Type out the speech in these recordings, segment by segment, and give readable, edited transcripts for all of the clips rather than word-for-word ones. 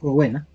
O buena.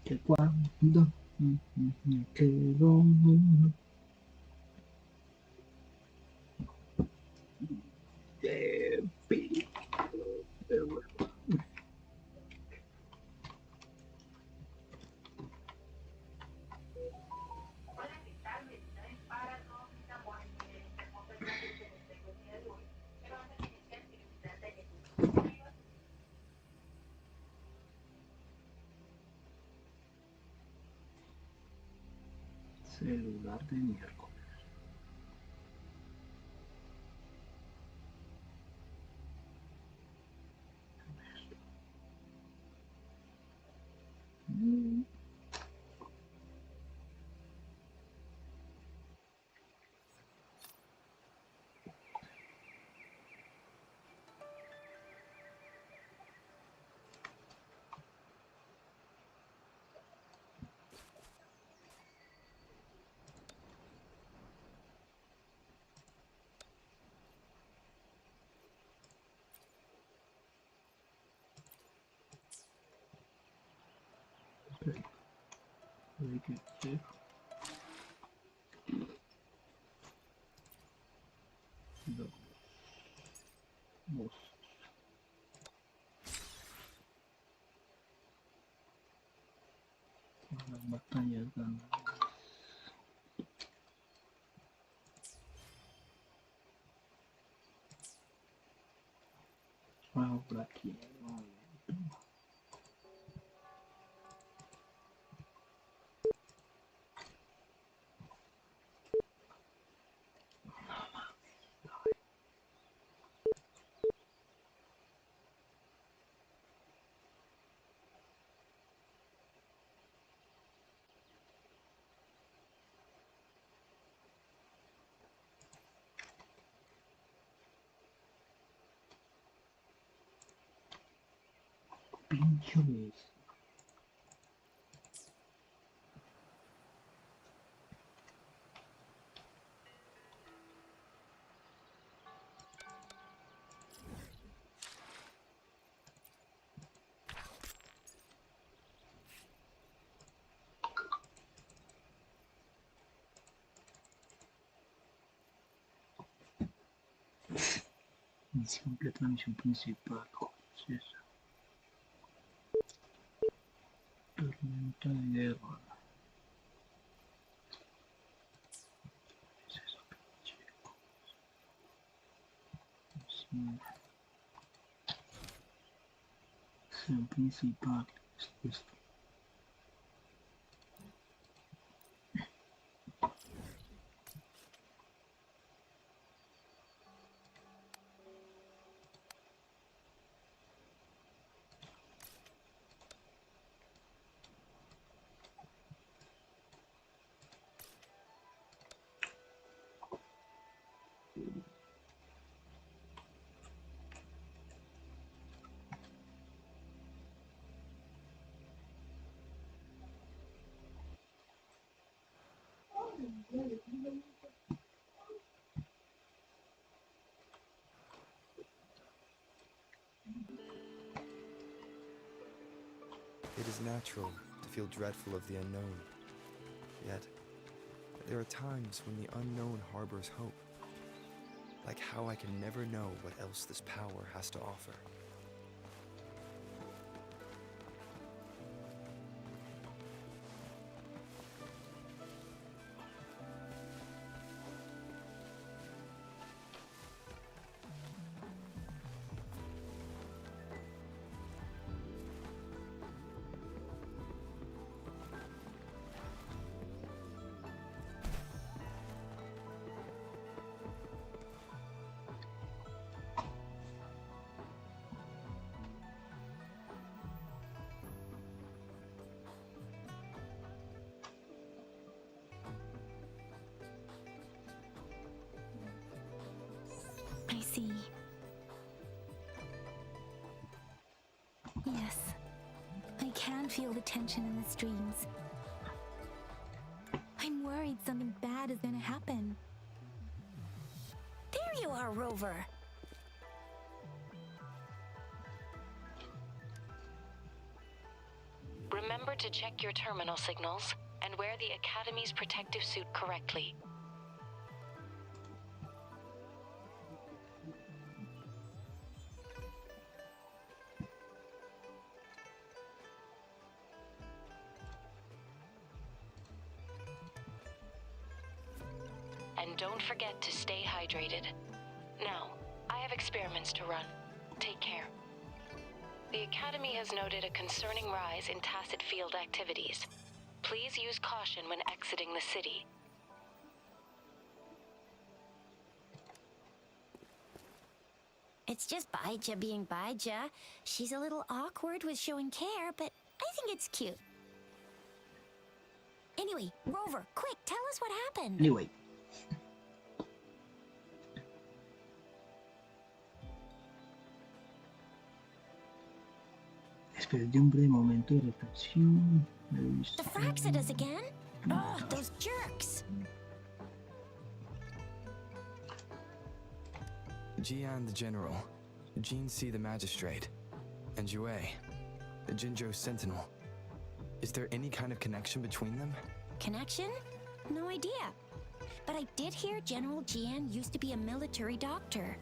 Que cuando me quedo de pi- celular de miércoles. Hay que hacer dos las batallas ganadas. Ahora quiero pincho es. Completa la misión principal. Sí, esa. Tormenta de guerra. Es eso, chico. Misión principal. Esto. It is natural to feel dreadful of the unknown. Yet, there are times when the unknown harbors hope. Like how I can never know what else this power has to offer. I see. Yes, I can feel the tension in the streams. I'm worried something bad is gonna happen. There you are, Rover. Remember to check your terminal signals and wear the Academy's protective suit correctly. And don't forget to stay hydrated. Now, I have experiments to run. Take care. The Academy has noted a concerning rise in tacit field activities. Please use caution when exiting the city. It's just Baija being Baija. She's a little awkward with showing care, but I think it's cute. Anyway, Rover, quick, tell us what happened. Anyway. Después de un breve momento de reflexión, The Fraxidas again? Oh, those jerks! Jian the General, Jean C the Magistrate, and Jue, the Jinzhou Sentinel. Is there any kind of connection between them? Connection? No idea. But I did hear General Jian used to be a military doctor.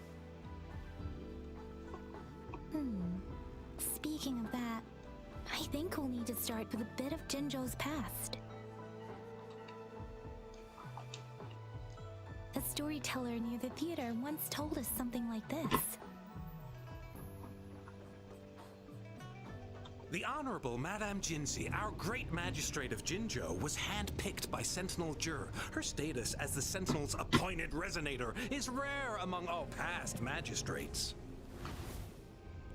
Speaking of that, I think we'll need to start with a bit of Jinzhou's past. A storyteller near the theater once told us something like this. The Honorable Madame Jinzi, our great magistrate of Jinzhou, was handpicked by Sentinel Jur. Her status as the Sentinel's appointed resonator is rare among all past magistrates.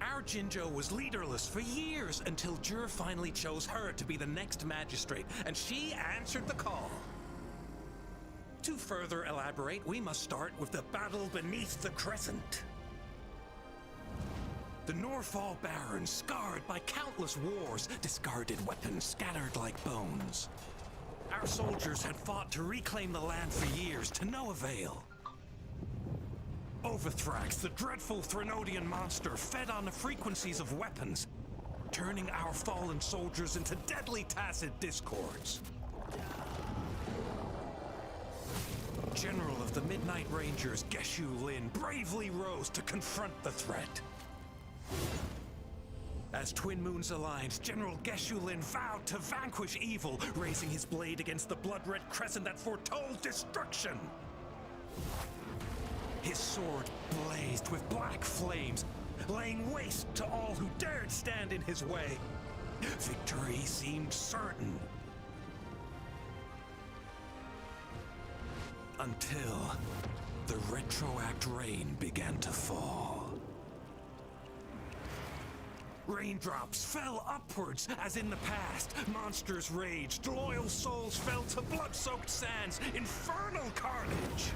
Our Jinzhou was leaderless for years until Jur finally chose her to be the next magistrate, and she answered the call. To further elaborate, we must start with the battle beneath the crescent. The Norfall Barons, scarred by countless wars, discarded weapons scattered like bones. Our soldiers had fought to reclaim the land for years, to no avail. Overthrax, the dreadful Threnodian monster, fed on the frequencies of weapons, turning our fallen soldiers into deadly tacit discords. General of the Midnight Rangers, Geshu Lin, bravely rose to confront the threat. As Twin Moons aligned, General Geshu Lin vowed to vanquish evil, raising his blade against the blood-red crescent that foretold destruction. His sword blazed with black flames, laying waste to all who dared stand in his way. Victory seemed certain. Until the retroact rain began to fall. Raindrops fell upwards as in the past. Monsters raged, loyal souls fell to blood-soaked sands, infernal carnage.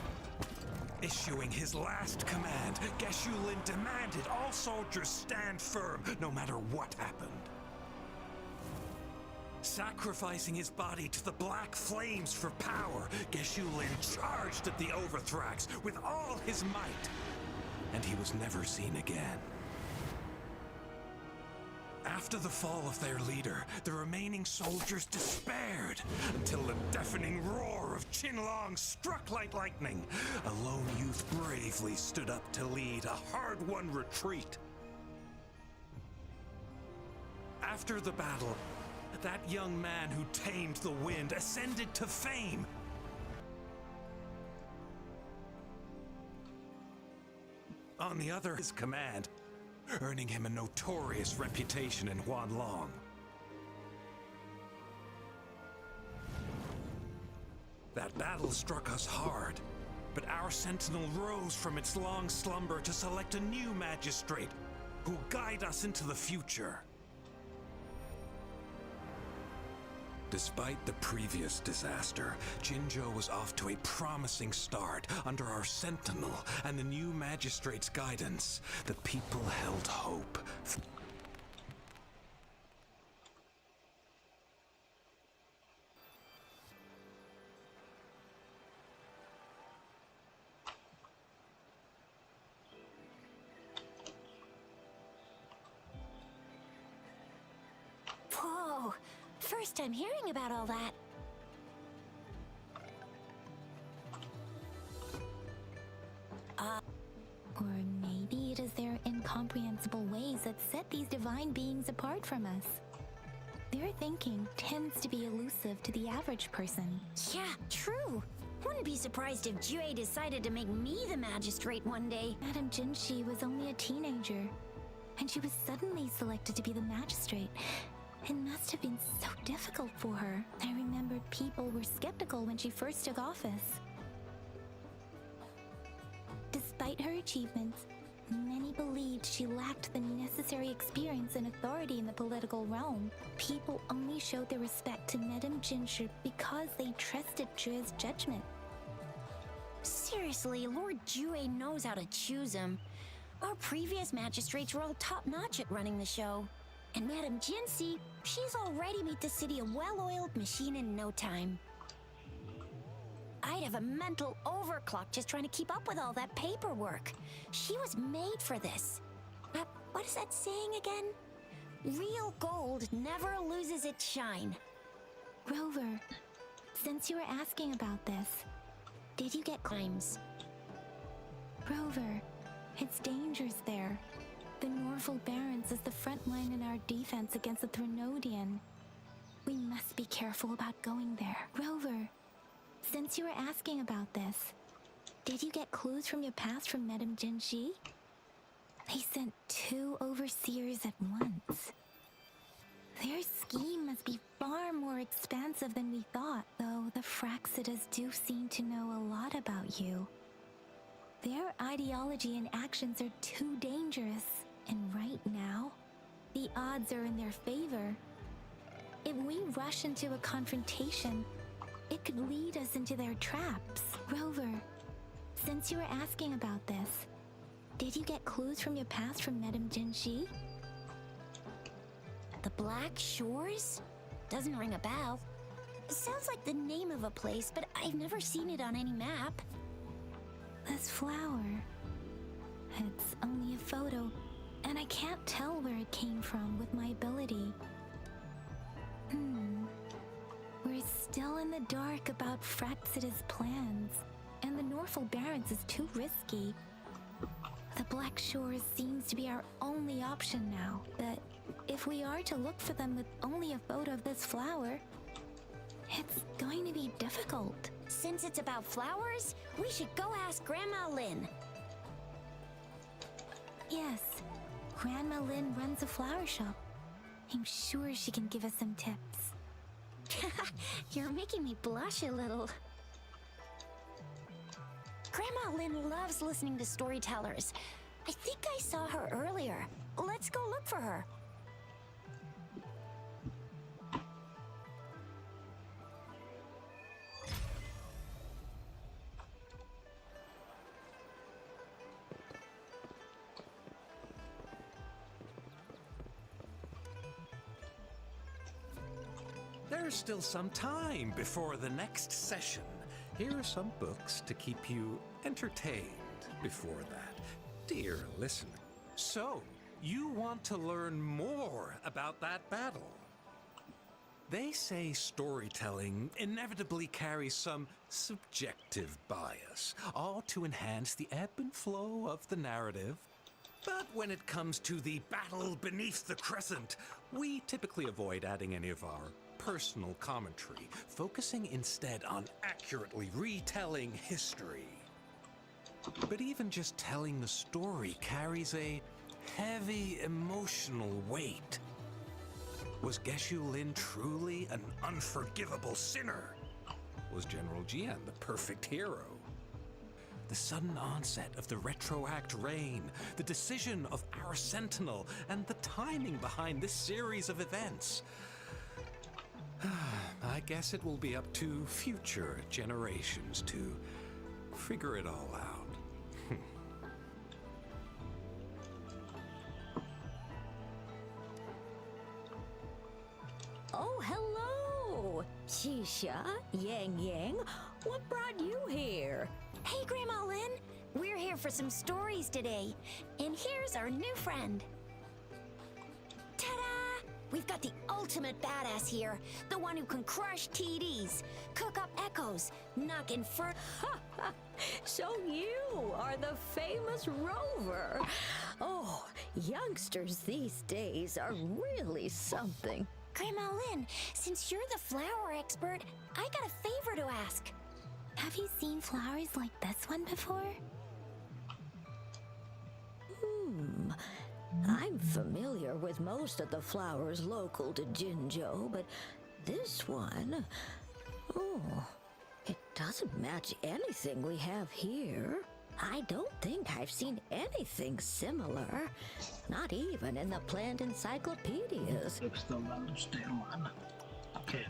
Issuing his last command, Geshu Lin demanded all soldiers stand firm no matter what happened. Sacrificing his body to the black flames for power, Geshu Lin charged at the Overthrax with all his might, and he was never seen again. After the fall of their leader, the remaining soldiers despaired until the deafening roar of Qinlong struck like lightning. A lone youth bravely stood up to lead a hard-won retreat. After the battle, that young man who tamed the wind ascended to fame. On the other, his command, earning him a notorious reputation in Huanlong. That battle struck us hard, but our sentinel rose from its long slumber to select a new magistrate who'll guide us into the future. Despite the previous disaster, Jinzhou was off to a promising start under our Sentinel and the new Magistrate's guidance. The people held hope. Whoa! First time hearing about all that. Or maybe it is their incomprehensible ways that set these divine beings apart from us. Their thinking tends to be elusive to the average person. Yeah, true. Wouldn't be surprised if Jue decided to make me the magistrate one day. Madame Jinshi was only a teenager, and she was suddenly selected to be the magistrate. It must have been so difficult for her. I remember people were skeptical when she first took office. Despite her achievements, many believed she lacked the necessary experience and authority in the political realm. People only showed their respect to Madame Jinshi because they trusted Jue's judgment. Seriously, Lord Jue knows how to choose him. Our previous magistrates were all top-notch at running the show. And Madame Jinshi, she's already made the city a well-oiled machine in no time. I'd have a mental overclock just trying to keep up with all that paperwork. She was made for this. What is that saying again? Real gold never loses its shine. Rover, since you were asking about this, did you get Crimes. Rover, it's dangerous there. The Norval Barrens is the front line in our defense against the Threnodian. We must be careful about going there. Rover, since you were asking about this, did you get clues from your past from Madame Jinshi? They sent 2 overseers at once. Their scheme must be far more expansive than we thought, though the Fraxidas do seem to know a lot about you. Their ideology and actions are too dangerous, and right now, the odds are in their favor. If we rush into a confrontation, it could lead us into their traps. Rover, since you were asking about this, did you get clues from your past from Madame Jinshi? The Black Shores? Doesn't ring a bell. Sounds like the name of a place, but I've never seen it on any map. This flower. It's only a photo, and I can't tell where it came from with my ability. We're still in the dark about Fraxida's plans, and the Norval Barrens is too risky. The Black Shores seems to be our only option now, but if we are to look for them with only a photo of this flower, it's going to be difficult. Since it's about flowers, we should go ask Grandma Lin. Yes, Grandma Lin runs a flower shop. I'm sure she can give us some tips. You're making me blush a little. Grandma Lin loves listening to storytellers. I think I saw her earlier. Let's go look for her. There's still some time before the next session. Here are some books to keep you entertained before that, dear listener. So, you want to learn more about that battle? They say storytelling inevitably carries some subjective bias, all to enhance the ebb and flow of the narrative. But when it comes to the battle beneath the crescent, we typically avoid adding any of our personal commentary, focusing instead on accurately retelling history. But even just telling the story carries a heavy emotional weight. Was Geshu Lin truly an unforgivable sinner? Was General Jian the perfect hero? The sudden onset of the retroact reign, the decision of our Sentinel, and the timing behind this series of events. I guess it will be up to future generations to figure it all out. Oh, hello! Shisha, Yang Yang, what brought you here? Hey, Grandma Lynn. We're here for some stories today. And here's our new friend. Ta-da! We've got the ultimate badass here. The one who can crush TDs, cook up echoes, knock infer... So you are the famous Rover. Oh, youngsters these days are really something. Grandma Lynn, since you're the flower expert, I got a favor to ask. Have you seen flowers like this one before? I'm familiar with most of the flowers local to Jinzhou, but this one, oh, it doesn't match anything we have here. I don't think I've seen anything similar, not even in the plant encyclopedias. Creo que está hablando usted, hermana. ¿Qué?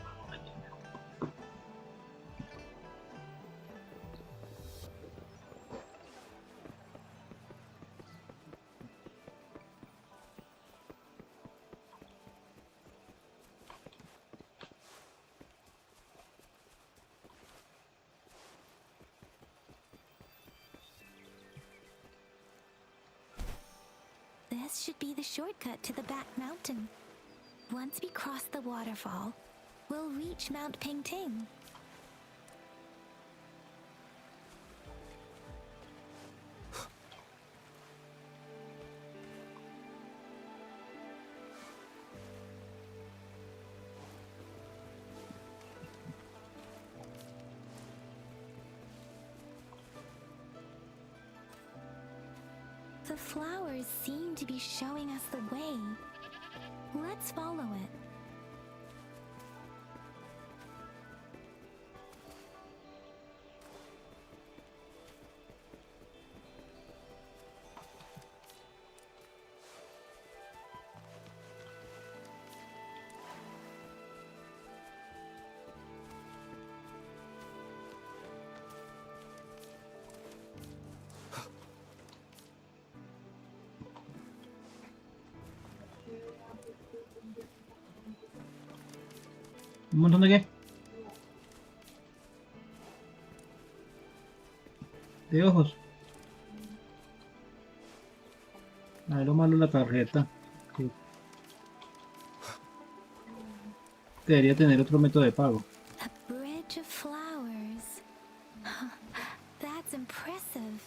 This should be the shortcut to the back mountain. Once we cross the waterfall, we'll reach Mount Pingting. The flowers seem to be showing us the way. Let's follow it. ¿Un montón de qué? De ojos. A ver, lo malo la tarjeta. Que debería tener otro método de pago. A bridge of flowers. That's impressive.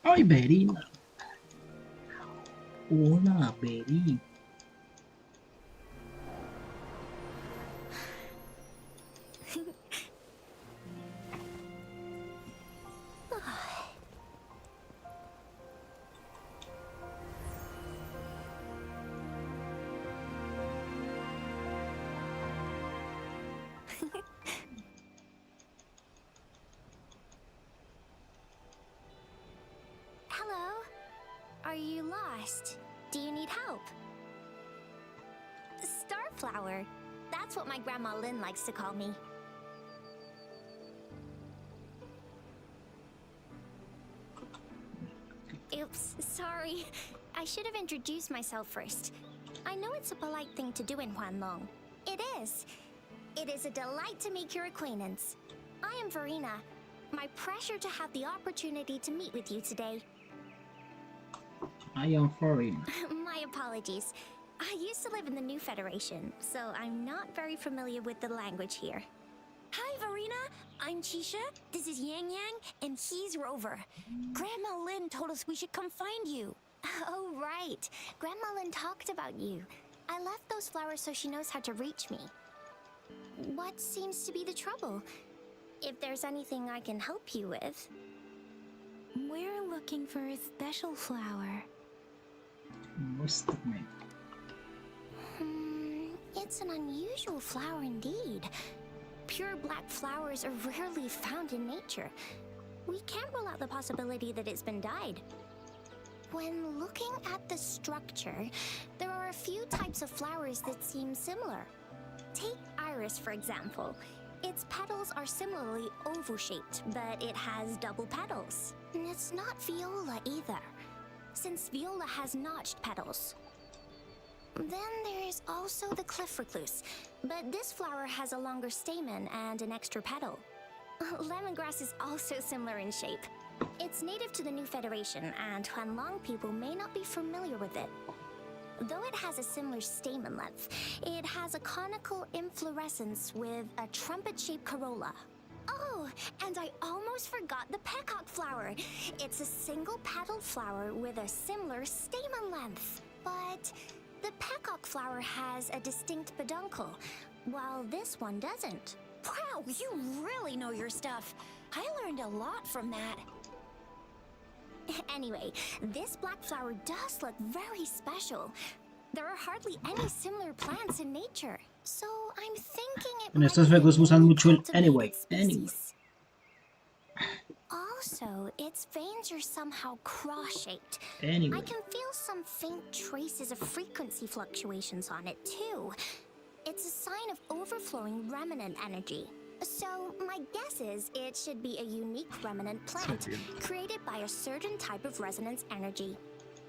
¡Ay, Verina! Hola, Veri. Hello? Are you lost? Do you need help? Starflower. That's what my Grandma Lynn likes to call me. Oops, sorry. I should have introduced myself first. I know it's a polite thing to do in Huanlong. It is. It is a delight to make your acquaintance. I am Verena. My pleasure to have the opportunity to meet with you today. I am foreign. My apologies. I used to live in the New Federation, so I'm not very familiar with the language here. Hi, Verena. I'm Chisha. This is Yang Yang, and he's Rover. Grandma Lynn told us we should come find you. Oh, right. Grandma Lynn talked about you. I left those flowers so she knows how to reach me. What seems to be the trouble? if there's anything I can help you with. We're looking for a special flower. What's the name? It's an unusual flower indeed. Pure black flowers are rarely found in nature. We can't rule out the possibility that it's been dyed. When looking at the structure, there are a few types of flowers that seem similar. Take iris, for example. Its petals are similarly oval-shaped, but it has double petals. And it's not viola either, since viola has notched petals. Then there is also the cliff recluse, but this flower has a longer stamen and an extra petal. Lemongrass is also similar in shape. It's native to the New Federation, and Huanlong people may not be familiar with it. Though it has a similar stamen length, it has a conical inflorescence with a trumpet-shaped corolla. Oh, and I almost forgot the peacock flower. It's a single-petaled flower with a similar stamen length. But the peacock flower has a distinct peduncle, while this one doesn't. Wow, you really know your stuff. I learned a lot from that. Anyway, this black flower does look very special. There are hardly any similar plants in nature, so I'm thinking it En might estos be a juegos usan newly mucho el cultivated anyway. species. Also, its veins are somehow cross-shaped. Anyway. I can feel some faint traces of frequency fluctuations on it, too. It's a sign of overflowing remnant energy. So, my guess is it should be a unique remnant plant, created by a certain type of resonance energy.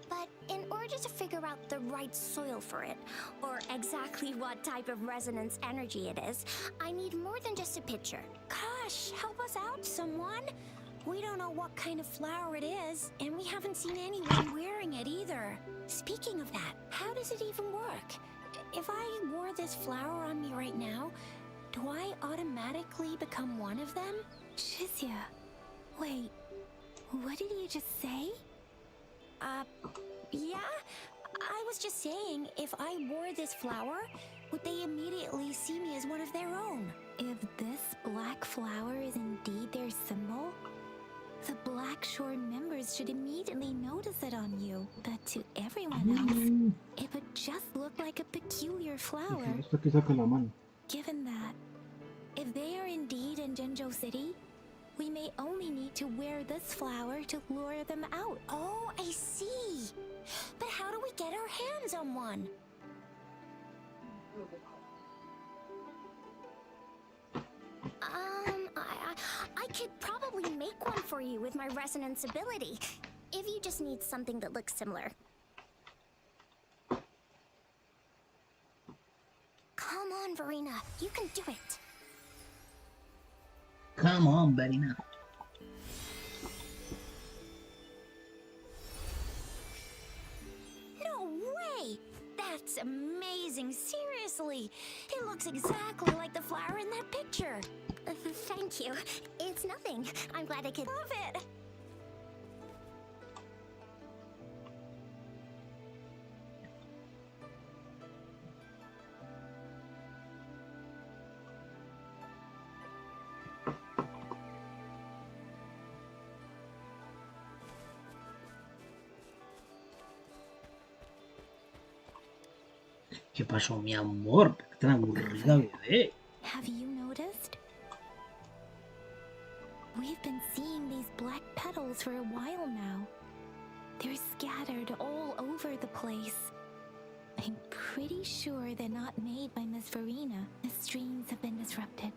But in order to figure out the right soil for it, or exactly what type of resonance energy it is, I need more than just a picture. Gosh, help us out, someone! We don't know what kind of flower it is, and we haven't seen anyone wearing it either. Speaking of that, how does it even work? If I wore this flower on me right now, do I automatically become one of them? Shizia, wait, what did you just say? Yeah? I was just saying, if I wore this flower, would they immediately see me as one of their own? If this black flower is indeed their symbol, the Black Shore members should immediately notice it on you. But to everyone else, it would just look like a peculiar flower. Esto aquí saca la mano. Given that, if they are indeed in Jinzhou City, we may only need to wear this flower to lure them out. Oh, I see. But how do we get our hands on one? I could probably make one for you with my resonance ability, if you just need something that looks similar. Come on, Verena, you can do it. Come on, Verena. No way! That's amazing, seriously! It looks exactly like the flower in that picture. Thank you. It's nothing. I'm glad I could love it. ¿Qué pasó, mi amor? ¿Por qué tan aburrida, bebé? Have you noticed? We've been seeing these black petals for a while now. They're scattered all over the place. I'm pretty sure they're not made by Miss Verena. The streams have been disrupted.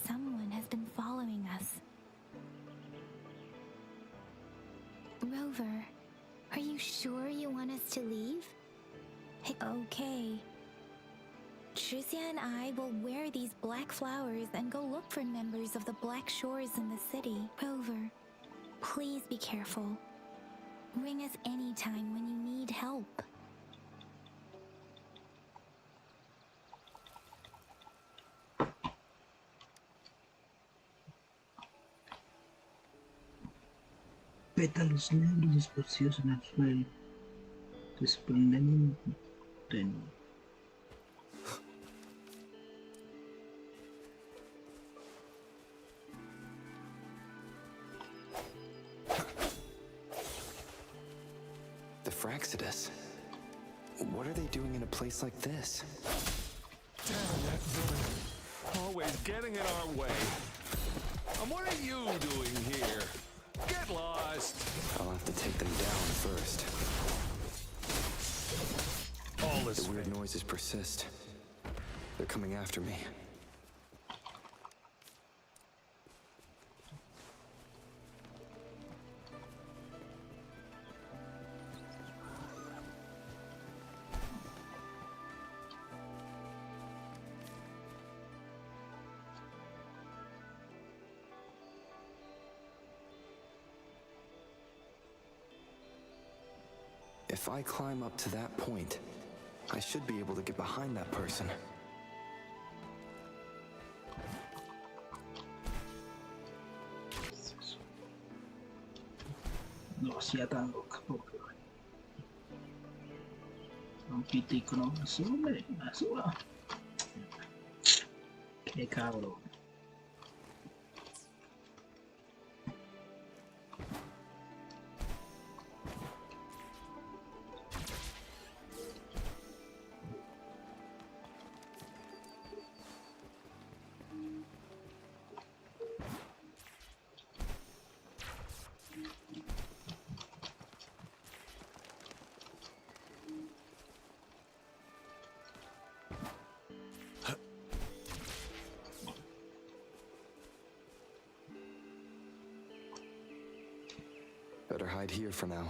Someone has been following us. Rover, are you sure you want us to leave? Okay. Shizia and I will wear these black flowers and go look for members of the Black Shores in the city. Rover, please be careful. Ring us anytime when you need help. Pétalos negros esparcidos en el suelo, desprenden un tenue. Fraxidus. What are they doing in a place like this? Damn that villain. Always getting in our way. And what are you doing here? Get lost. I'll have to take them down first. All is The weird noises persist. They're coming after me. If I climb up to that point, I should be able to get behind that person. No hacía tan loca porque un pitico no me sube, me suba. Qué cabrón. Better hide here for now.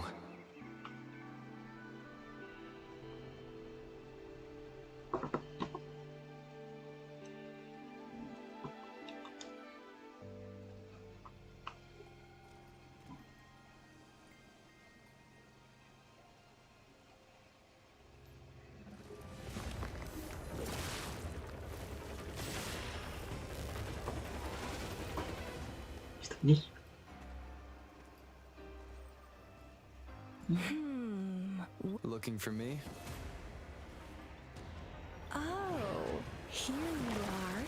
¿Está bien? Looking for me? Oh, here you are.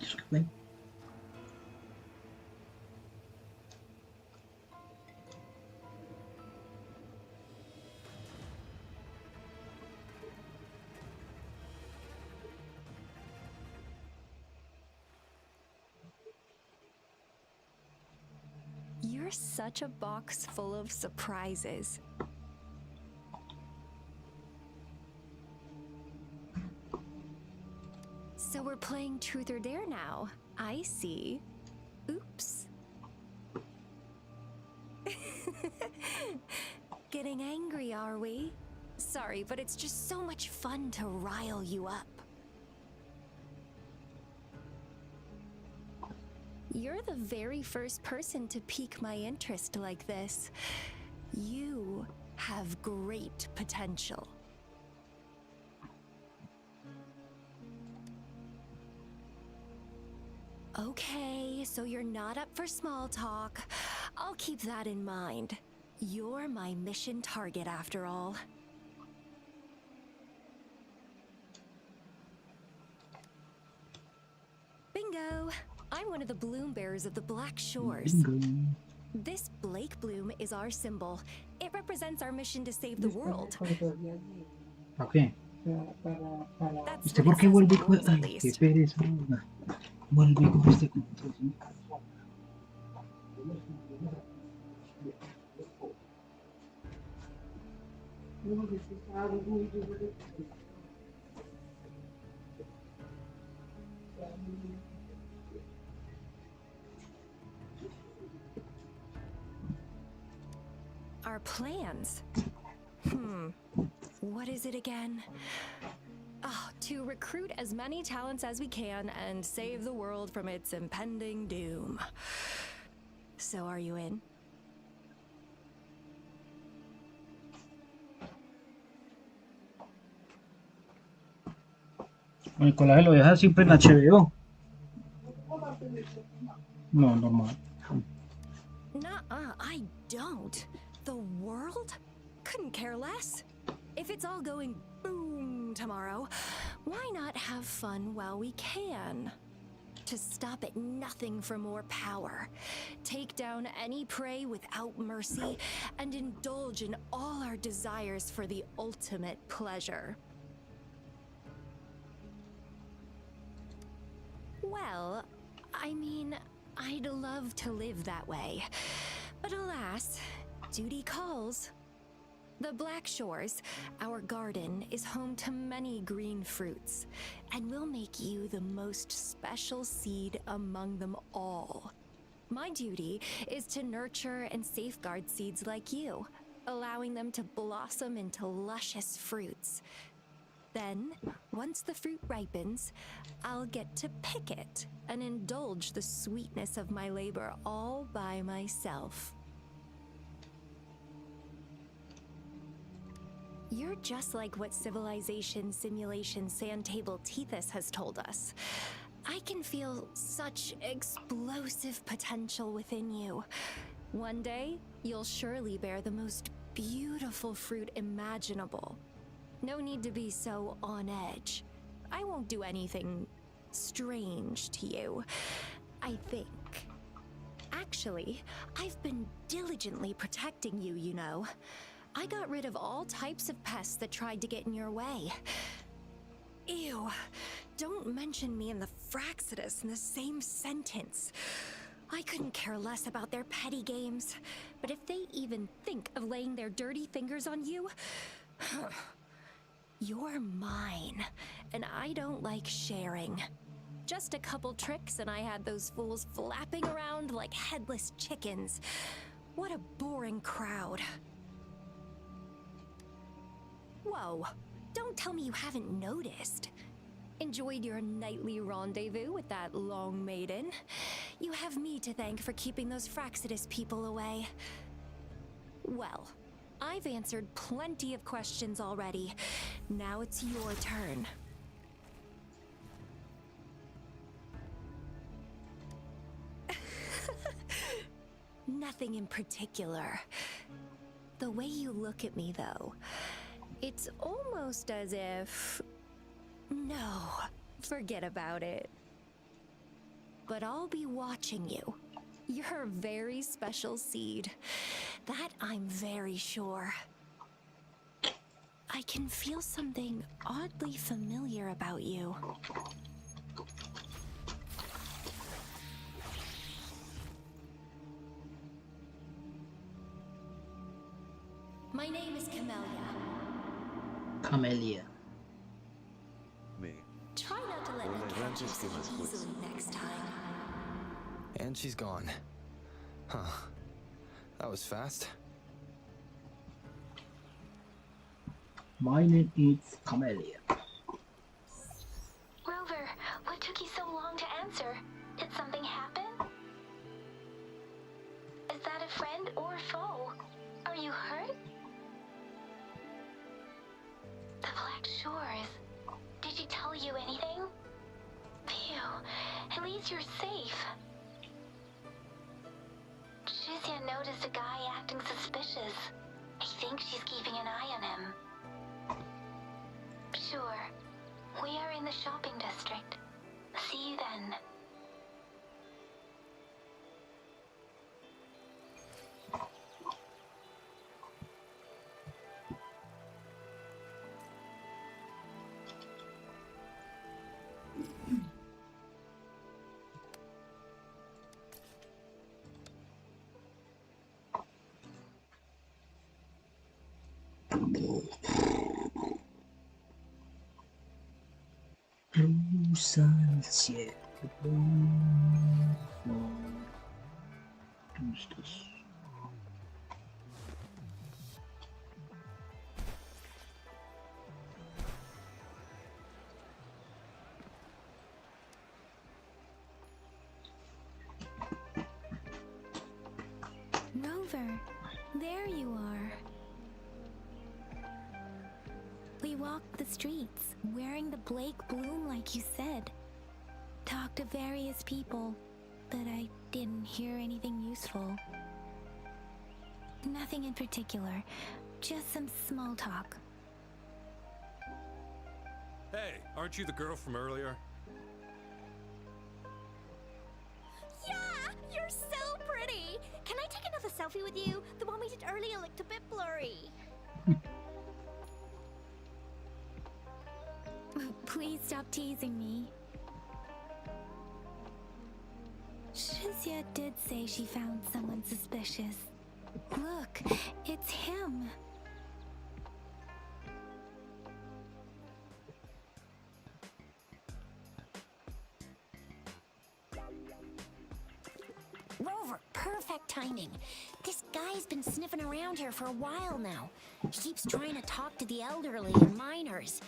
¿Eso qué fue? You're such a box full of surprises. So we're playing Truth or Dare now. I see. Oops. Getting angry, are we? Sorry, but it's just so much fun to rile you up. You're the very first person to pique my interest like this. You have great potential. Okay, so you're not up for small talk. I'll keep that in mind. You're my mission target after all. Bingo! I'm one of the bloom bearers of the Black Shores. Bingo. This Blake bloom is our symbol. It represents our mission to save the world. Ok. That's ¿Usted what por it qué says in vuelve the con rules, at ay, qué least. pereza? Vuelve con este control. Our plans? What is it again? Oh, to recruit as many talents as we can and save the world from its impending doom. So are you in? El collaje lo deja siempre en HBO. No, normal. Nuh-uh, I don't. The world? Couldn't care less. If it's all going boom tomorrow, why not have fun while we can? To stop at nothing for more power, take down any prey without mercy, and indulge in all our desires for the ultimate pleasure. Well, I mean, I'd love to live that way, but alas, duty calls. The Black Shores, our garden, is home to many green fruits, and will make you the most special seed among them all. My duty is to nurture and safeguard seeds like you, allowing them to blossom into luscious fruits. Then, once the fruit ripens, I'll get to pick it and indulge the sweetness of my labor all by myself. You're just like what Civilization Simulation Sandtable Tethys has told us. I can feel such explosive potential within you. One day, you'll surely bear the most beautiful fruit imaginable. No need to be so on edge. I won't do anything strange to you, I think. Actually, I've been diligently protecting you, you know. I got rid of all types of pests that tried to get in your way. Ew, don't mention me and the Fraxidus in the same sentence. I couldn't care less about their petty games, but if they even think of laying their dirty fingers on you, you're mine, and I don't like sharing. Just a couple tricks and I had those fools flapping around like headless chickens. What a boring crowd. Whoa, don't tell me you haven't noticed. Enjoyed your nightly rendezvous with that long maiden. You have me to thank for keeping those Fraxidus people away. Well, I've answered plenty of questions already. Now it's your turn. Nothing in particular. The way you look at me, though, it's almost as if... No, forget about it. But I'll be watching you. You're a very special seed. That I'm very sure. I can feel something oddly familiar about you. My name is Camellia. Camellia. Try not to let me catch you so easily next time. And she's gone. Huh. That was fast. My name is Camellia. Rover, what took you so long to answer? Did something happen? Is that a friend or foe? Are you hurt? The Black Shores. Did she tell you anything? Phew, at least you're safe. Shuzia noticed a guy acting suspicious. I think she's keeping an eye on him. Sure. We are in the shopping district. See you then. Luz al cielo. Gustas. Rover, there you are. We walked the streets, wearing the Blake bloom like you said. Talked to various people, but I didn't hear anything useful. Nothing in particular. Just some small talk. Hey, aren't you the girl from earlier? Yeah, you're so pretty. Can I take another selfie with you? The one we did earlier looked a bit blurry. Please stop teasing me. Shizia did say she found someone suspicious. Look, it's him. Rover, perfect timing. This guy's been sniffing around here for a while now. He keeps trying to talk to the elderly and minors.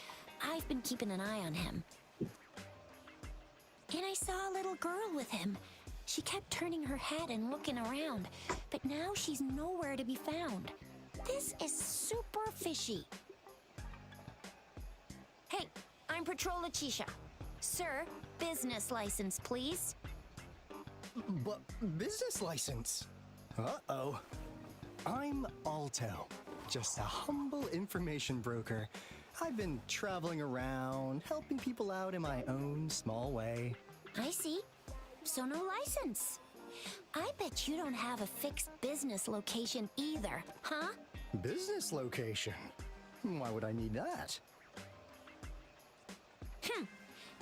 I've been keeping an eye on him. And I saw a little girl with him. She kept turning her head and looking around, but now she's nowhere to be found. This is super fishy. Hey, I'm Patrol Letitia. Sir, business license, please. But business license? Uh-oh. I'm Alto, just a humble information broker. I've been traveling around, helping people out in my own small way. I see. So no license. I bet you don't have a fixed business location either, huh? Business location? Why would I need that?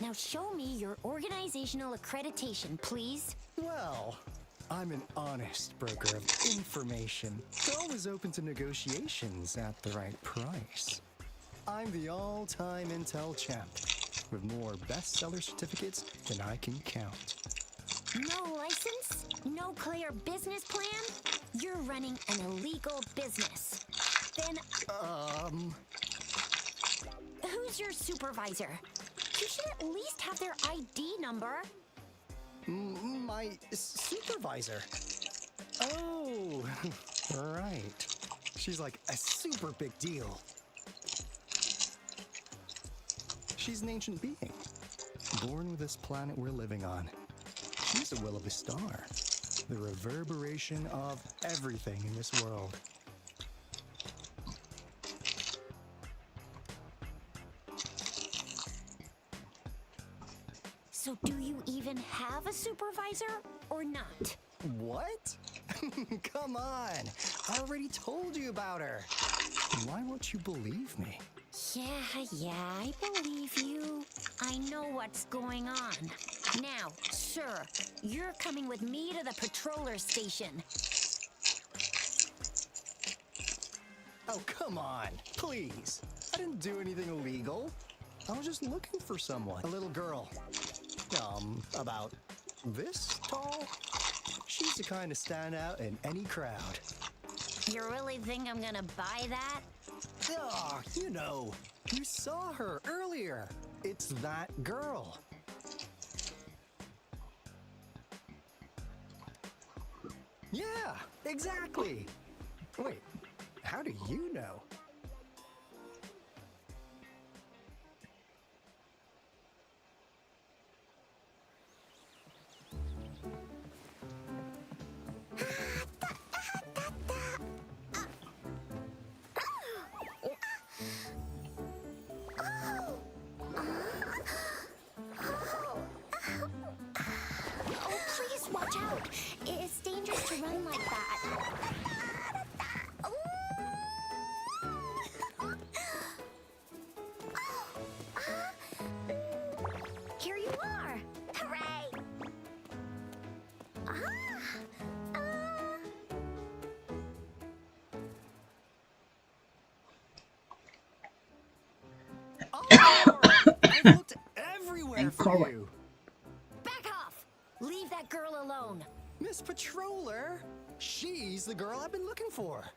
Now show me your organizational accreditation, please. Well, I'm an honest broker of information, always open to negotiations at the right price. I'm the all-time intel champ, with more bestseller certificates than I can count. No license? No clear business plan? You're running an illegal business. Then, who's your supervisor? You should at least have their ID number. My supervisor? Oh, right. She's like a super big deal. She's an ancient being, born with this planet we're living on. She's the will of the star, the reverberation of everything in this world. So do you even have a supervisor or not? What? Come on, I already told you about her. Why won't you believe me? Yeah, I believe you. I know what's going on. Now, sir, you're coming with me to the patroller station. Oh, come on, please. I didn't do anything illegal. I was just looking for someone. A little girl. About this tall. She's the kind to stand out in any crowd. You really think I'm gonna buy that? Oh, you know, you saw her earlier. It's that girl. Yeah, exactly. Wait, how do you know? Watch out! It's dangerous to run like that. Here you are! Hooray! I've looked everywhere for you. Back off! Leave that girl alone. Miss Patroller, she's the girl I've been looking for.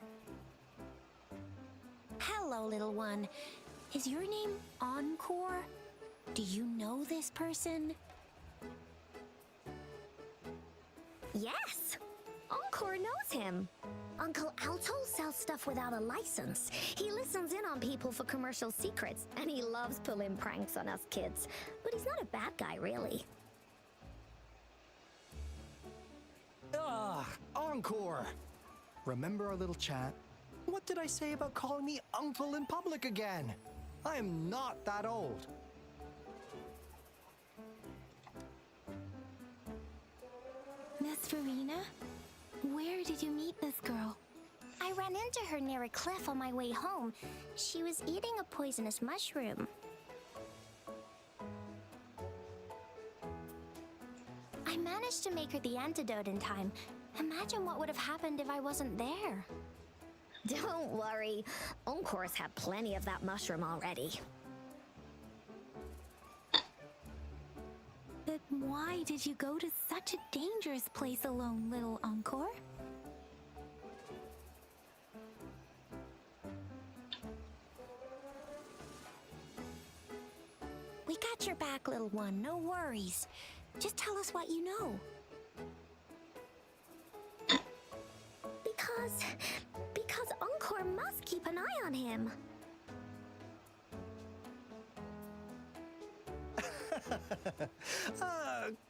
Hello, little one. Is your name Encore? Do you know this person? Yes, Encore knows him. Uncle Alto sells stuff without a license. He listens in on people for commercial secrets, and he loves pulling pranks on us kids. But he's not a bad guy, really. Encore. remember our little chat? What did I say about calling me uncle in public again? I am not that old. Miss Verena? Where did you meet this girl? I ran into her near a cliff on my way home. She was eating a poisonous mushroom. I managed to make her the antidote in time. Imagine what would have happened if I wasn't there. Don't worry. Encore's had plenty of that mushroom already. But why did you go to such a dangerous place alone, little Encore? We got your back, little one. No worries. Just tell us what you know. Because Encore must keep an eye on him.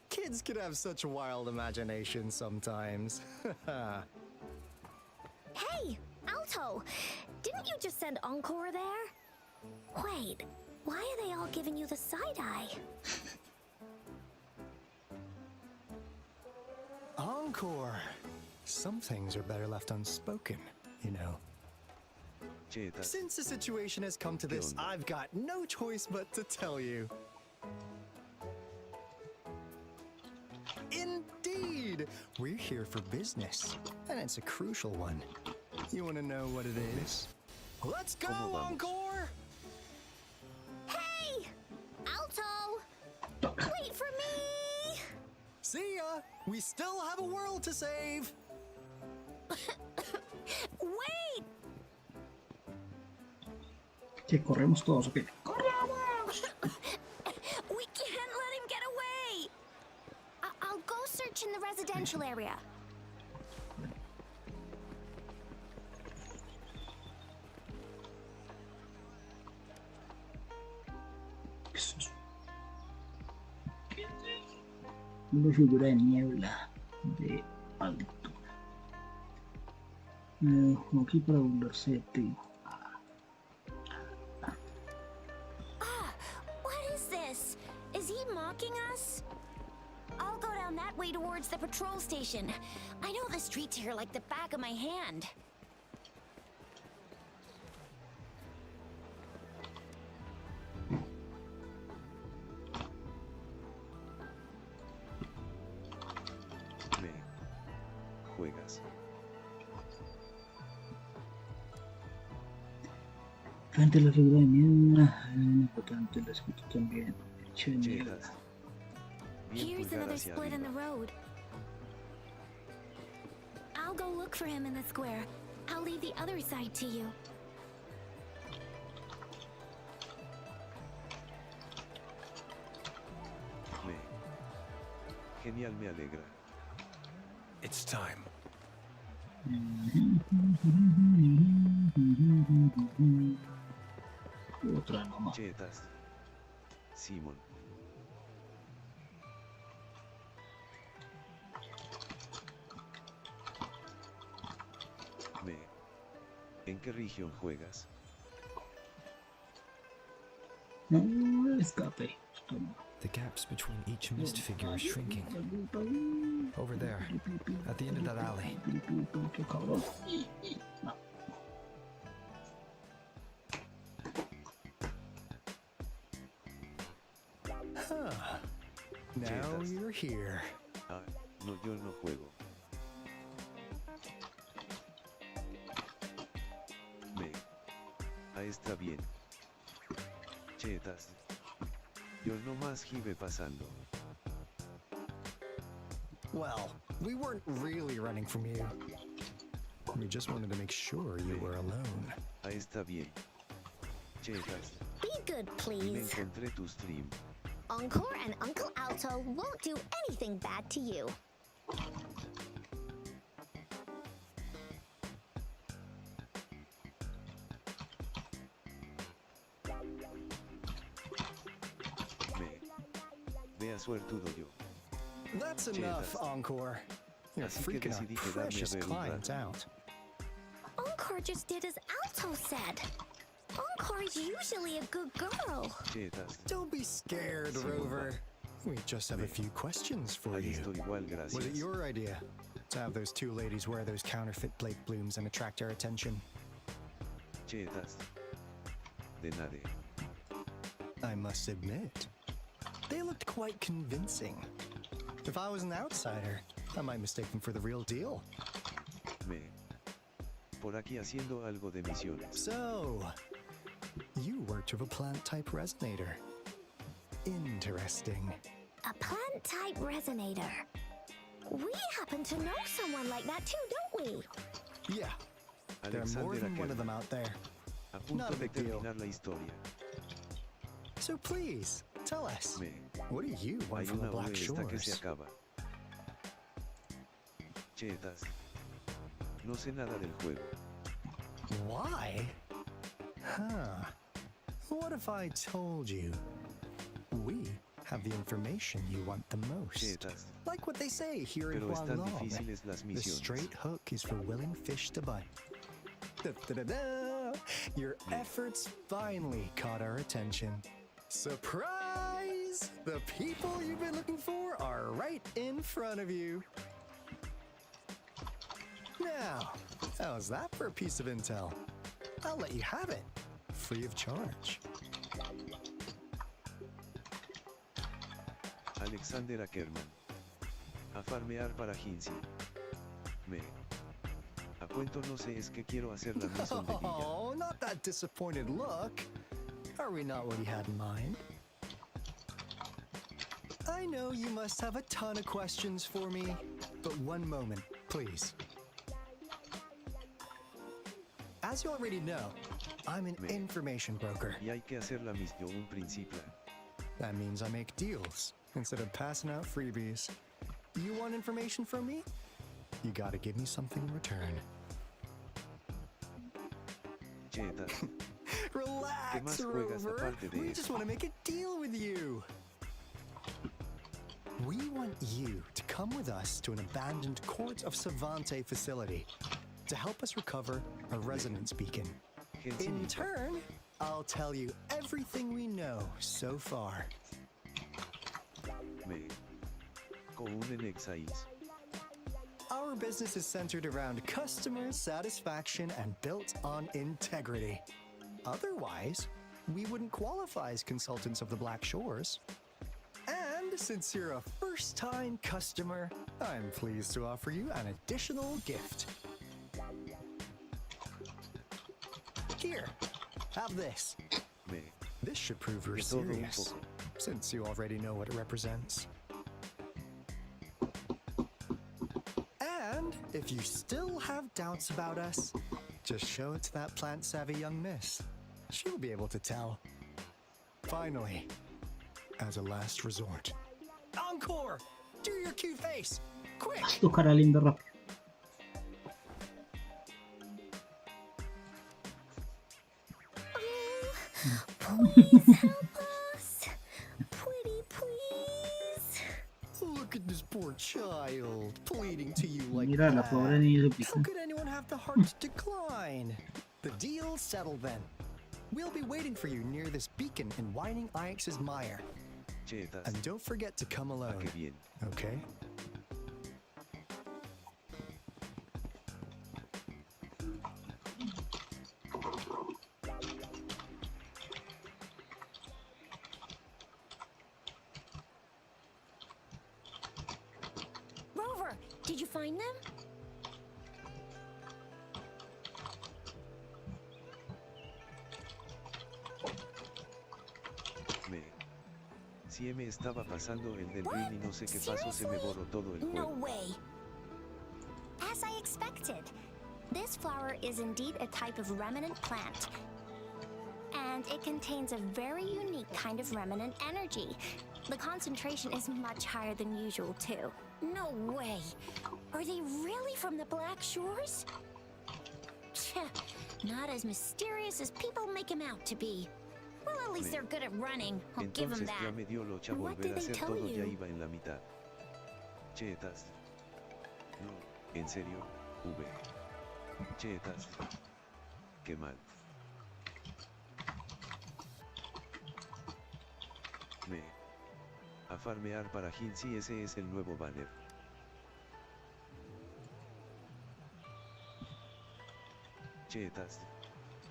Kids can have such wild imaginations sometimes. Hey, Alto! Didn't you just send Encore there? Wait, why are they all giving you the side-eye? Encore! Some things are better left unspoken, you know. Since the situation has come to this, I've got no choice but to tell you. Indeed! We're here for business, and it's a crucial one. You want to know what it is? Let's go, Encore! Hey! Alto! Wait for me! See ya! We still have a world to save! Wait! Que corremos todos, ¿o qué? ¡Corramos! We can't let him get away! I'll go search in the residential area. ¿Qué es eso? Una figura de niebla de altura. Aquí para volverse de trigo. What is this? Is he mocking us? I'll go down that way towards the patrol station. I know the streets here like the back of my hand. Juegas. Frente a la figura de niebla, importante la escucho también. Hecho de niebla. Here's another split in the road. I'll go look for him in the square. I'll leave the other side to you. Genial, me alegra. It's time. Otra nomás. Chetas. Simon. ¿En qué región juegas? No, escape. Toma. The gaps between each mist figure are shrinking. Over there, at the end of that alley. Qué cabrón. Huh. Now you're here. Ah, no, yo no juego. Está bien. Chetas. Yo nomás iba pasando. Well, we weren't really running from you. We just wanted to make sure you were alone. Está bien. Chetas. Be good, Me please. encontré tu stream. Encore and Uncle Alto won't do anything bad to you. Suertudo yo. That's enough, Encore. You're Así que freaking decidí our quedarme a precious ver un clients rato. out. Encore just did as Alto said. Encore is usually a good girl. Chetas. Don't be scared, Rover. We just have a few questions for Ahí you. estoy igual, gracias. Was it your idea to have those two ladies wear those counterfeit Blake blooms and attract our attention? Chetas. De nade. I must admit, they looked quite convincing. If I was an outsider, I might mistake them for the real deal. Me. Por aquí haciendo algo de misiones. So, you worked with a plant-type resonator. Interesting. A plant-type resonator. We happen to know someone like that too, don't we? Yeah, there are more than one of them out there. A punto Not a de big deal. terminar la historia. So please, tell us, Me. what do you want Hay from the una Black esta que se Shores? acaba. Chetas. No sé nada del juego. Why? Huh. What if I told you we have the information you want the most? Chetas. Like what they say here in Pero están Huanglong. difíciles las The misiones. straight hook is for willing fish to bite. Da-da-da-da! Your efforts finally caught our attention. Surprise! The people you've been looking for are right in front of you. Now, how's that for a piece of intel? I'll let you have it, free of charge. Alexander Ackerman. A farmear para Hinsi. Me. A cuento no sé es que quiero hacer la misión de Villa. Oh, not that disappointed look. Are we not what he had in mind? I know you must have a ton of questions for me, but one moment, please. As you already know, I'm an information broker. Y hay que hacer la misión principal. That means I make deals instead of passing out freebies. You want information from me? You gotta give me something in return. Chetas. Relax, más juegas Rover. aparte de We eso? just want to make a deal with you. We want you to come with us to an abandoned Court of Savante facility to help us recover a resonance beacon. In Gensinita. turn, I'll tell you everything we know so far. Me. Con un Enexais. Our business is centered around customer satisfaction and built on integrity. Otherwise, we wouldn't qualify as consultants of the Black Shores. And since you're a first-time customer, I'm pleased to offer you an additional gift. Here, have this. Me. This should prove you're De todo un serious, poco. since you already know what it represents. And if you still have doubts about us, just show it to that plant-savvy young miss. She'll be able to tell. Finally, as a last resort. Encore! Do your cute face! Quick! Tu cara linda rápido. Please help us. Pretty please. Look at this poor child, pleading to you like Mira, la that. pobre niña How suplicante. could anyone have the heart to decline? The deal's settled then. We'll be waiting for you near this beacon in Whining Ix's mire. Chetas. And don't forget to come Ah, alone, qué bien. okay? Rover, did you find them? Me. Si me estaba pasando el del ring y no sé qué pasó, se me borró todo el No juego. way. As I expected, this flower is indeed a type of remnant plant. And it contains a very unique kind of remnant energy. The concentration is much higher than usual, too. No way. Are they really from the Black Shores? Tch, not as mysterious as people make them out to be. Well, at least they're good at running. I'll give them Entonces ya that. me dio locha What volver did a they hacer tell todo, ya you? iba en la mitad. Chetas. No, en serio, V. Chetas. qué mal. A farmear para Hinsi, ese es el nuevo banner. Chetas.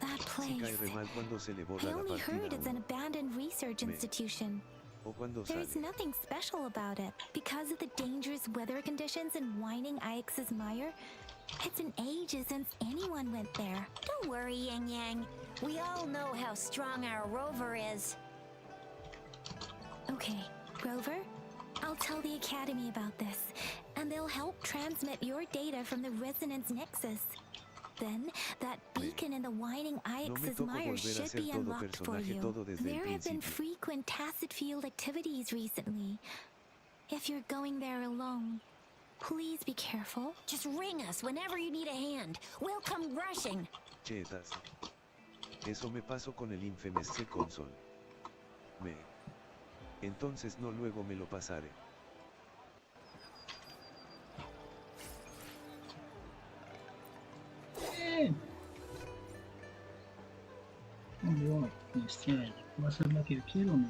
That Si cae place. re mal cuando se le I borra la only heard partida it's an 1. abandoned research institution. O cuando There's sale. nothing special about it. Because of the dangerous weather conditions and winding Ix's mire, it's been ages since anyone went there. Don't worry, Yang Yang. We all know how strong our rover is. Okay, Rover, I'll tell the Academy about this, and they'll help transmit your data from the Resonance Nexus. Then, that beacon in the winding Ix's toca mire volver a should ser be todo unlocked for personaje you. todo desde el There have been principio. frequent tacit field activities recently. If you're going there alone, please be careful. Just ring us whenever you need a hand. We'll come rushing. Chetas. Eso me pasó con el infamous C console. Entonces no, luego me lo pasaré. No, ¿va a ser la que yo quiero o no?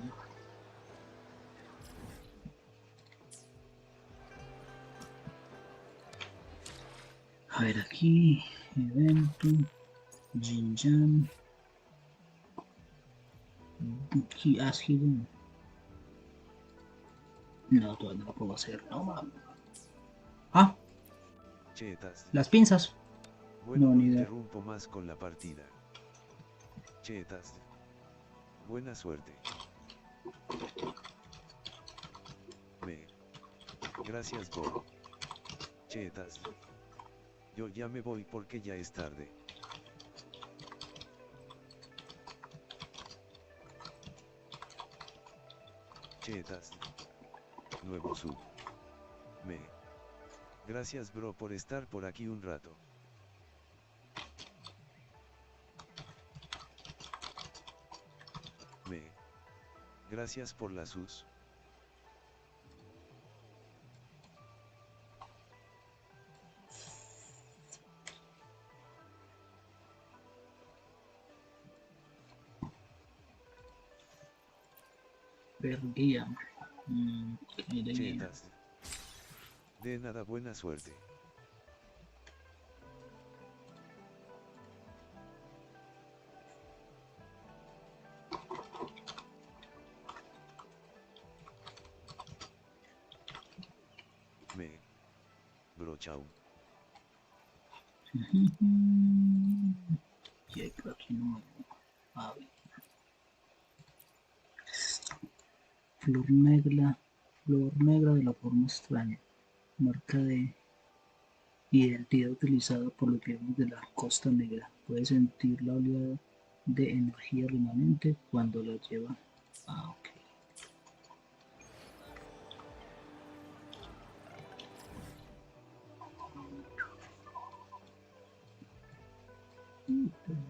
A ver, aquí, evento, Jinjan, aquí ácido. No, todavía no lo puedo hacer, no mames. Ah, Chetas. las pinzas. Bueno, No, no ni idea. interrumpo más con la partida. Chetas. Buena suerte. Gracias, Bob. Chetas. Yo ya me voy porque ya es tarde. Chetas. Nuevo sub. Gracias, bro, por estar por aquí un rato. Gracias por la sus. Perdía. ¿Qué de guía? Chetas. De nada, buena suerte. Bro, chao. Y hay por aquí no. A ver. Flor negra de la forma extraña, marca de identidad utilizada por los guerreros de la Costa Negra. Puede sentir la oleada de energía remanente cuando la lleva. Ah, ok.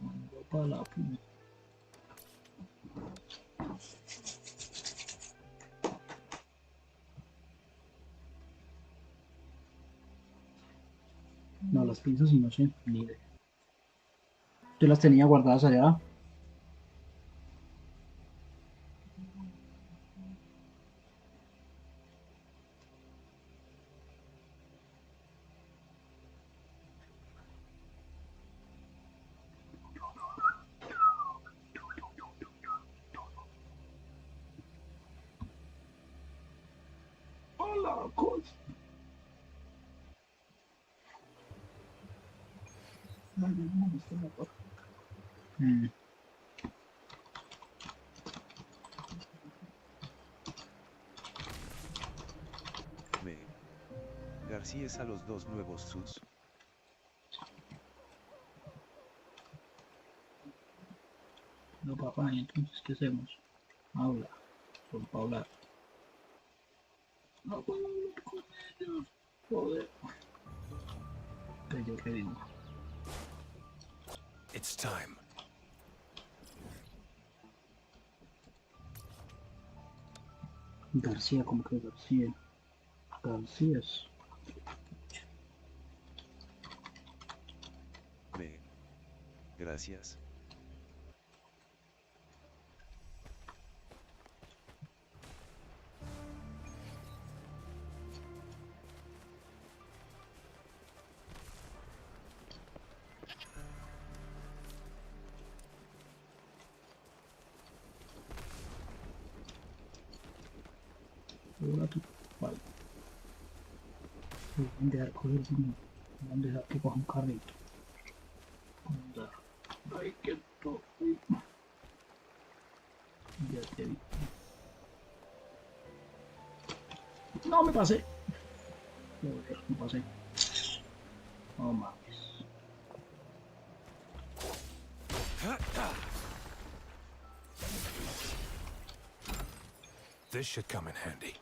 Mandó para la puta. No, las pinzas y no sé, ni idea. Yo las tenía guardadas allá. Hola, cosa. García es a los dos nuevos sus. No, papá, ¿y entonces qué hacemos? Habla, por hablar. No puedo hablar con ellos. Joder. Pero yo qué digo. It's time. García, ¿cómo que García? Garcías. Gracias. Ahora tú, vale. Voy a dejar coger voy a dejar que coja un carrito. Anda. Ay, quieto. Ya te vi. No me pasé. Joder, me pasé. No mames. This should come in handy.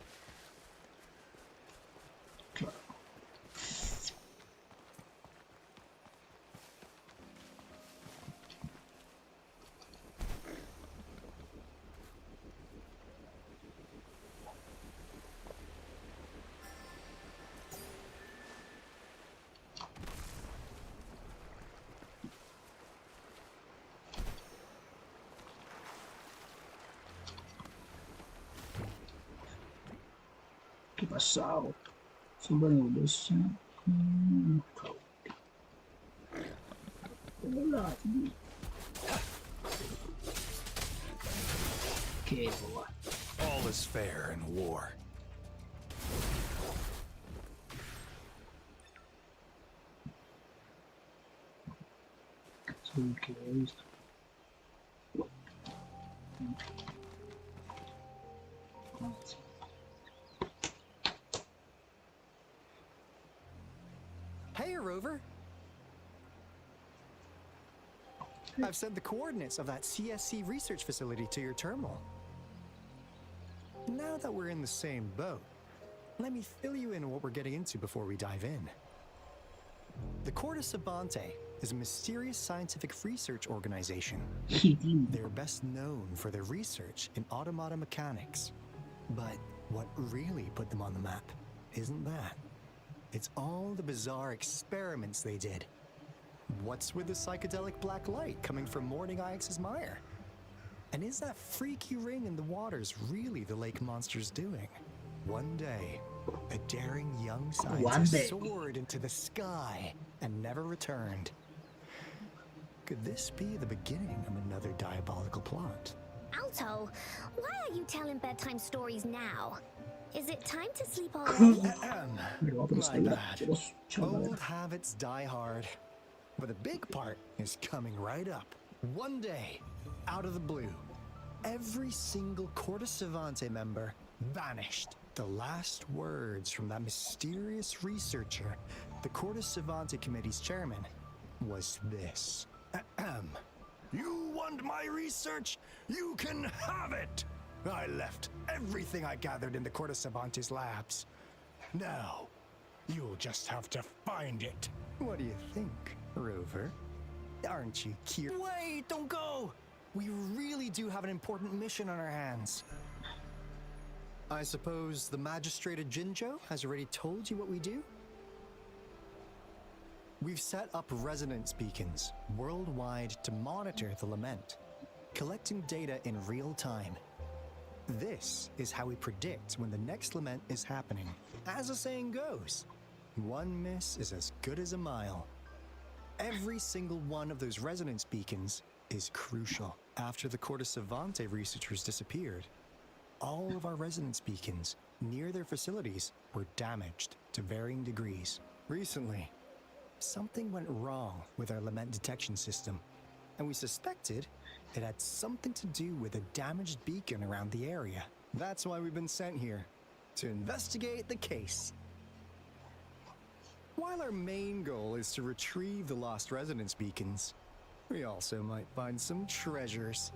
Claro. ¿Qué pasado? Sombra nebulosa. Hola. Qué boba. All is fair in war. Soy el que he visto. Hey, Rover. I've sent the coordinates of that CSC research facility to your terminal. Now that we're in the same boat, let me fill you in on what we're getting into before we dive in. The Corda Savante is a mysterious scientific research organization. They're best known for their research in automata mechanics. But what really put them on the map isn't that. It's all the bizarre experiments they did. What's with the psychedelic black light coming from Morning Ix's mire? And is that freaky ring in the waters really the lake monster's doing? One day, a daring young scientist soared into the sky and never returned. Could this be the beginning of another diabolical plot? Alto, why are you telling bedtime stories now? Is it time to sleep already? My bad. Old habits die hard. But the big part is coming right up. One day, out of the blue, every single Corda Savante member vanished. The last words from that mysterious researcher, the Corda Savante Committee's chairman, was this. You want my research? You can have it! I left everything I gathered in the Corda Savante's labs. Now, you'll just have to find it. What do you think, Rover? Aren't you cute? Wait, don't go! We really do have an important mission on our hands. I suppose the magistrate at Jinzhou has already told you what we do? We've set up resonance beacons worldwide to monitor the lament, collecting data in real time. This is how we predict when the next lament is happening. As the saying goes, one miss is as good as a mile. Every single one of those resonance beacons is crucial. After the Corda Savante researchers disappeared, all of our resonance beacons near their facilities were damaged to varying degrees. Recently, something went wrong with our lament detection system, and we suspected it had something to do with a damaged beacon around the area. That's why we've been sent here, to investigate the case. While our main goal is to retrieve the lost resonance beacons, we also might find some treasures.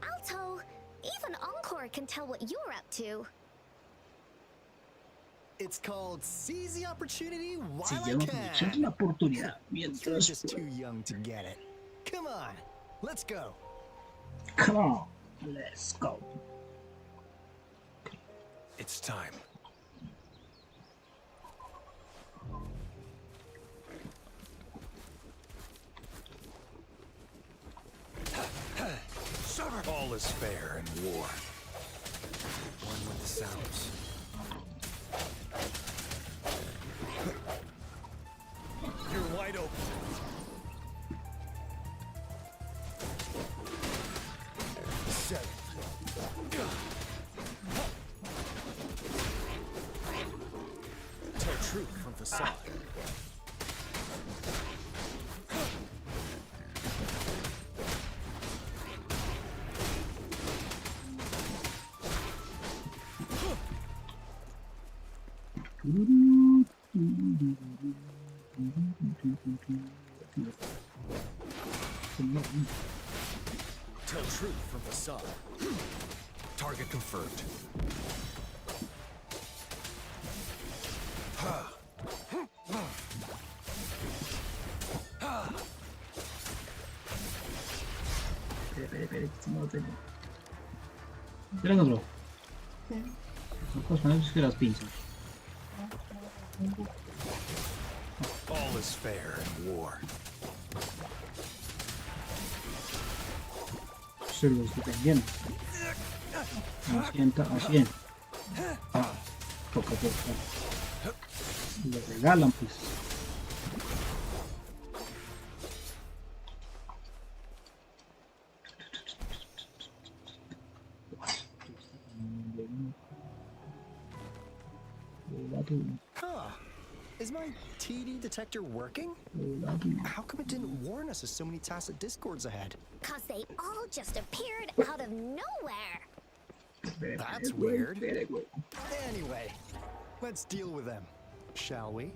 Alto, even Encore can tell what you're up to. It's called Seize the Opportunity While Se I llama Can. aprovechar la oportunidad You're mientras just too young to get it. Come on, let's go. Come on, let's go. It's time. All is fair in war. One with the sounds. You're wide open. Set. Tell truth from facade. Tell truth from facade. Target confirmed. Espere, que no lo tengo. ¿Qué lo encontró? Son cosas más que las pinzas. All is fair in war. Se lo estoy vendiendo. A 100. Poco a poco. Lo regalan, pues. Huh. Is my TD detector working? How come it didn't warn us of so many tacit discords ahead? 'Cause they all just appeared out of nowhere. That's weird. Anyway, let's deal with them, shall we?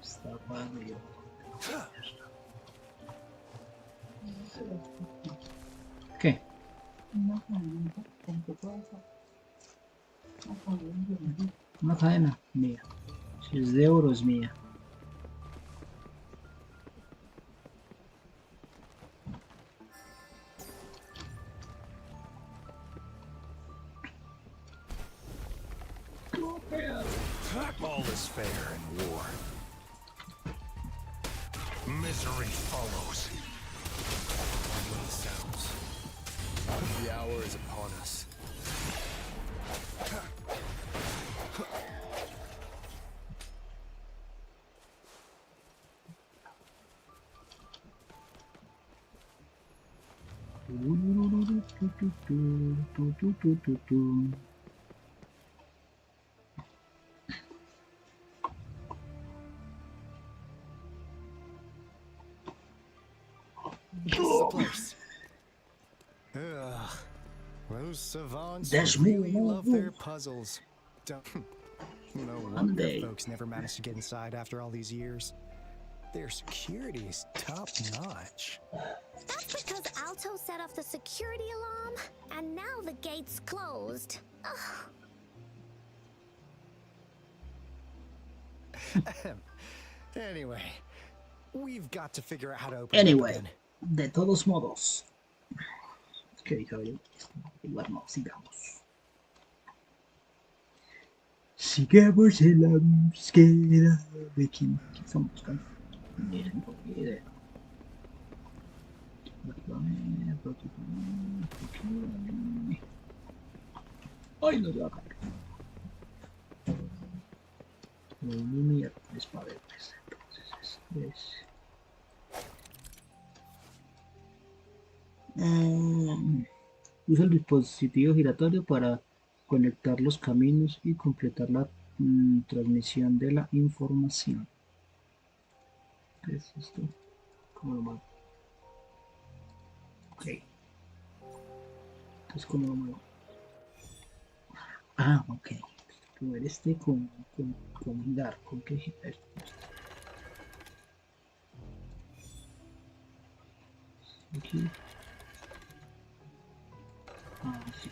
Está para arriba. ¿Qué? Una cadena mía. Si es de oro es mía. All is fair in war. Misery follows. One with the sounds. The hour is upon us. This is the place. Ugh. Those savants There's really more. love their puzzles. Don't. No wonder folks never managed to get inside after all these years. Their security is top notch. That's because Alto set off the security alarm, and now the gate's closed. Anyway, we've got to figure out how to open Anyway, it again. de todos modos. ¿Qué dijo yo? Igual no, sigamos. Sigamos en la búsqueda de quién estamos buscando. Miren, porque ay, no se va a caer. Ni mierda, es para ver, pues. Entonces usa el dispositivo giratorio para conectar los caminos y completar la transmisión de la información. ¿Qué es esto? ¿Cómo lo muevo? Ok. Entonces, ¿cómo lo muevo? Ah, ok. Mover este con girar. ¿Con qué girar? Aquí. Ah, sí.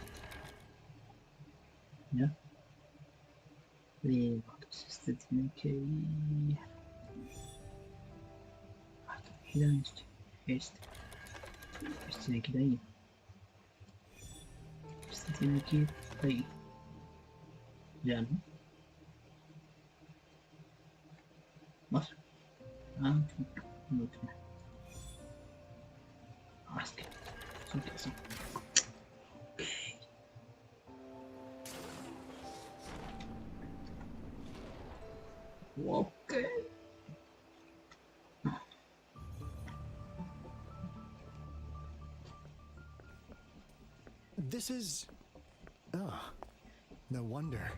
¿Ya? Entonces este tiene que ir... Ah, gira este. Este tiene que ir ahí. Este tiene que ir ahí. Ya, ¿no? Más. Ah, no tiene. Ah, es que. Son que así. Ok. This is... Oh, no wonder.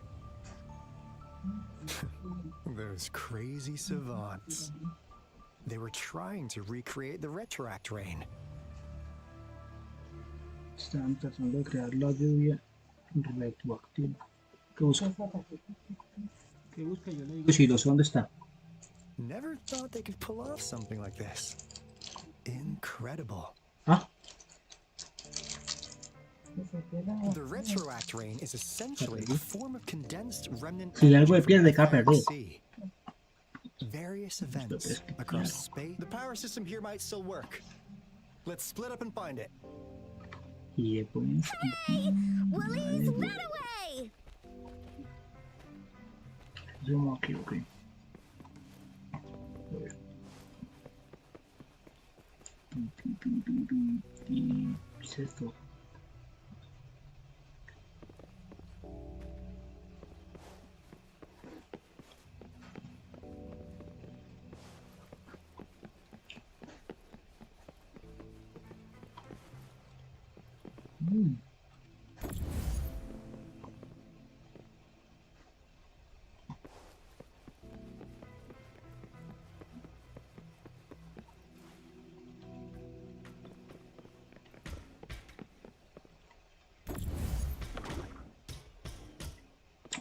Those crazy savants. They were trying to recreate the retroact rain. Están tratando de crear la lluvia retroactiva. ¿Qué busca? ¿Qué busca? Yo le digo si lo sé dónde está. Never thought they could pull off something like this. Incredible. Ah. The retroact rain is essentially a form of condensed remnant Si algo energy de pierde, from acá perdido. sea. Various events across space. The power system here might still work. Let's split up and find it. Y pues. Hey! Willie's that away! Yo me equivoqué. ¿Qué es esto?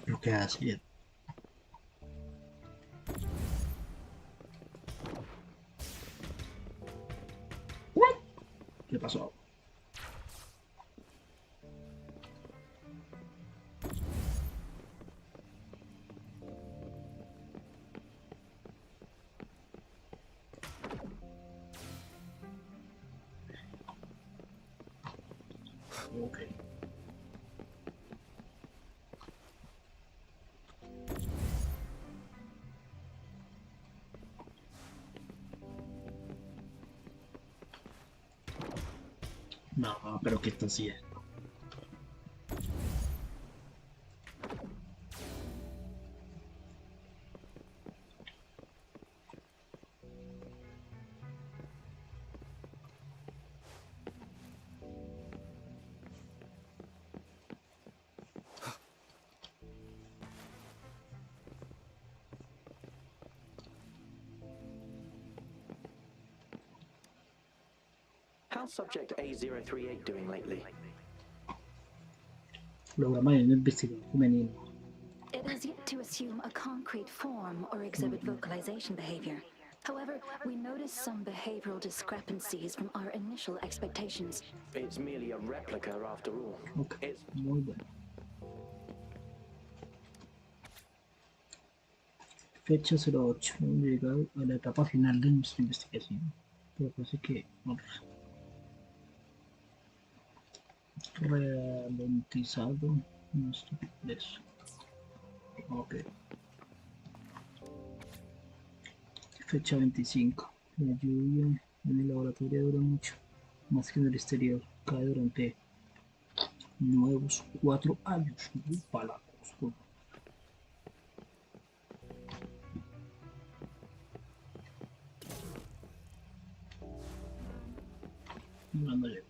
Lo que hace. ¿Qué pasó? Ok. No, pero ¿qué está haciendo? How's subject A038 doing lately? Programa de investigación femenino. It is yet to assume a concrete form or exhibit vocalization behavior. However, we notice some behavioral discrepancies from our initial expectations. It's merely a replica after all. Okay. Muy bueno. Fecha 08. Hemos llegado a la etapa final de nuestra investigación. Pero parece que ralentizado nuestro progreso. Ok. Fecha 25. La lluvia en el laboratorio dura mucho, más que en el exterior. Cae durante nuevos 4 años. Palabras. No llego.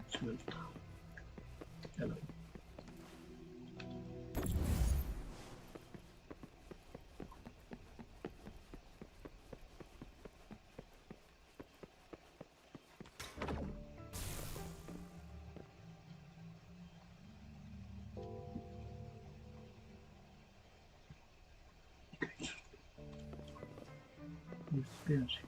Suelta. Ya lo vi. Espérense.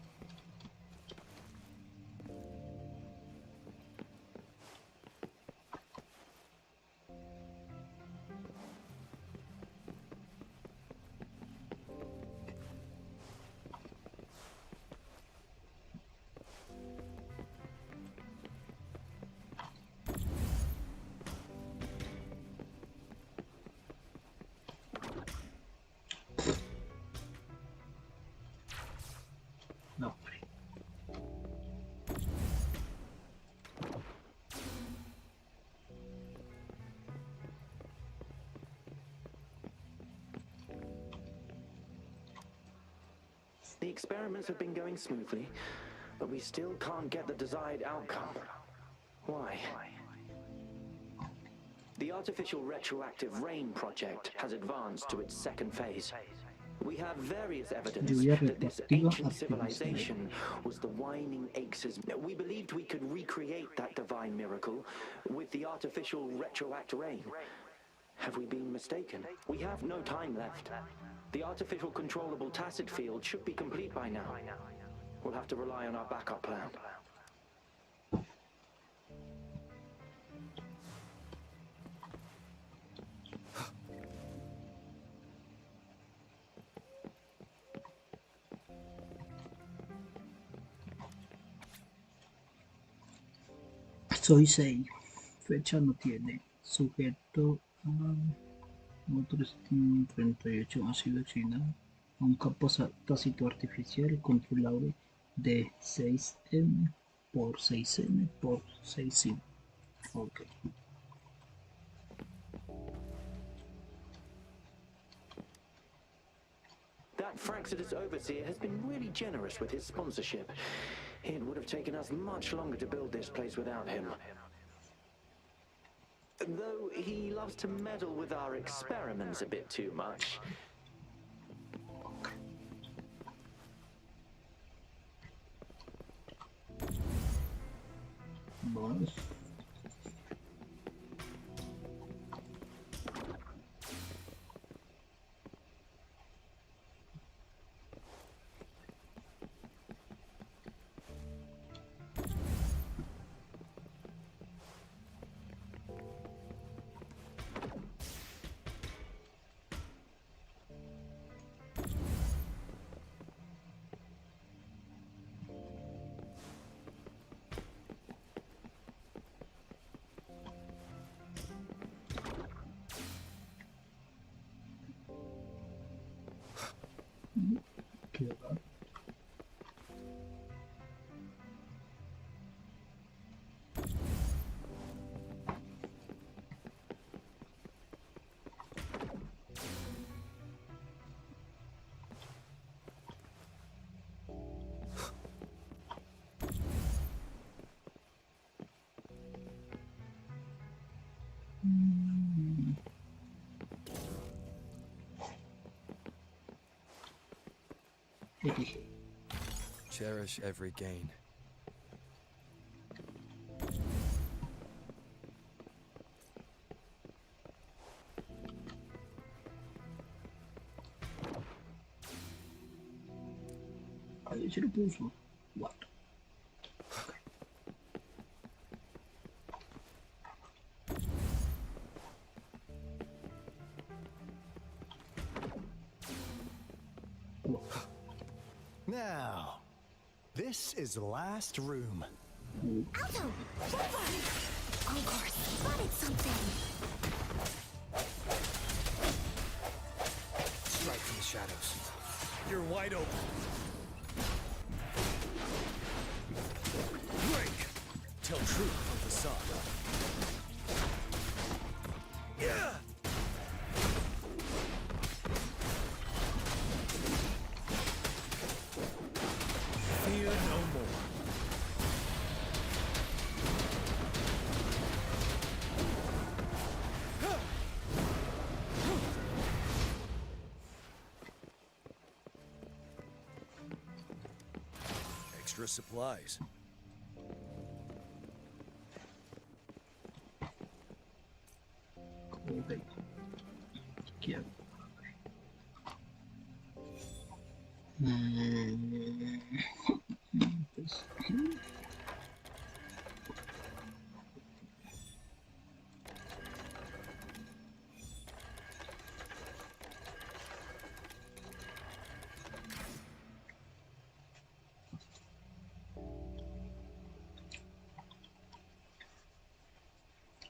No, hombre. The experiments have been going smoothly, but we still can't get the desired outcome. Why? The artificial retroactive rain project has advanced to its second phase. We have various evidence Lluvia that this retroactiva ancient artificial. civilization was the whining Axis. We believed we could recreate that divine miracle with the artificial retroact rain. Have we been mistaken? We have no time left. The artificial controllable tacit field should be complete by now. We'll have to rely on our backup plan. Soy 6. Fecha no tiene. Sujeto a otro 38 ha sido asignado a un campo tácito artificial controlable de 6M por 6M por 6M. Ok. That Fraxidus overseer has been really generous with his sponsorship. It would have taken us much longer to build this place without him. Though he loves to meddle with our experiments a bit too much. Vamos. Qué raro. Cherish every gain. Ahí se lo puso. What? Now, this is the last room. Alto! Rover! Encore spotted something! Strike from the shadows. You're wide open. Break! Tell truth from the sun. Yeah! Fear no more. Extra supplies. Ok. Izquierda. Pues,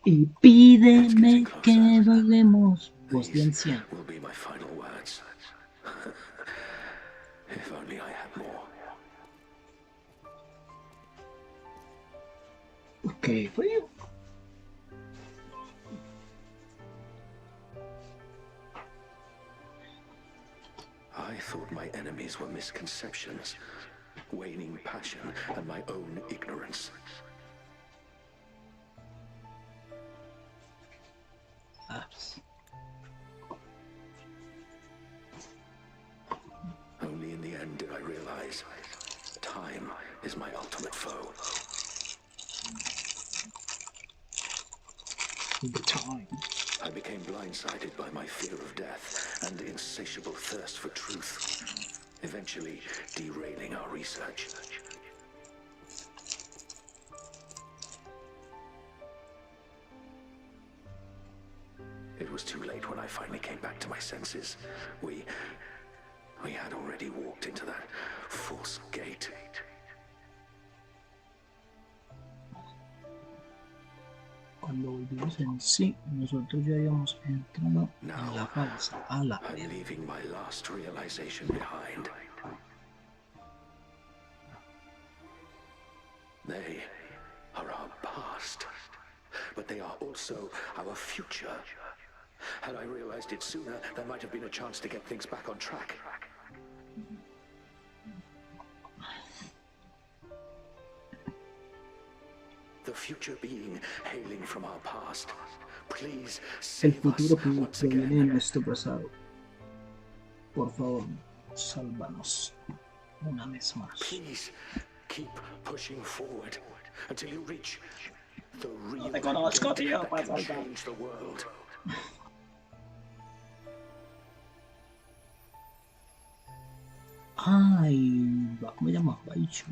y pídeme que bailemos, voz de anciano. Will be my final words. If only I had more. Qué frío. I thought my enemies were misconceptions, waning passion, and my own ignorance. Only in the end did I realize time is my ultimate foe. The time. I became blindsided by my fear of death and insatiable thirst for truth, eventually derailing our research. It was too late when I finally came back to my senses. We had already walked into that false gate. Cuando volvimos en sí, nosotros ya habíamos entrado en la falsa ala. I'm leaving my last realization behind. They are our past, but they are also our future. Had I realized it sooner, there might have been a chance to get things back on track. The future being hailing from our past. Please El save us futuro once proviene again. de nuestro pasado. Por favor, sálvanos una vez más. Please keep pushing forward until you reach the real te conozco, tío, that para can salvar. change the world. Ay, ¿cómo se llama? Baichu.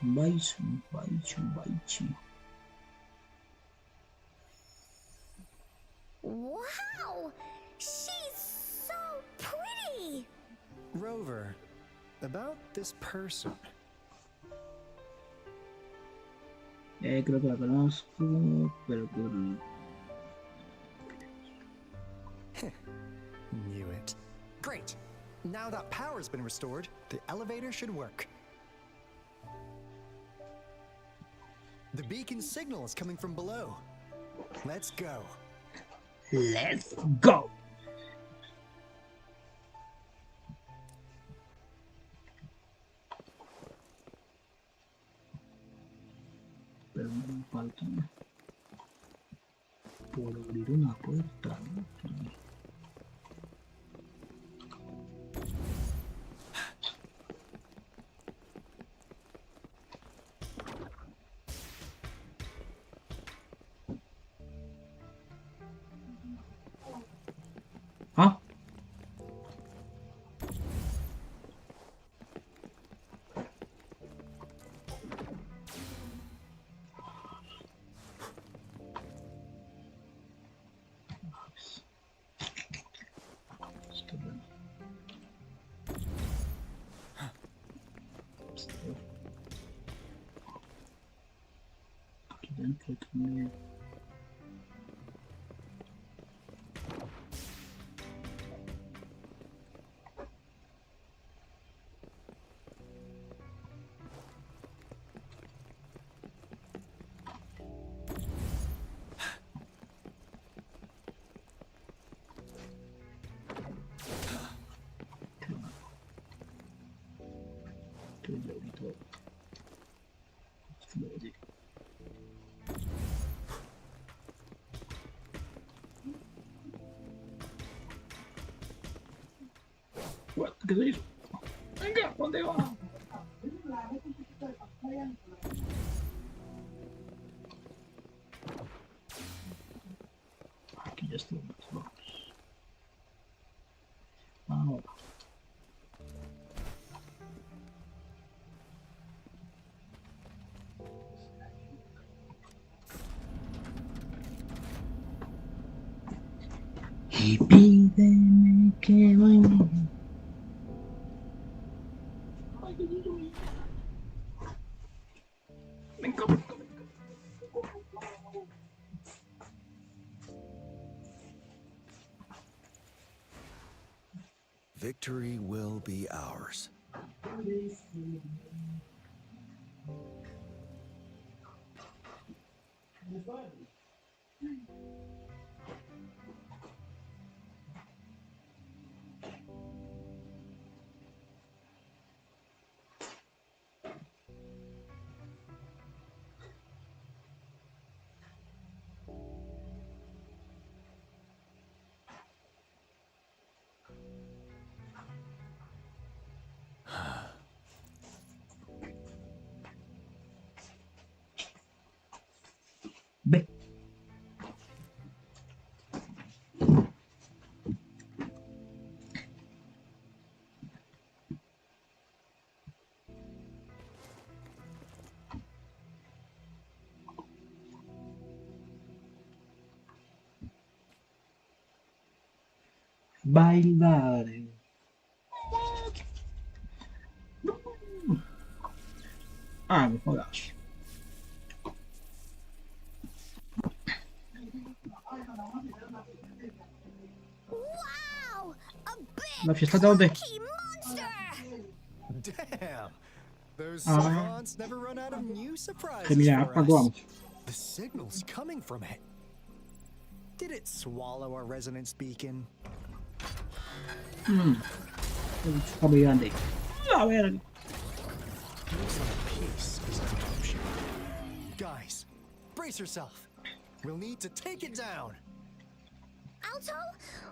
Baichu. Wow! She's so pretty! Rover, about this person. Creo que la conozco, pero por... Knew it. Great. Now that power's been restored, the elevator should work. The beacon signal is coming from below. Let's go. Let's go. Pero me falta por abrir una puerta, ¿no? ¿Ah? Aquí dentro también. ¿Qué se hizo? Venga, ¿dónde va? Aquí ya estamos, vamos. ahora. Y pídeme que baile. Venga, venga. Victory will be ours. Ve. Bailar. Ah, me jodas. Wow! A big La fiesta de dónde? monster! Damn! Those Ah. savants never run out of new surprises Que mira, for ¿cuándo us. vamos? The signal's coming from it. Did it swallow our resonance beacon? Está muy grande. A ver. Looks like peace is an option. Guys, brace yourself. We'll need to take it down. Alto,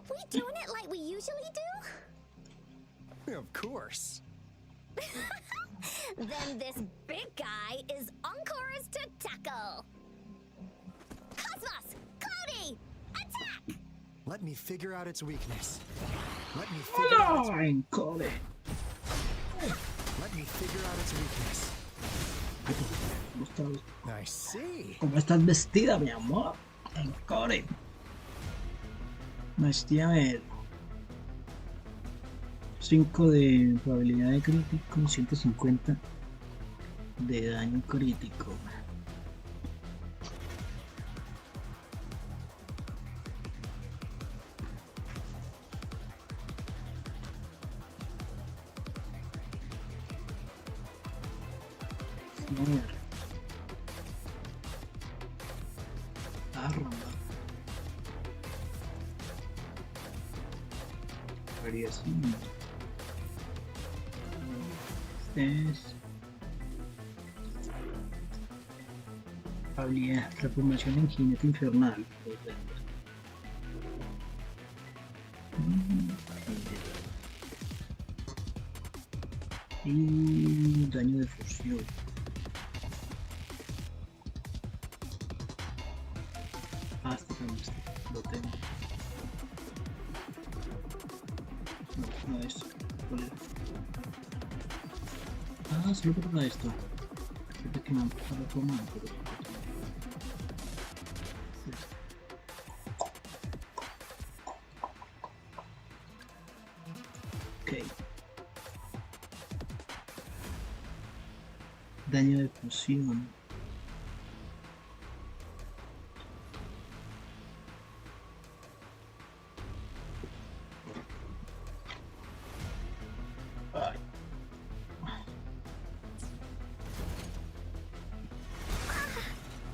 we doing it like we usually do? Of course. Then this big guy is Encore's to tackle. Cosmos! Cloudy! Attack! Let me figure out its weakness. Let me figure out its Hola, Encore. Let me figure out its weakness. I see. ¿Cómo estás vestida, mi amor? Encore. Vestida, a ver. 5 de probabilidad de crítico, 150 de daño crítico. A ver. Arma. Variación. Es habilidad, transformación en jinete infernal. Y daño de fusión. Hasta también lo tengo. No es. ¿Cuál era? Ah, solo para esto. Fíjate que no para tomar, pero... Ok. Daño de fusión.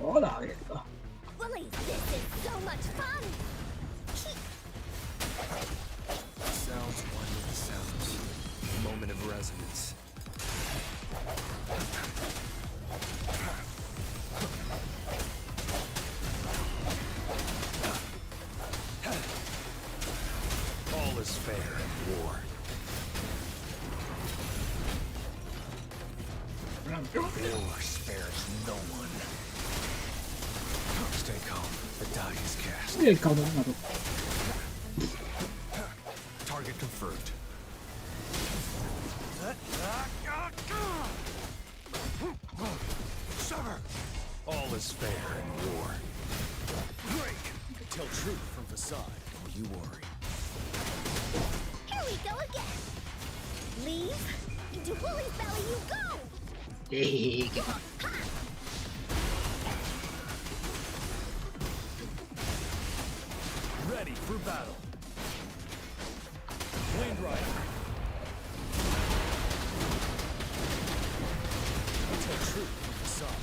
Hola, verga. Willie, this is so much fun! Sounds one with the sounds. Moment of resonance. All is fair in war. War spares no one. Stay calm. The die is cast. El cabrón. Target confirmed. Sever! All is fair in war. Break! Tell truth from facade, don't you worry. Here we go again. Leave. Into Woolly's belly you go! Hey, come on. Ready for battle. Wind Rider. Tell truth from facade.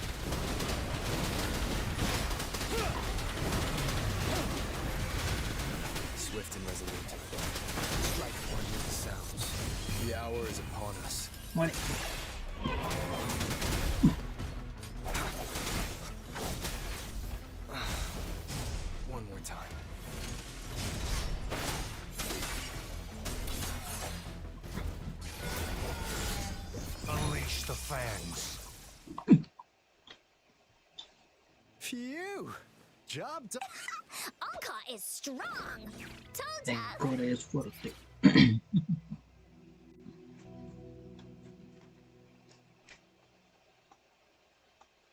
Swift and resolute. Strike one with the sounds. The hour is upon us. Money. One more time. Unleash the fangs. Phew! Job done. Anka is strong. Told ya. Ancora es fuerte.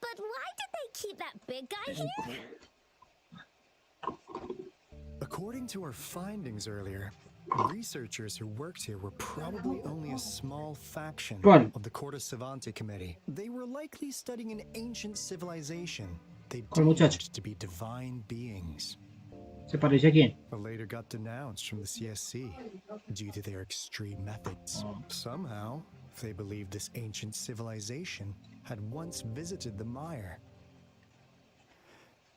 But why did they keep that big guy here? According to our findings earlier, researchers who worked here were probably only a small faction of the Corte Savante Committee. They were likely studying an ancient civilization they deemed to be divine beings. ¿Se parece a quién? But later got denounced from the CSC due to their extreme methods. Somehow, they believed this ancient civilization had once visited the mire,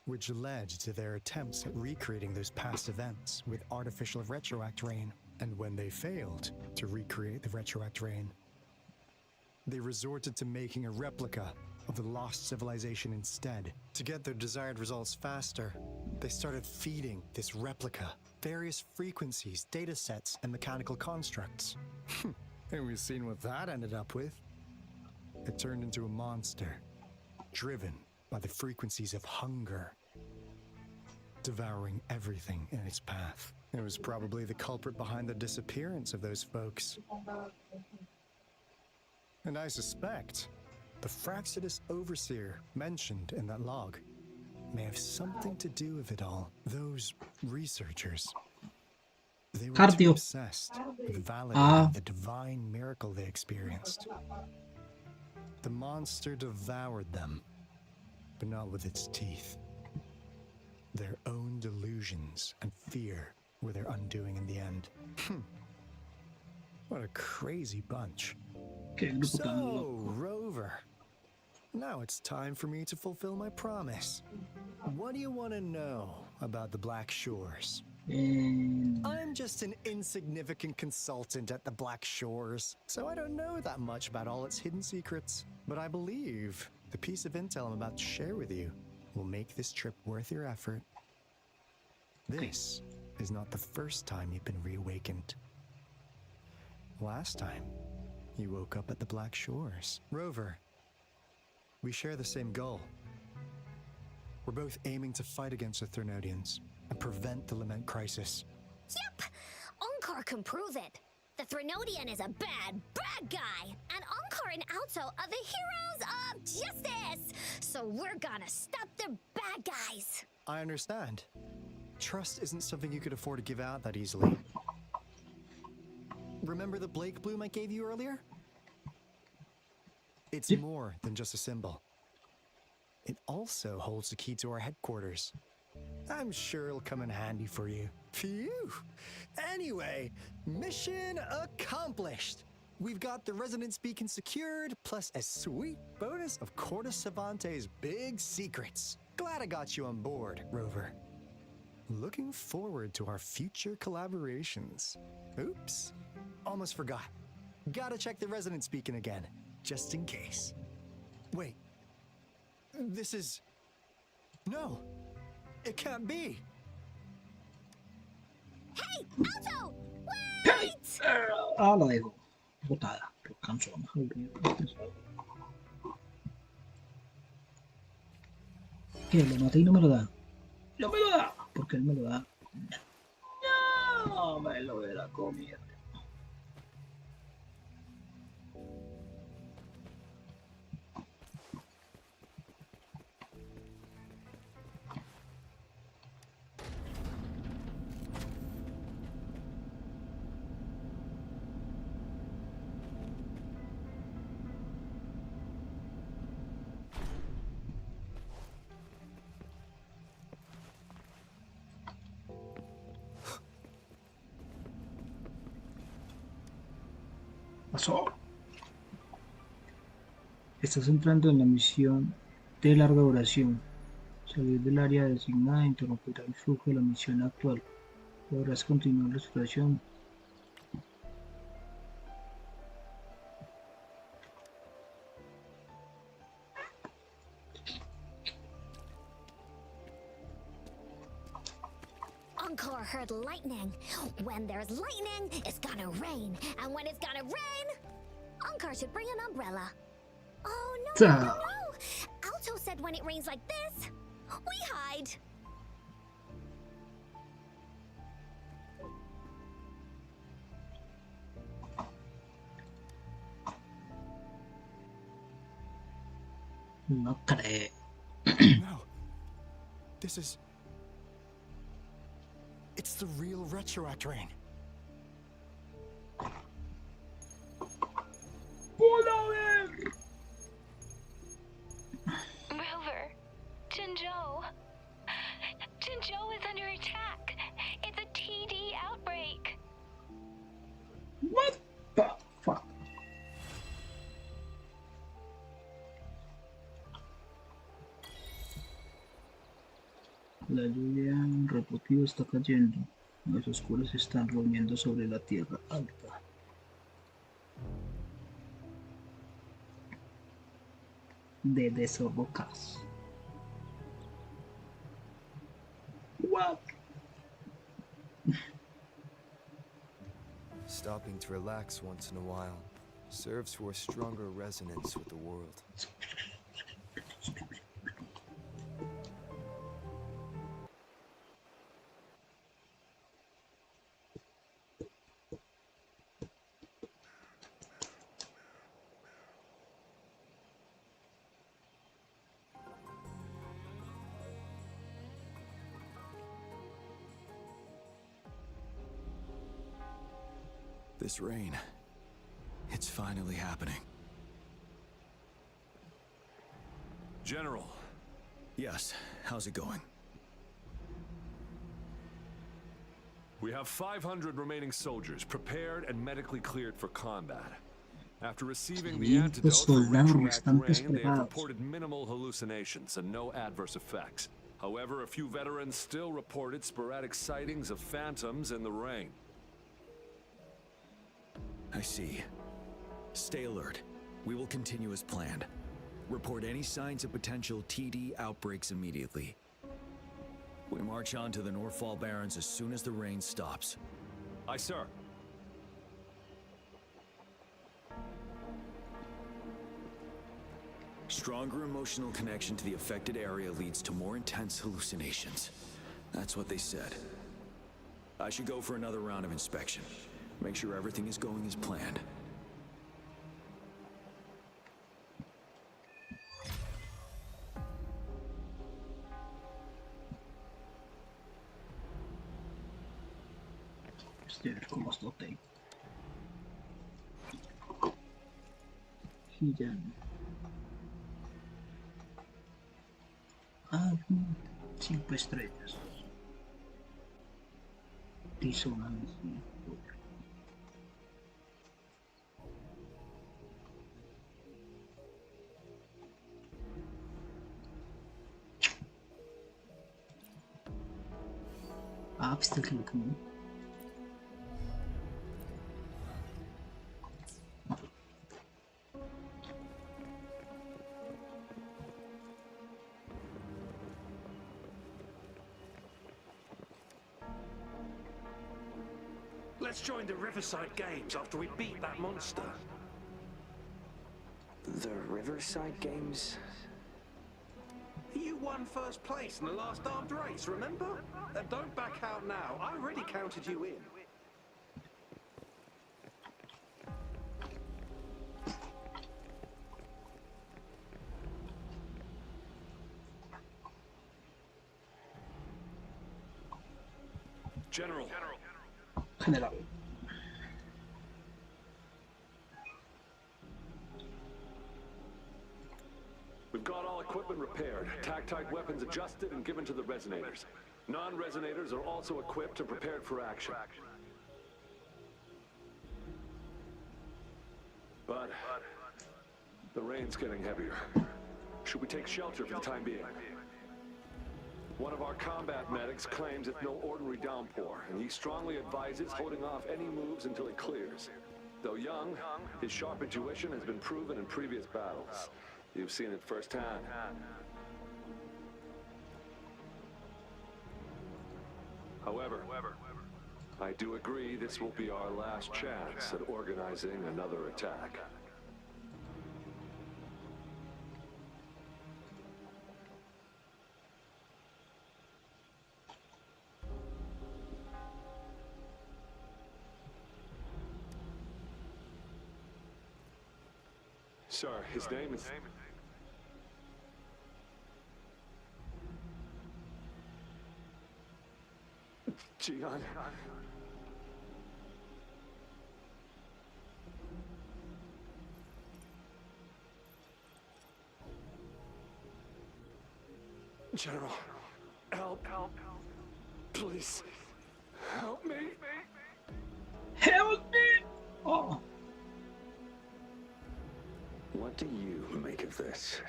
which led to their attempts at recreating those past events with artificial retroact rain. And when they failed to recreate the retroact rain, they resorted to making a replica of the lost civilization instead. To get their desired results faster, they started feeding this replica various frequencies, data sets, and mechanical constructs. And we've seen what that ended up with. It turned into a monster, driven by the frequencies of hunger, devouring everything in its path. It was probably the culprit behind the disappearance of those folks. And I suspect the Fraxidus Overseer mentioned in that log may have something to do with it all. Those researchers, they were too obsessed with validating the divine miracle they experienced. The monster devoured them, but not with its teeth. Their own delusions and fear were their undoing in the end. What a crazy bunch. So, Rover, now it's time for me to fulfill my promise. What do you want to know about the Black Shores? I'm just an insignificant consultant at the Black Shores, so I don't know that much about all its hidden secrets. But I believe the piece of intel I'm about to share with you will make this trip worth your effort. This is not the first time you've been reawakened. Last time, you woke up at the Black Shores. Rover, we share the same goal. We're both aiming to fight against the Threnodians and prevent the Lament Crisis. Yep! Onkar can prove it. The Threnodian is a bad, bad guy. And Onkar and Alto are the heroes of justice. So we're gonna stop the bad guys. I understand. Trust isn't something you could afford to give out that easily. Remember the Blake Bloom I gave you earlier? It's more than just a symbol. It also holds the key to our headquarters. I'm sure it'll come in handy for you. Phew! Anyway, mission accomplished! We've got the resonance beacon secured, plus a sweet bonus of Corte Savante's big secrets. Glad I got you on board, Rover. Looking forward to our future collaborations. Oops, almost forgot. Gotta check the resonance beacon again, just in case. Wait, this is... No, it can't be. Hey, Alto! Wait! Ah, la dejo botada por canzone. ¿Qué? Lo maté y no me lo da. ¡No me lo da! Porque él me lo da. No me lo hubiera comido. Pasó. Estás entrando en la misión de larga duración. Salir del área designada interrumpirá el flujo de la misión actual. Podrás continuar la exploración. Encore heard lightning. When there's lightning, it's gonna rain. And when it's gonna rain, Encore should bring an umbrella. Oh, no. Alto said when it rains like this, we hide. No creo. No. This is... It's the real retroact rain. Rover, Jinzhou. Jinzhou is under attack. It's a TD outbreak. What the fuck? La lluvia en repetido está cayendo. Las oscuras se están reuniendo sobre la tierra alta. De desorrocas. What? Stopping to relax once in a while serves for a stronger resonance with the world. This rain, it's finally happening. General. Yes, how's it going? We have 500 remaining soldiers prepared and medically cleared for combat. After receiving the antidote for retroact rain, they have reported minimal hallucinations and no adverse effects. However, a few veterans still reported sporadic sightings of phantoms in the rain. I see. Stay alert. We will continue as planned. Report any signs of potential TD outbreaks immediately. We march on to the Northfall Barrens as soon as the rain stops. Aye, sir. Stronger emotional connection to the affected area leads to more intense hallucinations. That's what they said. I should go for another round of inspection. Make sure everything is going as planned. Ver cómo estoy. Girando. Ah, 5 estrellas. Disonancia. Obstacle coming. Let's join the Riverside Games after we beat that monster. The Riverside Games? You won first place in the last armed race, remember? Don't back out now. I already counted you in. General. General. We've got all equipment repaired, tactite weapons adjusted and given to the resonators. Non-resonators are also equipped and prepared for action. But the rain's getting heavier. Should we take shelter for the time being? One of our combat medics claims it's no ordinary downpour, and he strongly advises holding off any moves until it clears. Though young, his sharp intuition has been proven in previous battles. You've seen it firsthand. However, I do agree this will be our last chance at organizing another attack. Sir, his name is... Gian. General, help. Please, help me. Help me! Oh. What do you make of this,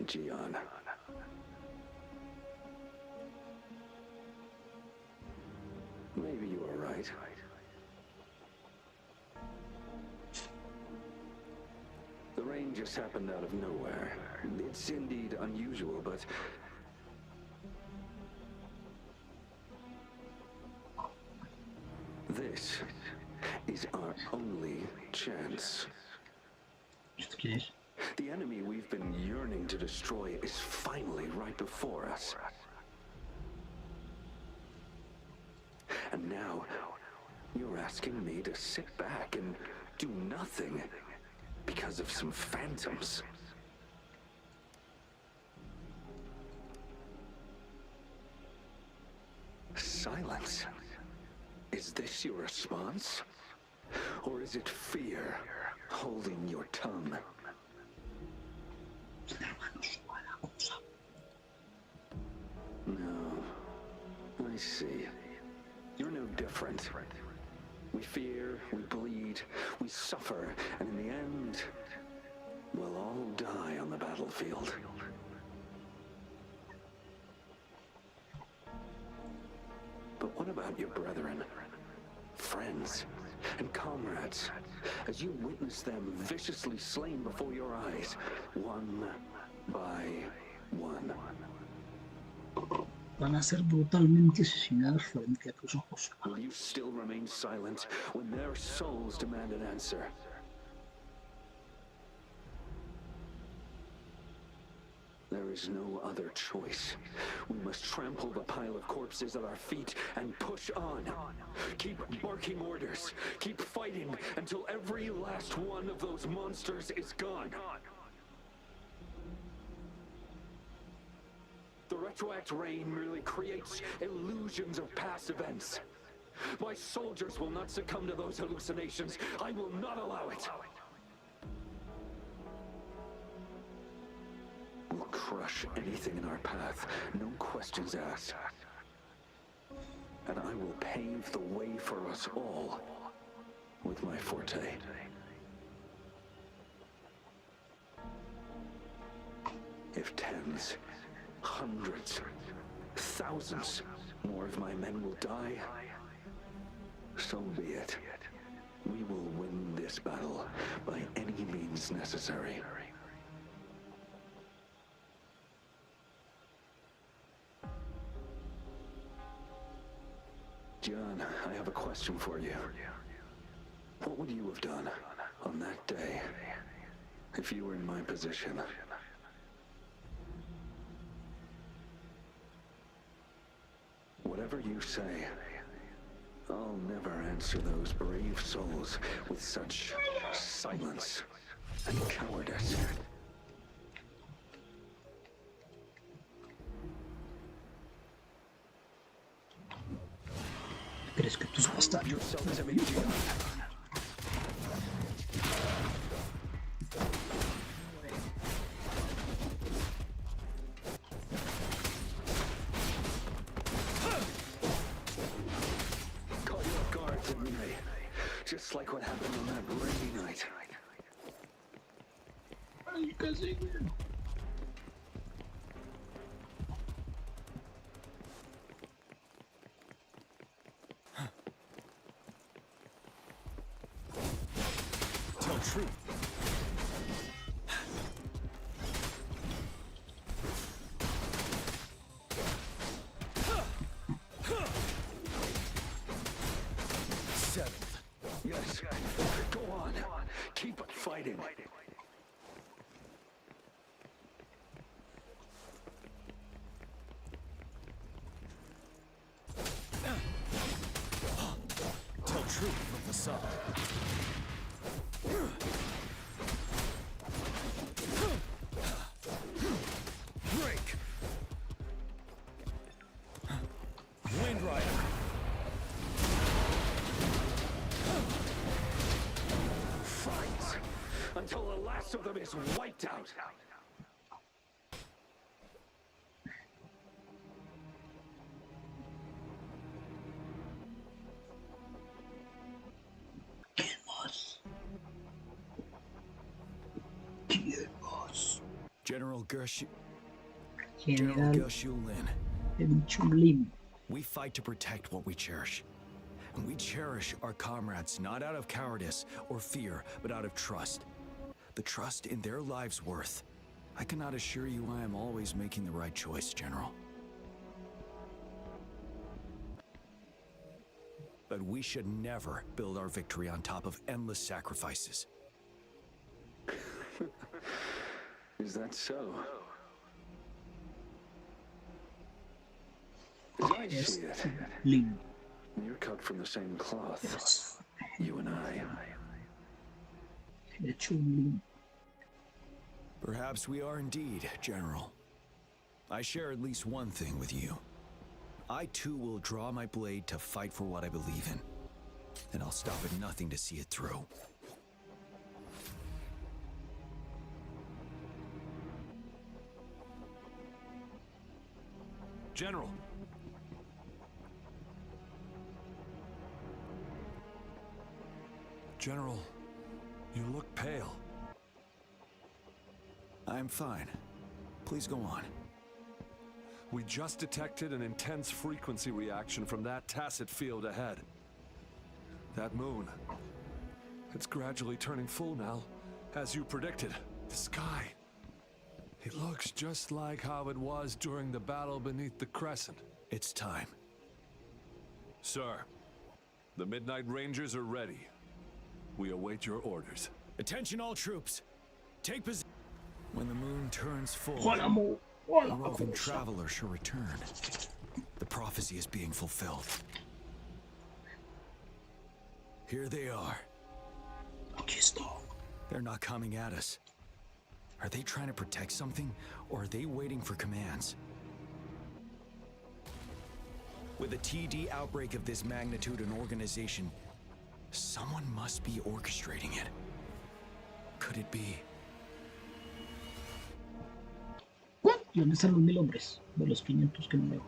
Gian? Maybe you are right. The rain just happened out of nowhere. It's indeed unusual, but... this is our only chance. The enemy we've been yearning to destroy is finally right before us. And now, you're asking me to sit back and do nothing because of some phantoms. Silence. Is this your response? Or is it fear holding your tongue? No, I see. You're no different. We fear, we bleed, we suffer, and in the end, we'll all die on the battlefield. But what about your brethren, friends, and comrades, as you witness them viciously slain before your eyes, one by one? Van a ser brutalmente asesinados frente a tus ojos. Will you still remain silent when their souls demand an answer? There is no other choice. We must trample the pile of corpses at our feet and push on. Keep barking orders. Keep fighting until every last one of those monsters is gone. The retroact rain merely creates illusions of past events. My soldiers will not succumb to those hallucinations. I will not allow it. We'll crush anything in our path, no questions asked. And I will pave the way for us all with my forte. If tens, hundreds, thousands more of my men will die, so be it. We will win this battle by any means necessary. John, I have a question for you. What would you have done on that day if you were in my position? Whatever you say, I'll never answer those brave souls with such silence and cowardice. ¿Crees que tus bastardos? Caught you off guard, didn't they? Just like what happened on that rainy night. Ay, casi. Tell truth. Seventh. Yes. Go on. Keep fighting. Tell truth from the side. Break. Wind Rider. Fight until the last of them is wiped out. General Gershu. General Gershu Lin. We fight to protect what we cherish. And we cherish our comrades not out of cowardice or fear, but out of trust. The trust in their lives' worth. I cannot assure you I am always making the right choice, General. But we should never build our victory on top of endless sacrifices. Is that so? As I see it, Lin. you're cut from the same cloth. You and I. Lin. Perhaps we are indeed, General. I share at least one thing with you. I too will draw my blade to fight for what I believe in. And I'll stop at nothing to see it through. General. General, you look pale. I'm fine. Please go on. We just detected an intense frequency reaction from that tacit field ahead. That moon. It's gradually turning full now, as you predicted. The sky. It looks just like how it was during the battle beneath the crescent. It's time. Sir, the Midnight Rangers are ready. We await your orders. Attention all troops. Take position. When the moon turns full, Hola, a roving traveler shall return. The prophecy is being fulfilled. Here they are. They're not coming at us. Are they trying to protect something, or are they waiting for commands? With a TD outbreak of this magnitude and organization, someone must be orchestrating it. Could it be? ¿Y dónde están los 1000 hombres? De los 500 que no veo.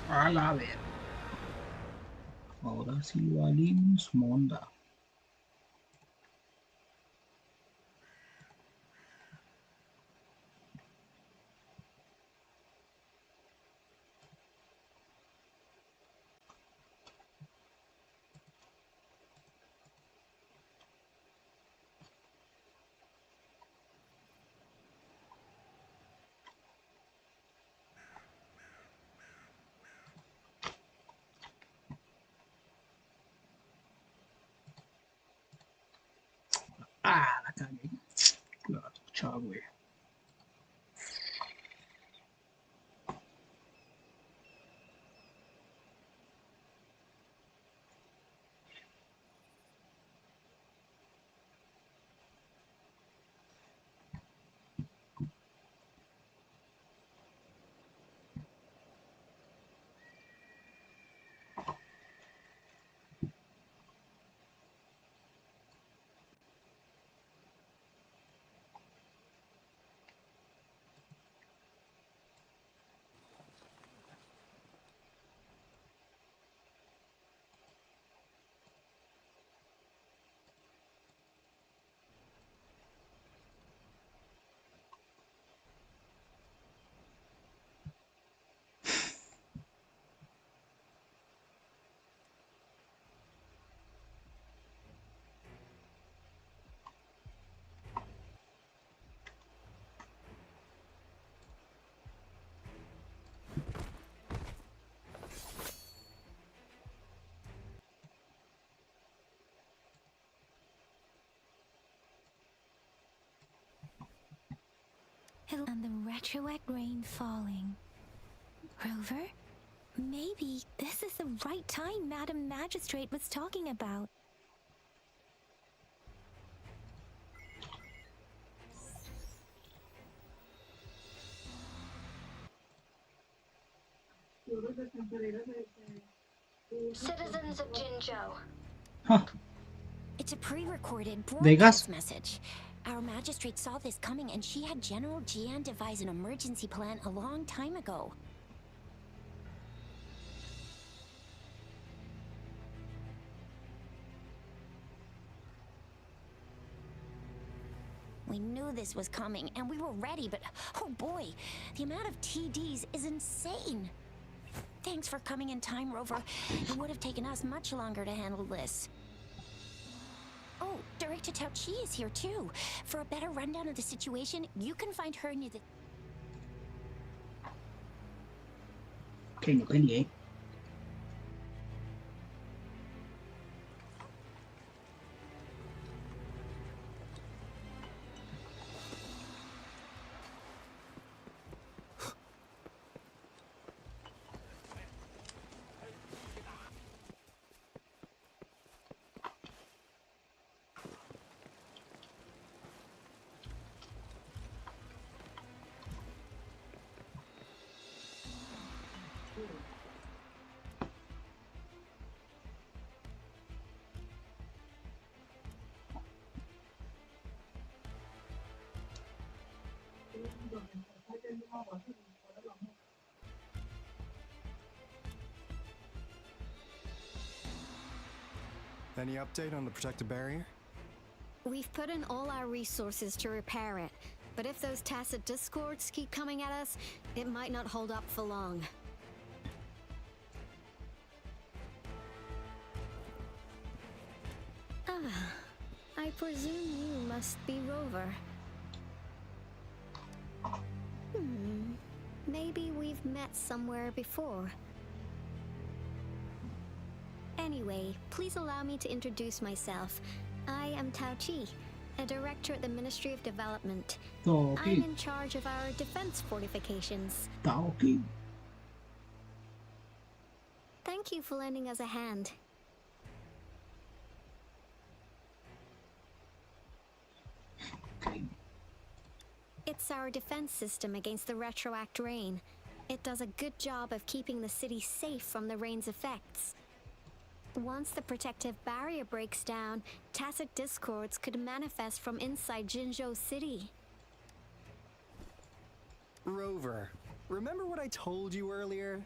A la ver. Ahora sí valimos monda. calle. Claro, chao, güey. And the retroact rain falling. Rover? Maybe this is the right time Madam Magistrate was talking about. Citizens of Jinzhou. Huh. It's a pre-recorded Vegas. broadcast message. Our magistrate saw this coming and she had General Jian devise an emergency plan a long time ago. We knew this was coming and we were ready, but oh boy, the amount of TDs is insane. Thanks for coming in time, Rover. It would have taken us much longer to handle this. Oh, Director Tao Chi is here too. For a better rundown of the situation, you can find her near the... Okay, no peleé. Any update on the protective barrier? We've put in all our resources to repair it, but if those tacit discords keep coming at us, it might not hold up for long. Ah, I presume you must be Rover. Maybe we've met somewhere before. Anyway, please allow me to introduce myself. I am Tao Chi, a director at the Ministry of Development. I'm in charge of our defense fortifications. Thank you for lending us a hand. It's our defense system against the retroact rain. It does a good job of keeping the city safe from the rain's effects. Once the protective barrier breaks down, tacit discords could manifest from inside Jinzhou City. Rover, remember what I told you earlier?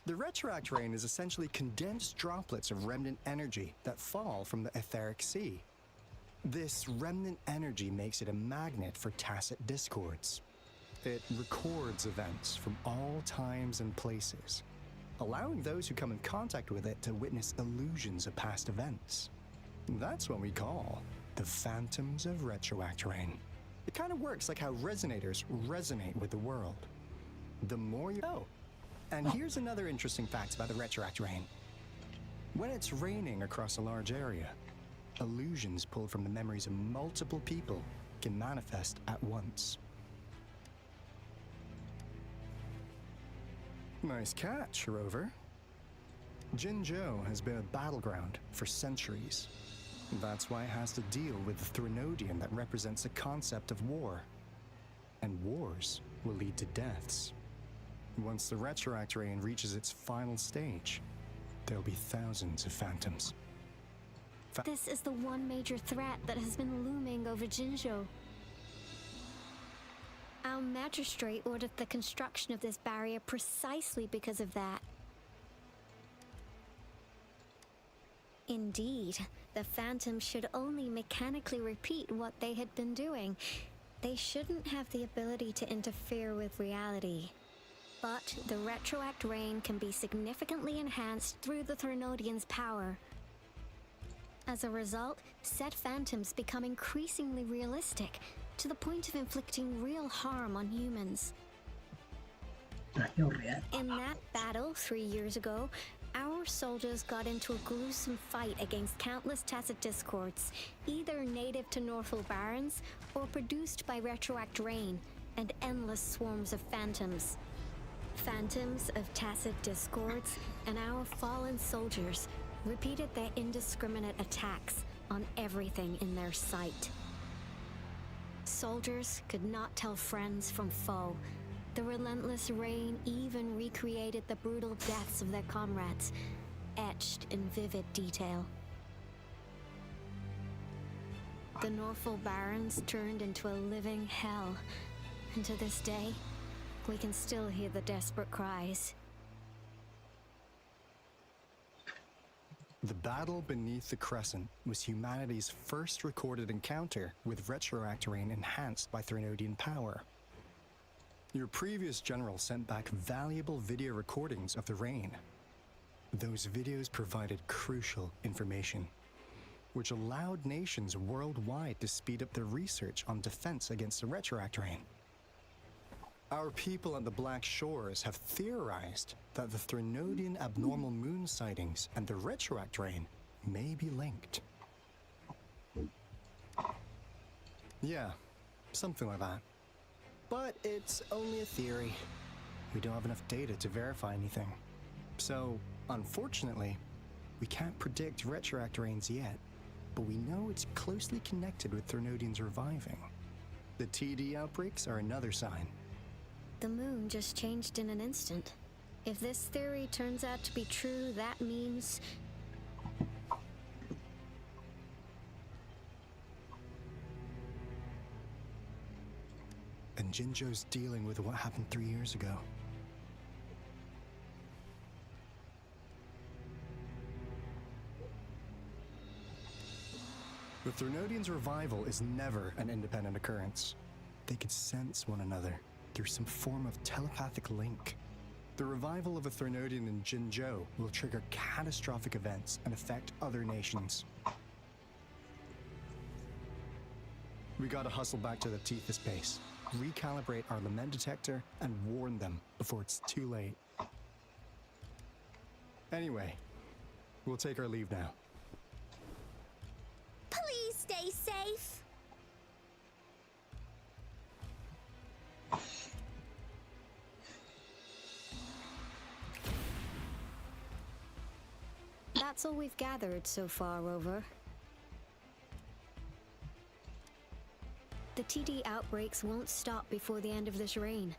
The retroact rain is essentially condensed droplets of remnant energy that fall from the etheric sea. This remnant energy makes it a magnet for tacit discords. It records events from all times and places, allowing those who come in contact with it to witness illusions of past events. That's what we call the phantoms of retroact rain. It kind of works like how resonators resonate with the world. The more you know. And here's another interesting fact about the retroact rain. When it's raining across a large area, illusions pulled from the memories of multiple people can manifest at once. Nice catch, Rover. Jinzhou has been a battleground for centuries. That's why it has to deal with the Threnodian that represents the concept of war. And wars will lead to deaths. Once the retroact rain reaches its final stage, there'll be thousands of phantoms. This is the one major threat that has been looming over Jinzhou. Our magistrate ordered the construction of this barrier precisely because of that. Indeed, the phantoms should only mechanically repeat what they had been doing. They shouldn't have the ability to interfere with reality. But the retroact rain can be significantly enhanced through the Threnodian's power. As a result, said phantoms become increasingly realistic, to the point of inflicting real harm on humans. In that battle 3 years ago, our soldiers got into a gruesome fight against countless tacit discords, either native to Northfall Barrens or produced by retroact rain and endless swarms of phantoms. Phantoms of tacit discords and our fallen soldiers repeated their indiscriminate attacks on everything in their sight. Soldiers could not tell friends from foe. The relentless rain even recreated the brutal deaths of their comrades, etched in vivid detail. The Northfall Barrens turned into a living hell, and to this day, we can still hear the desperate cries. The battle beneath the Crescent was humanity's first recorded encounter with retroact rain enhanced by Threnodian power. Your previous general sent back valuable video recordings of the rain. Those videos provided crucial information, which allowed nations worldwide to speed up their research on defense against the retroact rain. Our people at the Black Shores have theorized that the Threnodian abnormal moon sightings and the retroact rain may be linked. Yeah, something like that. But it's only a theory. We don't have enough data to verify anything. So, unfortunately, we can't predict retroact rains yet, but we know it's closely connected with Threnodians reviving. The TD outbreaks are another sign. The moon just changed in an instant. If this theory turns out to be true, that means... And Jinzhou's dealing with what happened 3 years ago. The Threnodians' revival is never an independent occurrence. They could sense one another through some form of telepathic link. The revival of a Threnodian in Jinzhou will trigger catastrophic events and affect other nations. We gotta hustle back to the Tethys base, recalibrate our lament detector, and warn them before it's too late. Anyway, we'll take our leave now. Please stay safe. That's all we've gathered so far, Rover. The TD outbreaks won't stop before the end of this reign.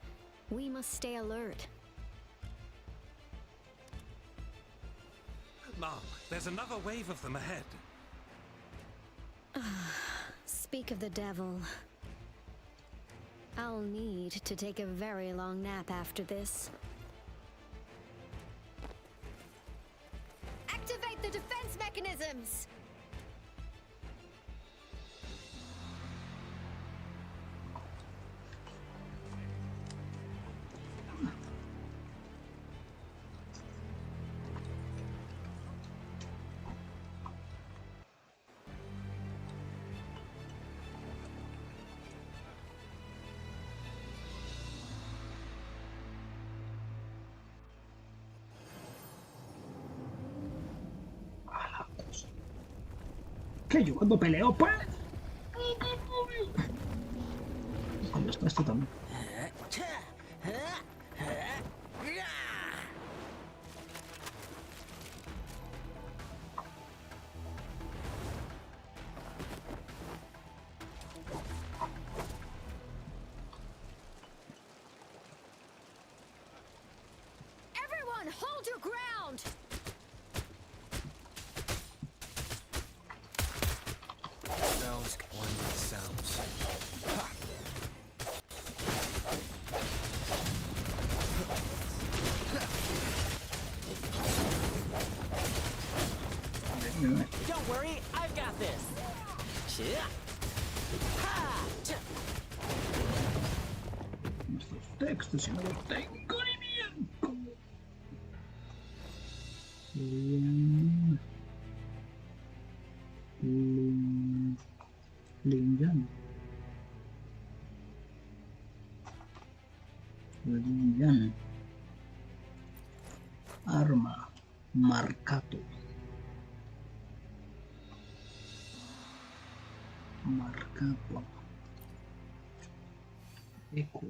We must stay alert. Mom, there's another wave of them ahead. Speak of the devil. I'll need to take a very long nap after this. Activate the defense mechanisms! ¿Qué? Yo cuando peleo, pues. Cuando está esto también. Everyone, hold your ground! Sounds one with sounds. Ha! Don't worry, I've got this. Ha! Nuestros textos, si no los tengo ni bien. Linjan. Arma. Marcato. Marcato. Eco.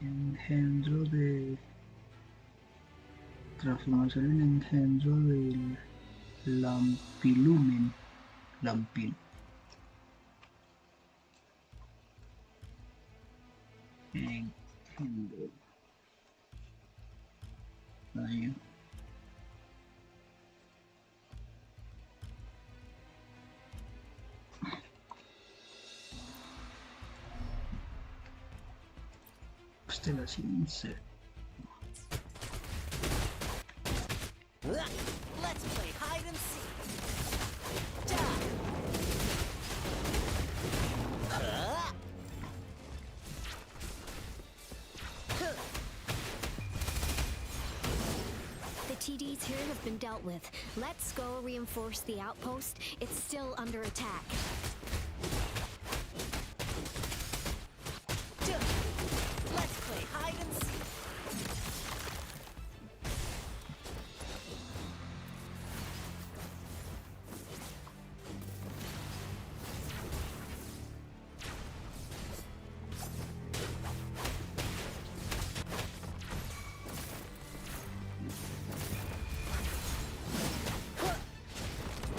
Engendro de transformación en engendro del lampilumen. Engendro. Daño. Constelación C. Let's play hide and seek. The TDs here have been dealt with. Let's go reinforce the outpost. It's still under attack. Let's play hide and seek.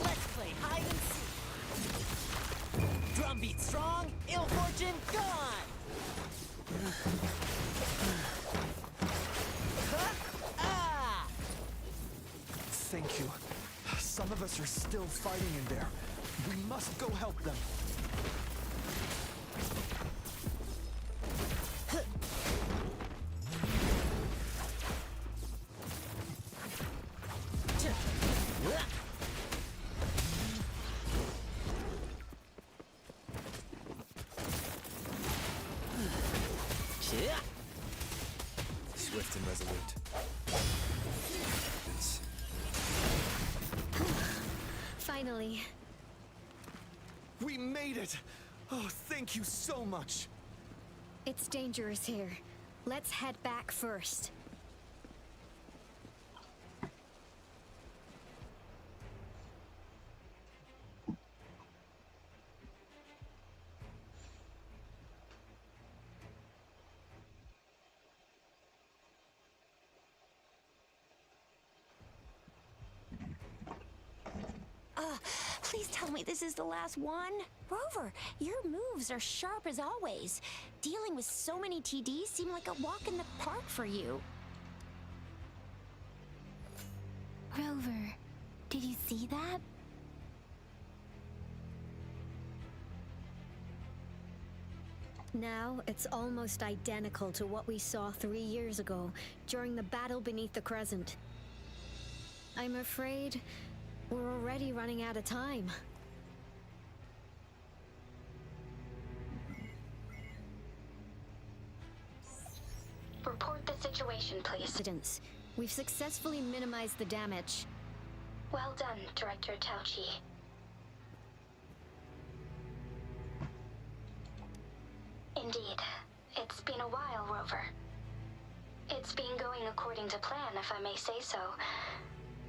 Let's play hide and seek. Drumbeat strong, ill fortune gone. Thank you. Some of us are still fighting in there. We must go help them. Swift and resolute. Finally. We made it! Oh, thank you so much! It's dangerous here. Let's head back first. Please tell me this is the last one. Rover, your moves are sharp as always. Dealing with so many TDs seem like a walk in the park for you. Rover, did you see that? Now, it's almost identical to what we saw 3 years ago, during the battle beneath the Crescent. I'm afraid we're already running out of time. Report the situation, please. We've successfully minimized the damage. Well done, Director Tauchi. Indeed. It's been a while, Rover. It It's been going according to plan, if I may say so.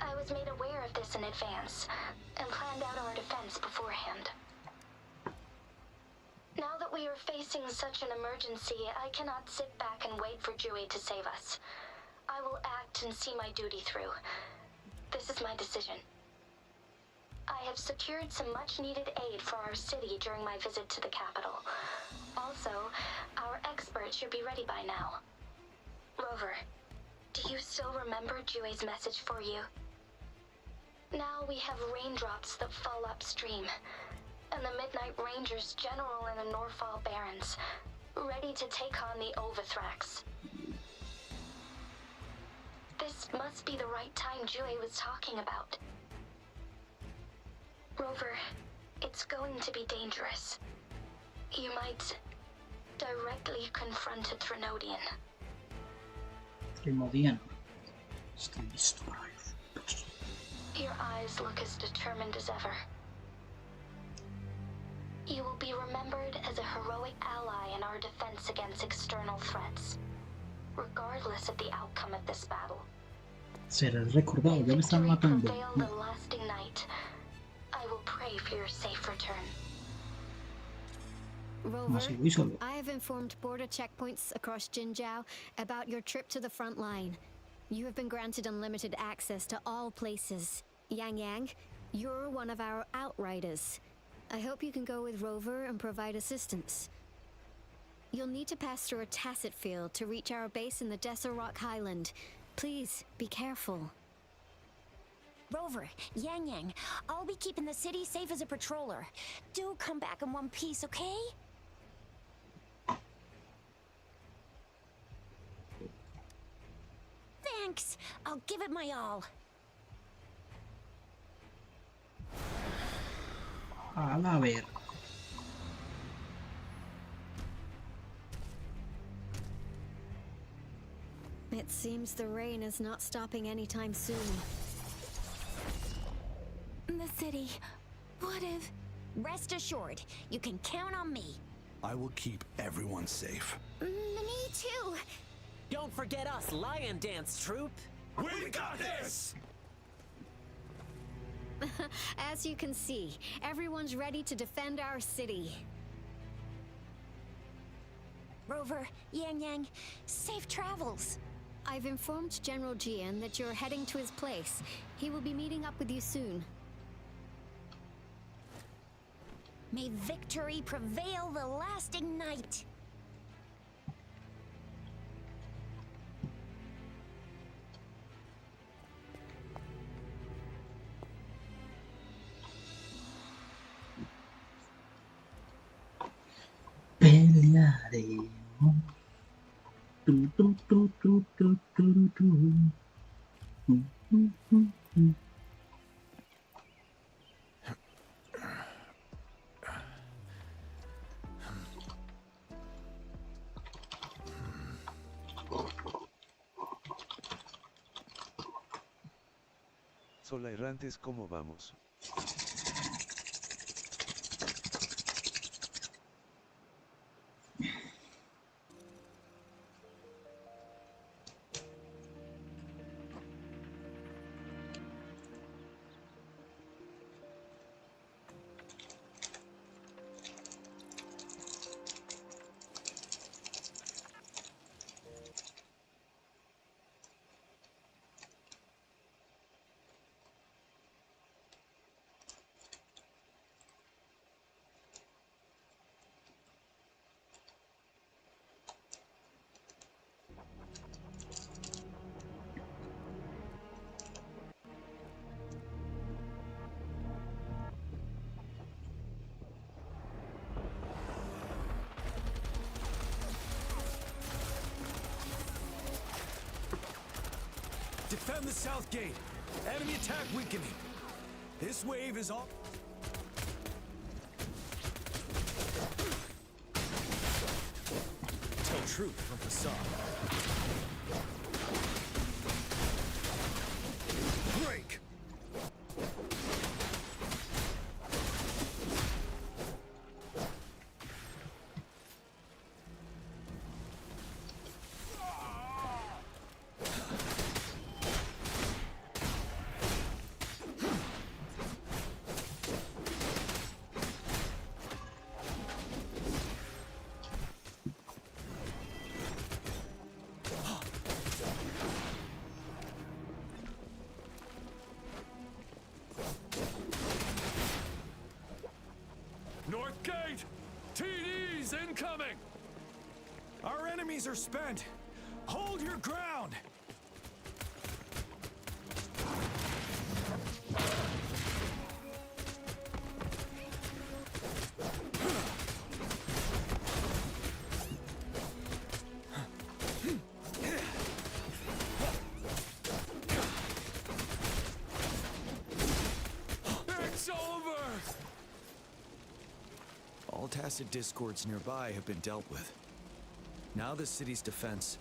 I was made aware of this in advance, and planned out our defense beforehand. Now that we are facing such an emergency, I cannot sit back and wait for Dewey to save us. I will act and see my duty through. This is my decision. I have secured some much-needed aid for our city during my visit to the capital. Also, our expert should be ready by now. Rover, do you still remember Dewey's message for you? Now we have raindrops that fall upstream, and the Midnight Rangers General in the Norfall Barrens, ready to take on the Overthrax. This must be the right time Dewey was talking about. Rover, it's going to be dangerous. You might directly confront a Trinodian. Trinodian. Estoy listo para ello. Your eyes look as determined as ever. You will be remembered as a heroic ally in our defense against external threats, regardless of the outcome of this battle. Serás recordado, ya me están matando. Prevail the lasting night. I will pray for your safe return. Rover, I have informed border checkpoints across Jinzhou about your trip to the front line. You have been granted unlimited access to all places. Yang Yang, you're one of our outriders. I hope you can go with Rover and provide assistance. You'll need to pass through a tacit field to reach our base in the Desert Rock Highland. Please, be careful. Rover, Yang Yang, I'll be keeping the city safe as a patroller. Do come back in one piece, okay? Thanks. I'll give it my all. A ver. It seems the rain is not stopping anytime soon. The city. What if... Rest assured, you can count on me. I will keep everyone safe. Me too. Don't forget us, Lion Dance Troupe. We got this! As you can see, everyone's ready to defend our city. Rover, Yang Yang, safe travels. I've informed General Jian that you're heading to his place. He will be meeting up with you soon. May victory prevail the lasting night. Pelearemos. Sola errantes, ¿cómo vamos? Defend the south gate. Enemy attack weakening. This wave is all... Tell truth from facade. Break! Rebels incoming! Our enemies are spent! Hold your ground! It's over! All tacit discords nearby have been dealt with. Now the city's defense.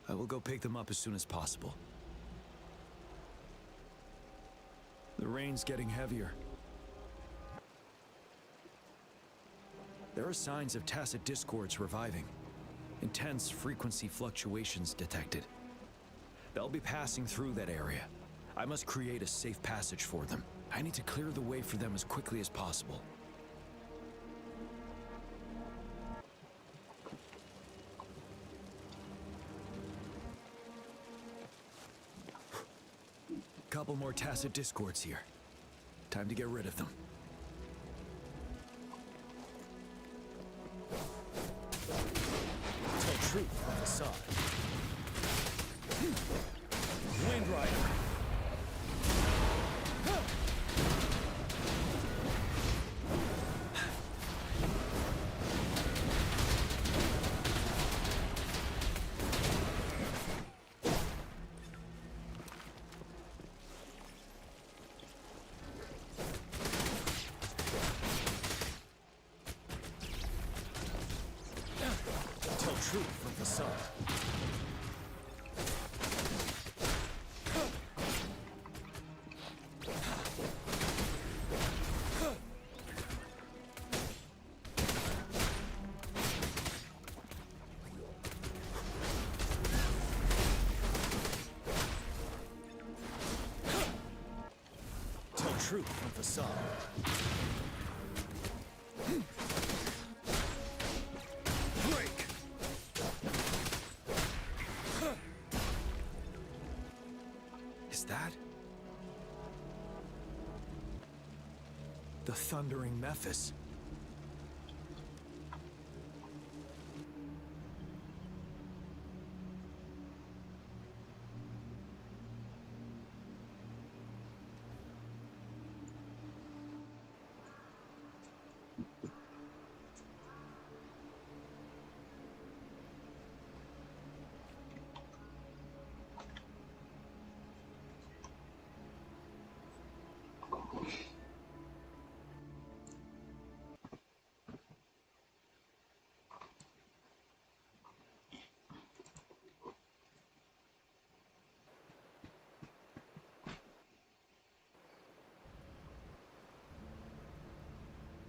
I will go pick them up as soon as possible. The rain's getting heavier. There are signs of tacit discords reviving. Intense frequency fluctuations detected. They'll be passing through that area. I must create a safe passage for them. I need to clear the way for them as quickly as possible. Couple more tacit discords here. Time to get rid of them. Tell truth from the sun. Wind Rider. Tell truth from the sun. Tell truth from the sun. Break! Is that the thundering Memphis?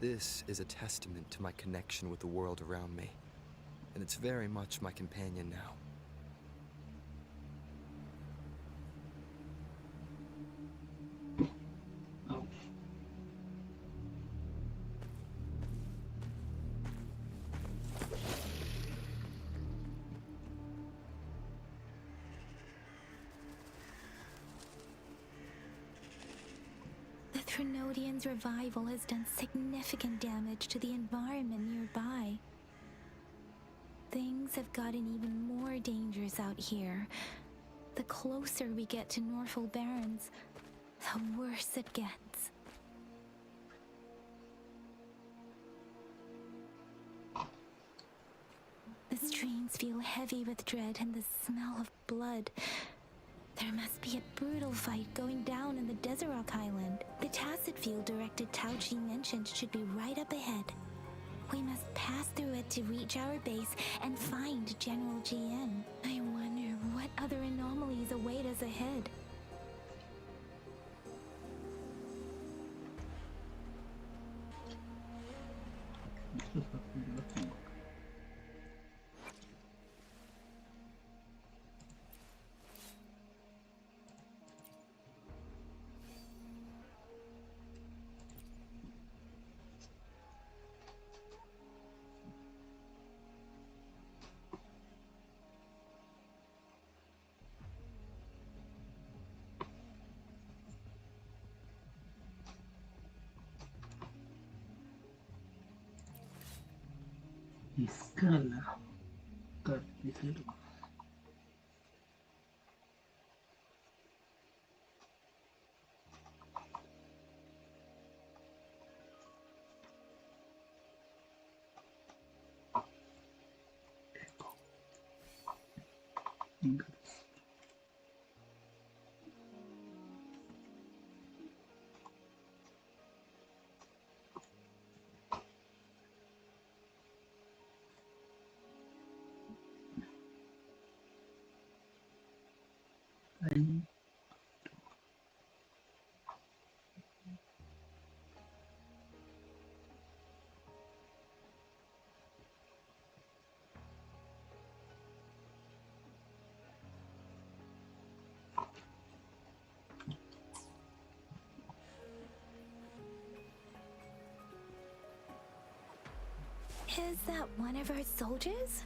This is a testament to my connection with the world around me, and it's very much my companion now. The Threnodian's revival has done significant damage to the environment nearby. Things have gotten even more dangerous out here. The closer we get to Norfolk Barrens, the worse it gets. The streams feel heavy with dread and the smell of blood. There must be a brutal fight going down in the Desert Island. The tacit field directed Tauchi mentioned should be right up ahead. We must pass through it to reach our base and find General GN. I wonder what other anomalies await us ahead. Escala. Carnicero. Ahí. Is that one of our soldiers?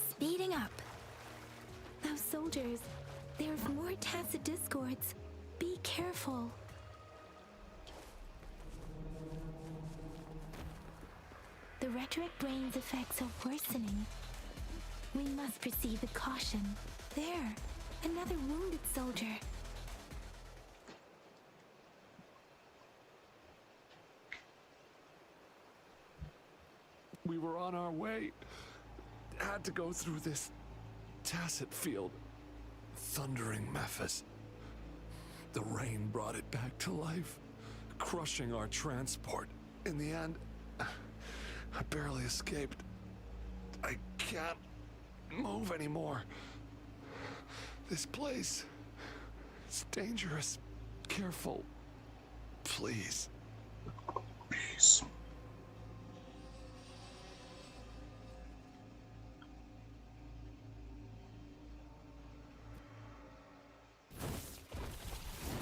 Speeding up. Those soldiers, there's more tacit discords. Be careful. The rhetoric brain's effects are worsening. We must proceed with caution. There, another wounded soldier. We were on our way. Had to go through this tacit field. Thundering Memphis. The rain brought it back to life, crushing our transport. In the end, I barely escaped. I can't move anymore. This place, it's dangerous. Careful. Please. Please.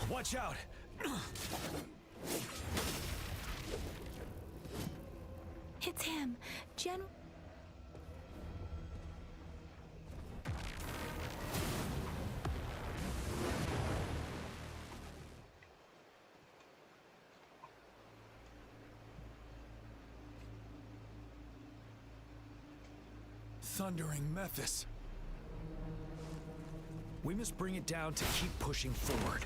Watch out! It's him, General. Thundering Memphis. We must bring it down to keep pushing forward.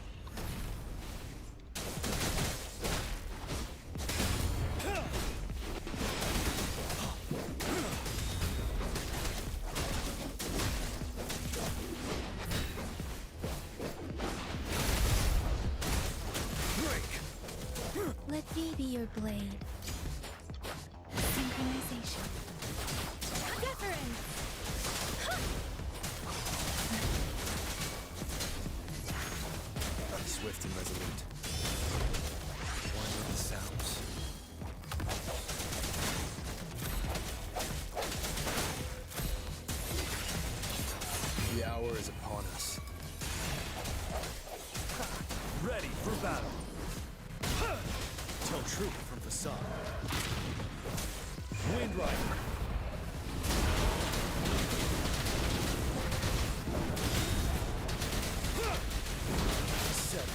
Let me be your blade. Synchronization. Deference! Swift and resolute. One with the sounds. The hour is upon us. Ready for battle. Tell trooper from facade. Wind Rider. Set.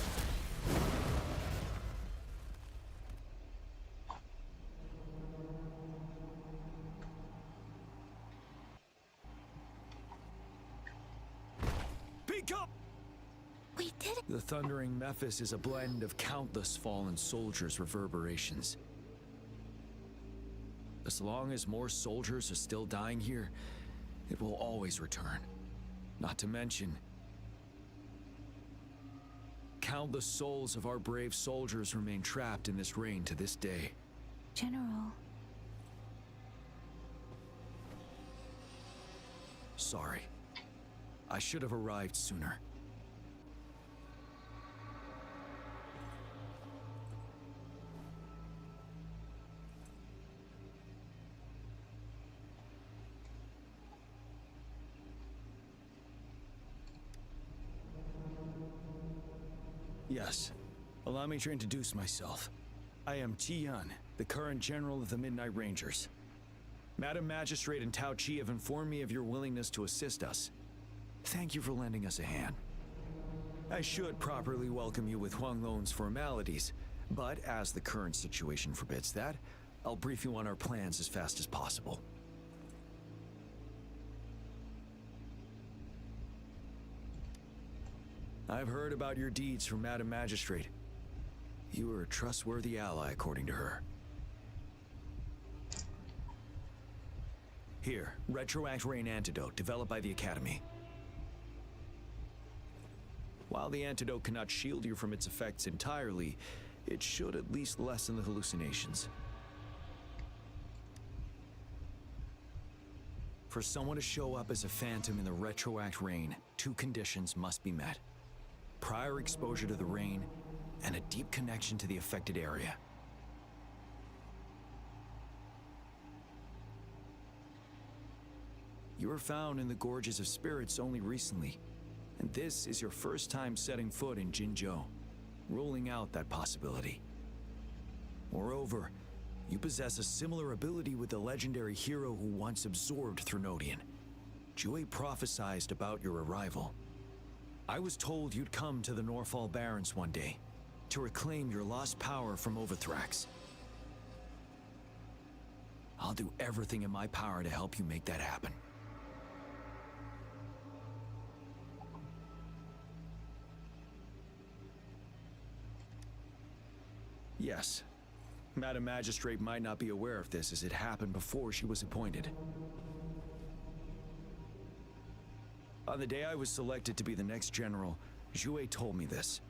Peek up! We did it! The thundering Memphis is a blend of countless fallen soldiers' reverberations. As long as more soldiers are still dying here, it will always return. Not to mention, countless souls of our brave soldiers remain trapped in this rain to this day. General. Sorry. I should have arrived sooner. Yes. Allow me to introduce myself. I am Ti-Yun, the current General of the Midnight Rangers. Madam Magistrate and Tao Chi have informed me of your willingness to assist us. Thank you for lending us a hand. I should properly welcome you with Huanglong's formalities, but as the current situation forbids that, I'll brief you on our plans as fast as possible. I've heard about your deeds from Madam Magistrate. You are a trustworthy ally, according to her. Here, Retroact Rain Antidote, developed by the Academy. While the antidote cannot shield you from its effects entirely, it should at least lessen the hallucinations. For someone to show up as a phantom in the Retroact Rain, 2 conditions must be met. Prior exposure to the rain, and a deep connection to the affected area. You were found in the Gorges of Spirits only recently, and this is your first time setting foot in Jinzhou, ruling out that possibility. Moreover, you possess a similar ability with the legendary hero who once absorbed Threnodian. Jue prophesied about your arrival. I was told you'd come to the Norfall Barrens one day, to reclaim your lost power from Overthrax. I'll do everything in my power to help you make that happen. Yes, Madam Magistrate might not be aware of this as it happened before she was appointed. On the day I was selected to be the next general, Jue told me this.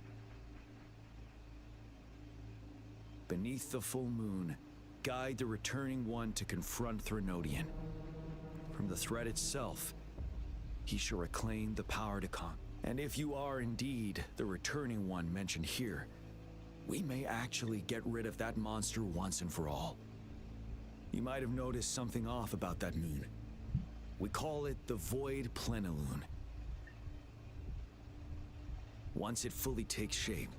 Beneath the full moon, guide the returning one to confront Threnodian. From the threat itself, he shall reclaim the power to conquer. And if you are indeed the returning one mentioned here, we may actually get rid of that monster once and for all. You might have noticed something off about that moon. We call it the Void Plenilune. Once it fully takes shape,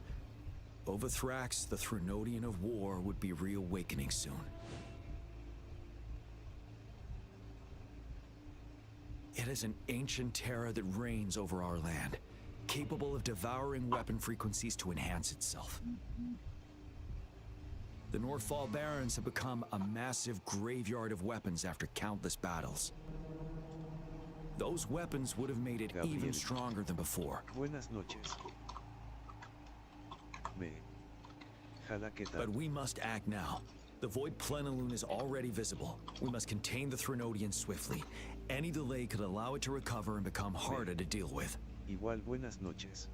Overthrax, the Threnodian of War, would be reawakening soon. It is an ancient terror that reigns over our land, capable of devouring weapon frequencies to enhance itself. The Norfall Barrens have become a massive graveyard of weapons after countless battles. Those weapons would have made it even stronger than before. Buenas noches. But we must act now. The Void Plenilune is already visible. We must contain the Threnodian swiftly. Any delay could allow it to recover and become harder to deal with. Igual buenas noches.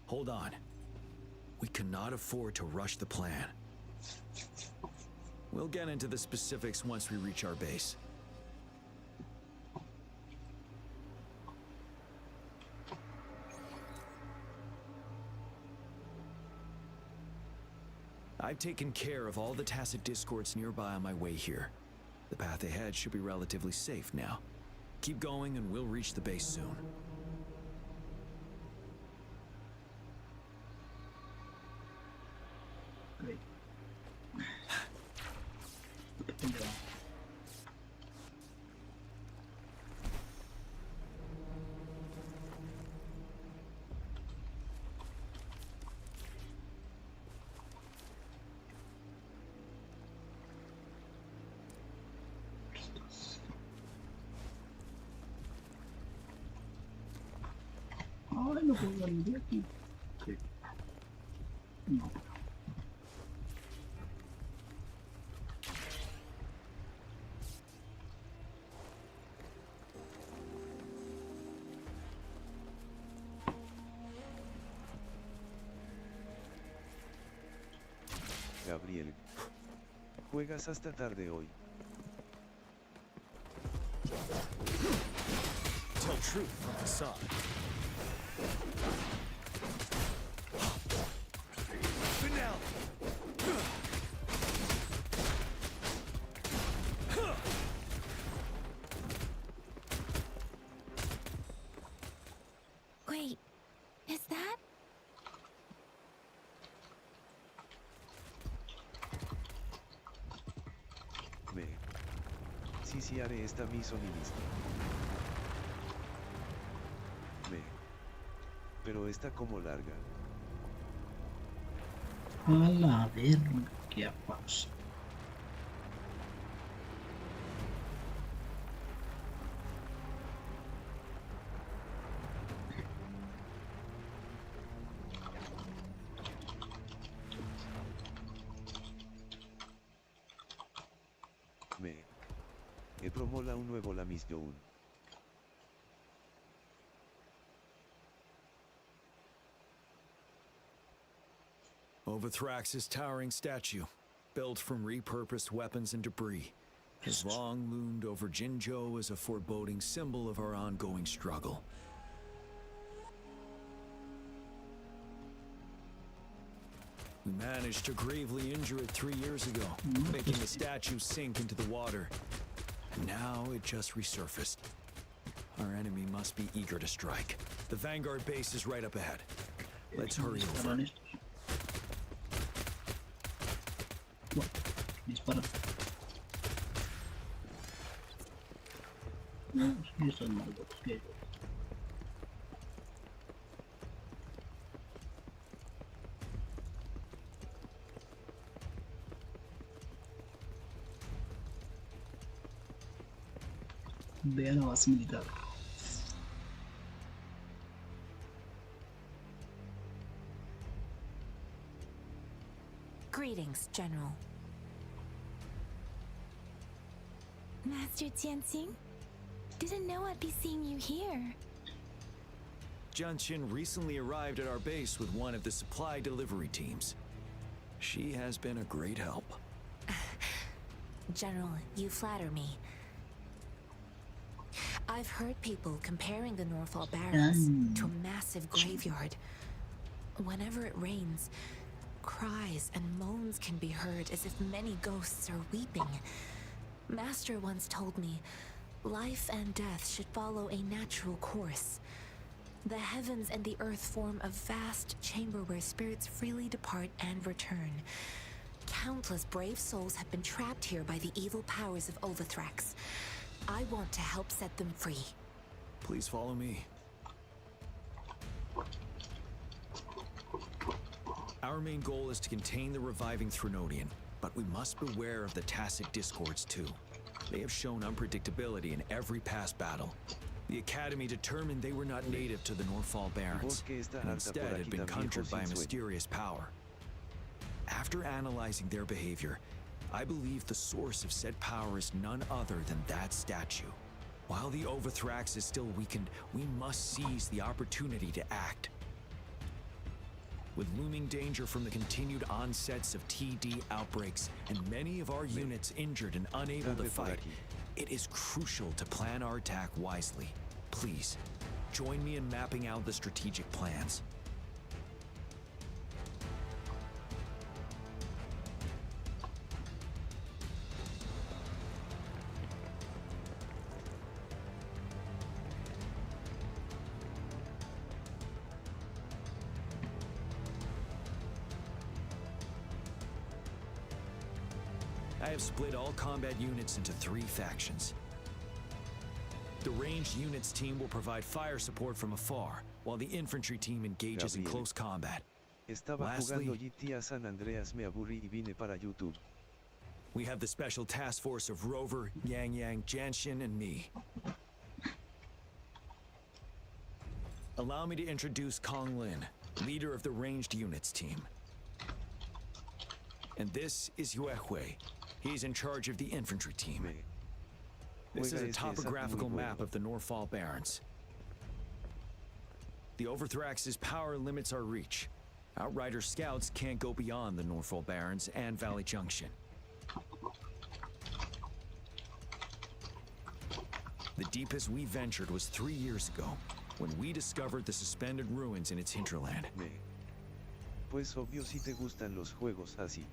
Hold on. We cannot afford to rush the plan. We'll get into the specifics once we reach our base. I've taken care of all the tacit discords nearby on my way here. The path ahead should be relatively safe now. Keep going and we'll reach the base soon. Great. Ay, no puedo salir de aquí. Sí. No. Gabriel. Juegas hasta tarde hoy. Tell truth from facade. Finale. Wait, is that? beneficiare esta misonimista. Pero está como larga. A la verga, qué pausa. E promola un nuevo la mission. Overthrax's towering statue, built from repurposed weapons and debris, has long loomed over Jinzhou as a foreboding symbol of our ongoing struggle. We managed to gravely injure it 3 years ago, making the statue sink into the water. And now it just resurfaced. Our enemy must be eager to strike. The Vanguard base is right up ahead. Let's hurry over. Dispara. No, sí, son más locos que yo. Ve a la base militar. Greetings, General. Master Jianxing? Didn't know I'd be seeing you here. Jianqin recently arrived at our base with one of the supply delivery teams. She has been a great help. General, you flatter me. I've heard people comparing the Norfall Barrens to a massive graveyard. Whenever it rains, cries and moans can be heard as if many ghosts are weeping. Master once told me, life and death should follow a natural course. The heavens and the earth form a vast chamber where spirits freely depart and return. Countless brave souls have been trapped here by the evil powers of Overthrax. I want to help set them free. Please follow me. Our main goal is to contain the reviving Threnodian, but we must beware of the Tacit Discords too. They have shown unpredictability in every past battle. The Academy determined they were not native to the Norfall Barrens, and instead had been conjured by a mysterious power. After analyzing their behavior, I believe the source of said power is none other than that statue. While the Overthrax is still weakened, we must seize the opportunity to act. With looming danger from the continued onsets of TD outbreaks and many of our units injured and unable to fight, it is crucial to plan our attack wisely. Please, join me in mapping out the strategic plans. I have split all combat units into 3 factions. The ranged units team will provide fire support from afar, while the infantry team engages in close combat. Lastly, GTA San Andreas, me aburrí y vine para YouTube. We have the special task force of Rover, Yang, Jianxin, and me. Allow me to introduce Kong Lin, leader of the ranged units team. And this is Yue Hui. He's in charge of the infantry team. This is a topographical map of the Norfall Barrens. The Overthrax's power limits our reach. Outrider scouts can't go beyond the Norfall Barrens and Valley Junction. The deepest we ventured was 3 years ago, when we discovered the suspended ruins in its hinterland. Pues obvio si te gustan los juegos así.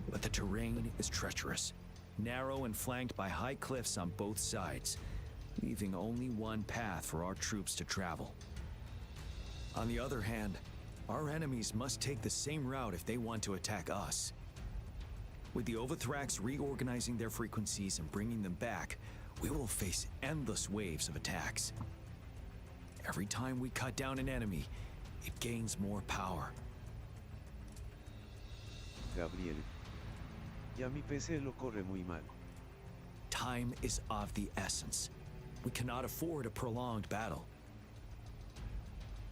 But the terrain is treacherous, narrow and flanked by high cliffs on both sides, leaving only one path for our troops to travel. On the other hand, our enemies must take the same route if they want to attack us. With the Overthrax reorganizing their frequencies and bringing them back, we will face endless waves of attacks. Every time we cut down an enemy, it gains more power. Gabriel. Ya mi PC lo corre muy mal. Time is of the essence. We cannot afford a prolonged battle.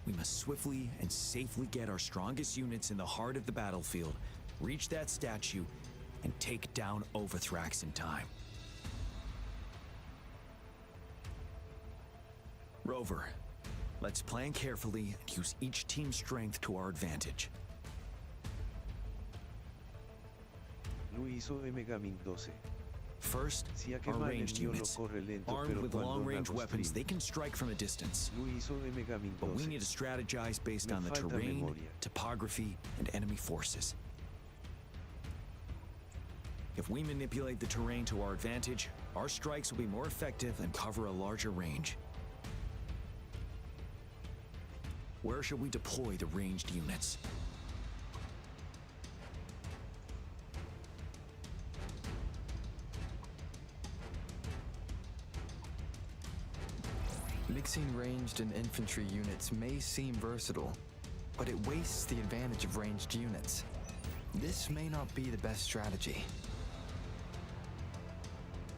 We must swiftly and safely get our strongest units in the heart of the battlefield, reach that statue, and take down Overthrax in time. Rover, let's plan carefully and use each team's strength to our advantage. Luiso Megamin 12. First, our ranged units. Armed with long-range weapons, they can strike from a distance. But we need to strategize based on the terrain, topography, and enemy forces. If we manipulate the terrain to our advantage, our strikes will be more effective and cover a larger range. Where should we deploy the ranged units? Mixing ranged and infantry units may seem versatile, but it wastes the advantage of ranged units. This may not be the best strategy.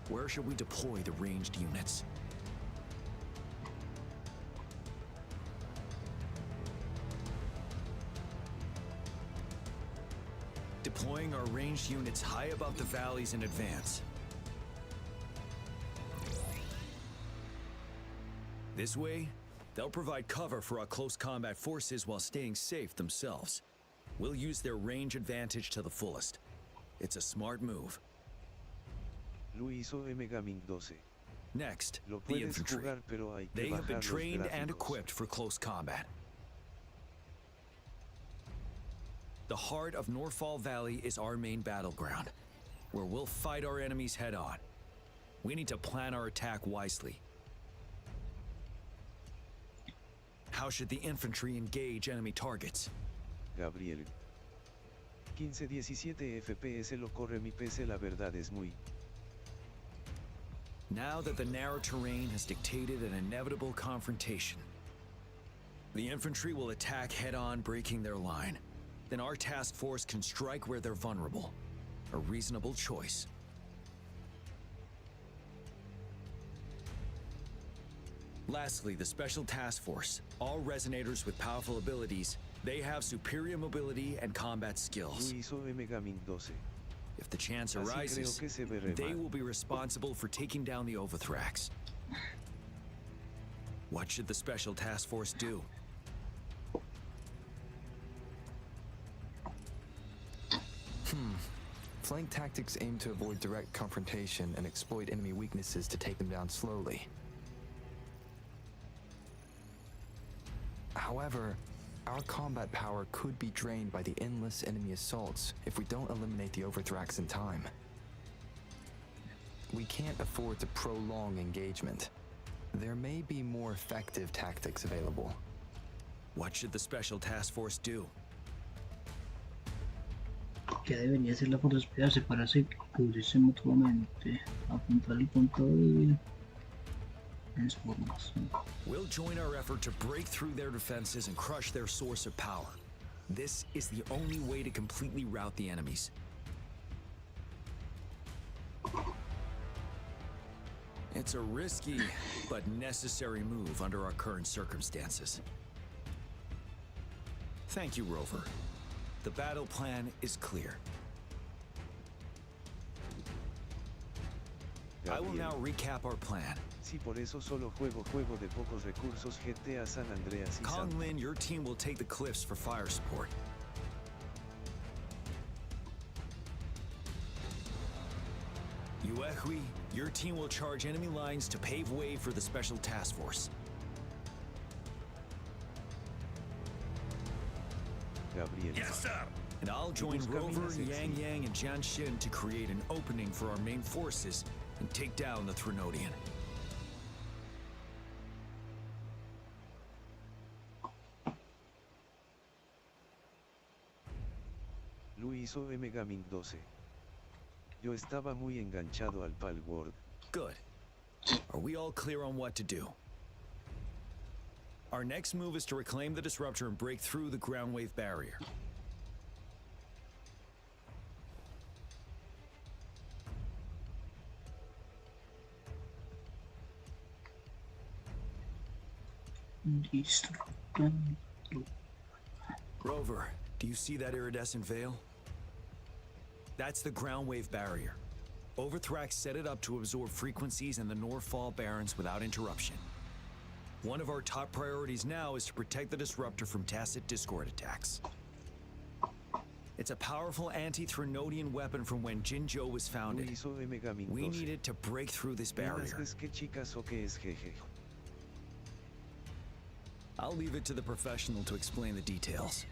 Where should we deploy the ranged units? Deploying our ranged units high above the valleys in advance. This way, they'll provide cover for our close combat forces while staying safe themselves. We'll use their range advantage to the fullest. It's a smart move. Luiso Megamin 12. Next, the infantry. They have been trained and equipped for close combat. The heart of Norfall Valley is our main battleground, where we'll fight our enemies head-on. We need to plan our attack wisely. How should the infantry engage enemy targets? Gabriel. 15-17 FPS lo corre mi PC, la verdad es muy. Now that the narrow terrain has dictated an inevitable confrontation, the infantry will attack head-on, breaking their line. Then our task force can strike where they're vulnerable. A reasonable choice. Lastly, the Special Task Force. All resonators with powerful abilities, they have superior mobility and combat skills. If the chance arises, they will be responsible for taking down the Overthrax. What should the Special Task Force do? Flank tactics aim to avoid direct confrontation and exploit enemy weaknesses to take them down slowly. However, our combat power could be drained by the endless enemy assaults if we don't eliminate the Overthrax in time. We can't afford to prolong engagement. There may be more effective tactics available. What should the Special Task Force do? ¿Qué debería hacer la fuerza especial? Separarse y cubrirse mutuamente. Apuntar el punto débil en su formación. We'll join our effort to break through their defenses and crush their source of power. This is the only way to completely rout the enemies. It's a risky but necessary move under our current circumstances. Thank you, Rover. The battle plan is clear. I will now recap our plan. Sí, por eso solo juego de pocos recursos GTA San Andreas y Kong Lin, your team will take the cliffs for fire support. Yuehui, your team will charge enemy lines to pave way for the Special Task Force. Gabriel. Yes, sir. And I'll join Rover, Yang Yang, and Jian Xin to create an opening for our main forces and take down the Threnodian. Luiso Megamin 12. Yo estaba muy enganchado al Palworld. Good. Are we all clear on what to do? Our next move is to reclaim the disruptor and break through the ground wave barrier. Rover, do you see that iridescent veil? That's the ground wave barrier. Overthrax set it up to absorb frequencies in the Norfall Barrens without interruption. One of our top priorities now is to protect the disruptor from tacit discord attacks. It's a powerful anti-Threnodian weapon from when Jinzhou was founded. We needed to break through this barrier. I'll leave it to the professional to explain the details.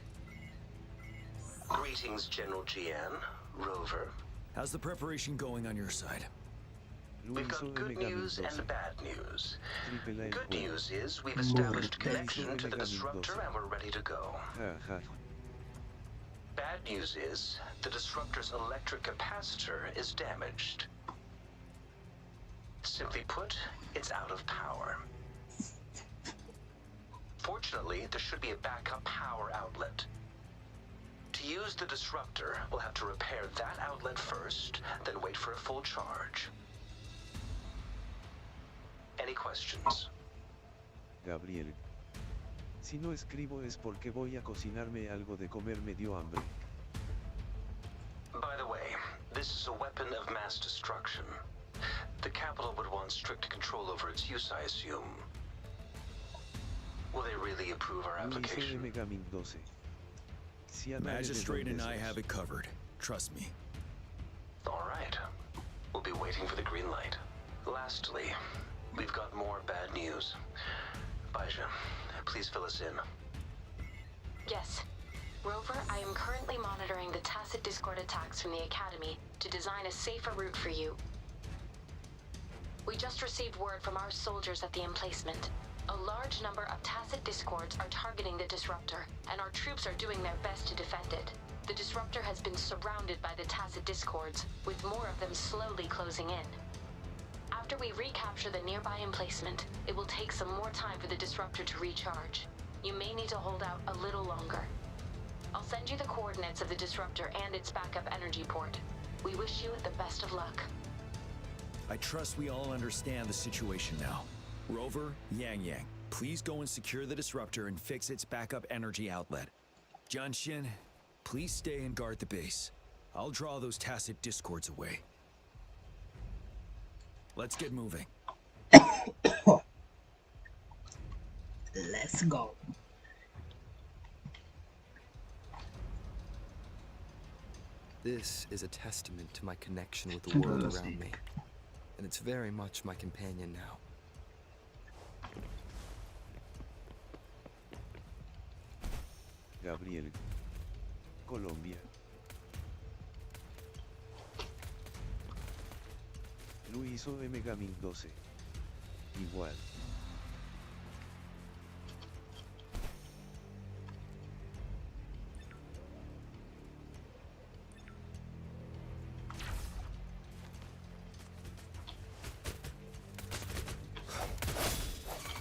Greetings, General GN, Rover. How's the preparation going on your side? We've got good news and bad news. Good news is we've established connection to the disruptor and we're ready to go. Bad news is the disruptor's electric capacitor is damaged. Simply put, it's out of power. Fortunately, there should be a backup power outlet. To use the disruptor, we'll have to repair that outlet first, then wait for a full charge. Any questions? Gabriel. Si no escribo es porque voy a cocinarme algo de comer, me dio hambre. By the way, this is a weapon of mass destruction. The capital would want strict control over its use, I assume. Will they really approve our application? Magistrate and I have it covered. Trust me. All right. We'll be waiting for the green light. Lastly, we've got more bad news. Baija, please fill us in. Yes. Rover, I am currently monitoring the tacit discord attacks from the Academy to design a safer route for you. We just received word from our soldiers at the emplacement. A large number of tacit discords are targeting the disruptor, and our troops are doing their best to defend it. The disruptor has been surrounded by the tacit discords, with more of them slowly closing in. After we recapture the nearby emplacement, it will take some more time for the disruptor to recharge. You may need to hold out a little longer. I'll send you the coordinates of the disruptor and its backup energy port. We wish you the best of luck. I trust we all understand the situation now. Rover, Yang, please go and secure the disruptor and fix its backup energy outlet. Jianxin, please stay and guard the base. I'll draw those tacit discords away. Let's get moving. Let's go. This is a testament to my connection with the world around me, and it's very much my companion now. Gabriel. Colombia. Lo hizo de Megamin 12. Igual.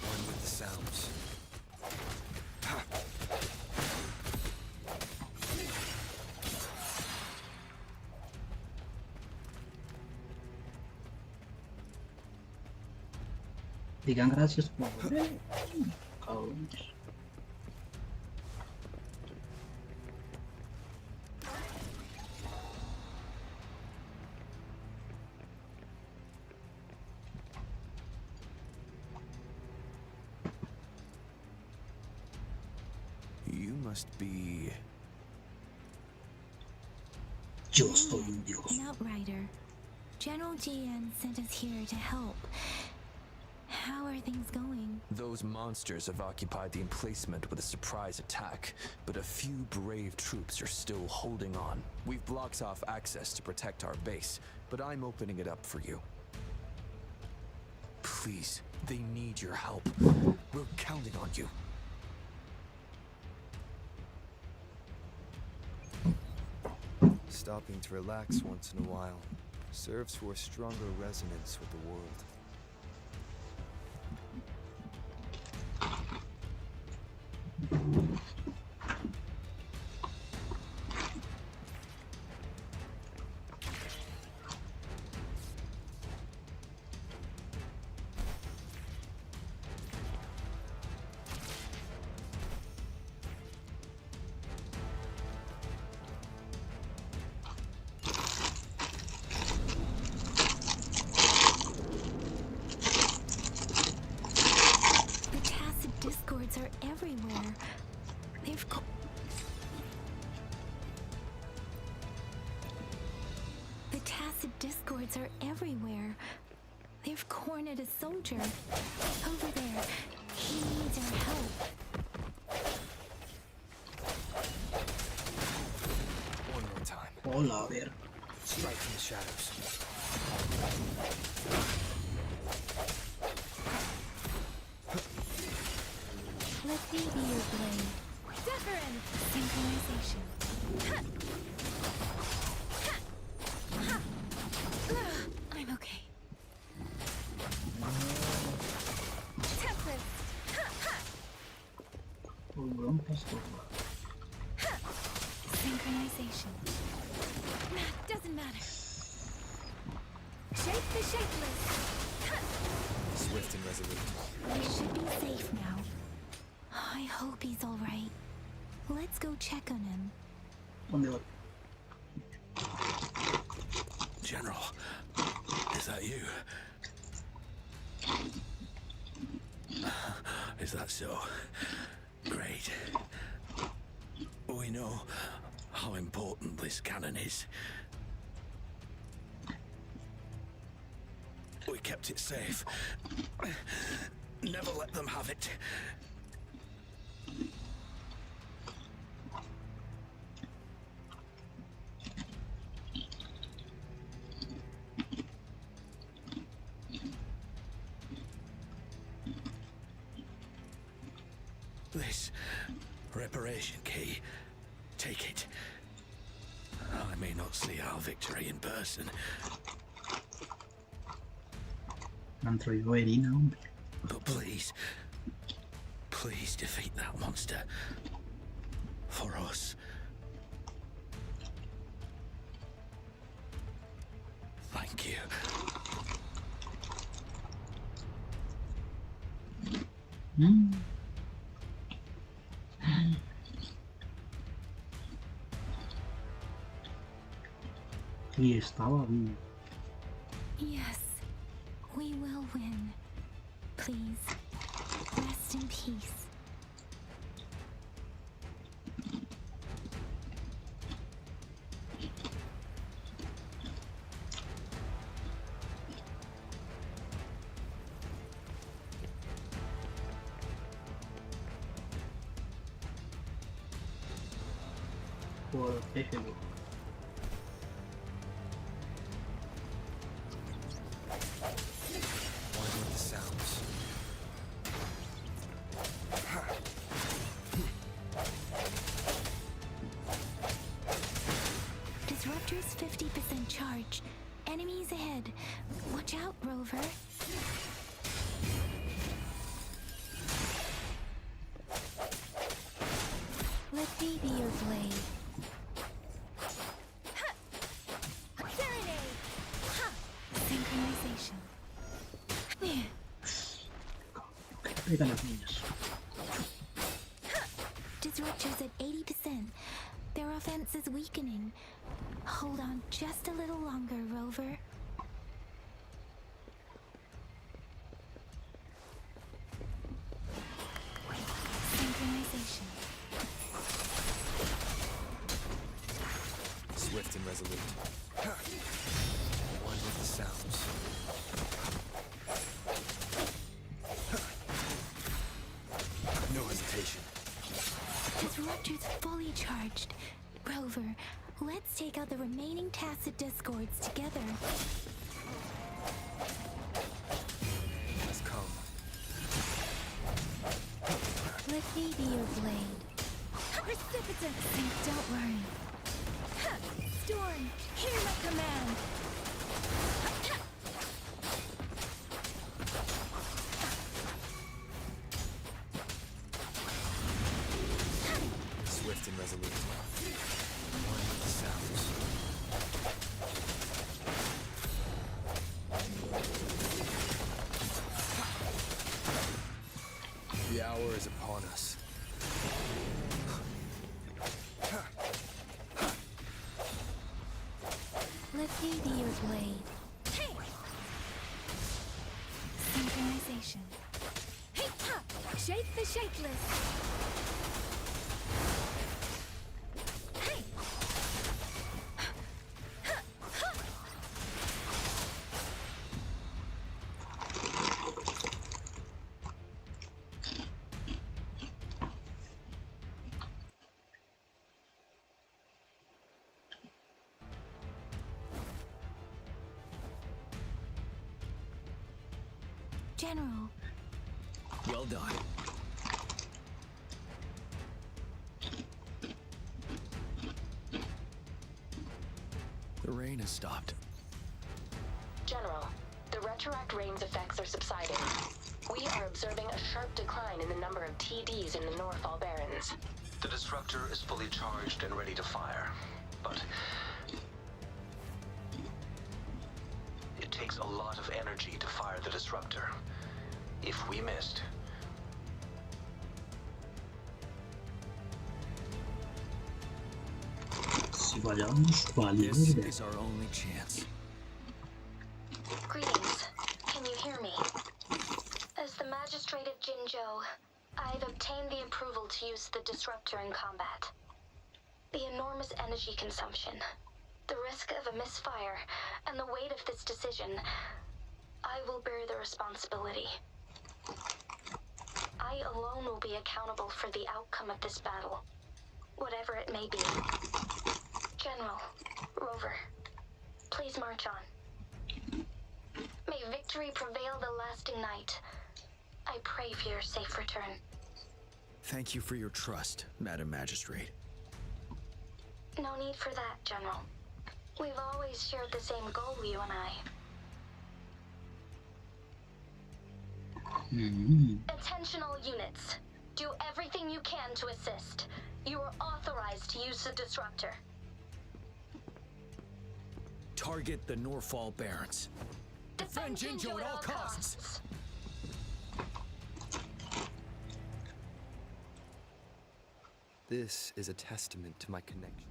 One with the sounds. Digan gracias por cabrones. You must be... Yo soy un dios. An outrider. General GN sent us here to help. How are things going? Those monsters have occupied the emplacement with a surprise attack, but a few brave troops are still holding on. We've blocked off access to protect our base, but I'm opening it up for you. Please, they need your help. We're counting on you. Stopping to relax once in a while. serves for a stronger resonance with the world. Are everywhere. The tacit discords are everywhere. They've cornered a soldier. Over there. He needs our help. One more time. Hola, a ver. Strike from the shadows. Let me be your blade. Different synchronization. I'm okay. Tempest. Synchronization. Doesn't matter. Shape the shapeless. Swift and resolute. We should be safe now. I hope he's all right. Let's go check on him. General, is that you? Is that so? Great. We know how important this cannon is. We kept it safe. Never let them have it. This reparation key, take it. I may not see our victory in person. But please, please defeat that monster. For us. Thank you. Y estaba vivo. Yes, we will win. Please, rest in peace. Protégelo. One with the sounds. Disruptor's 50% charge. Enemies ahead. Watch out, Rover. Let me be your blade. Synchronization. Pegan las niñas. Disruptor's at 80%. Their offense is weakening. Hold on just a little longer, Rover. Synchronization. Swift and resolute. One with the sounds. No hesitation. Disruptor's fully charged. Rover, let's take out the remaining tacit discords together. Has come. Let me be your blade. Precipitant! Don't worry. Storm, hear my command! resolute enough. One with the sounds. The hour is upon us. Lift ye to your blade. Hey! Synchronization. Hey, ha! Shake the shakeless. Hey! General. Well done. The rain has stopped. General, the retroact rain's effects are subsiding. We are observing a sharp decline in the number of TDs in the Norfall Barrens. The disruptor is fully charged and ready to fire, but it takes a lot of energy to fire the disruptor. If we missed, This is our only chance. Greetings. Can you hear me? As the Magistrate of Jinzhou, I've obtained the approval to use the disruptor in combat. The enormous energy consumption, the risk of a misfire, and the weight of this decision, I will bear the responsibility. I alone will be accountable for the outcome of this battle, whatever it may be. General, Rover, please march on. May victory prevail the lasting night. I pray for your safe return. Thank you for your trust, Madam Magistrate. No need for that, General. We've always shared the same goal, you and I. Attentional units, do everything you can to assist. You are authorized to use the disruptor. Target the Norfall Barrens. Defend Jinzhou at all costs. This is a testament to my connection.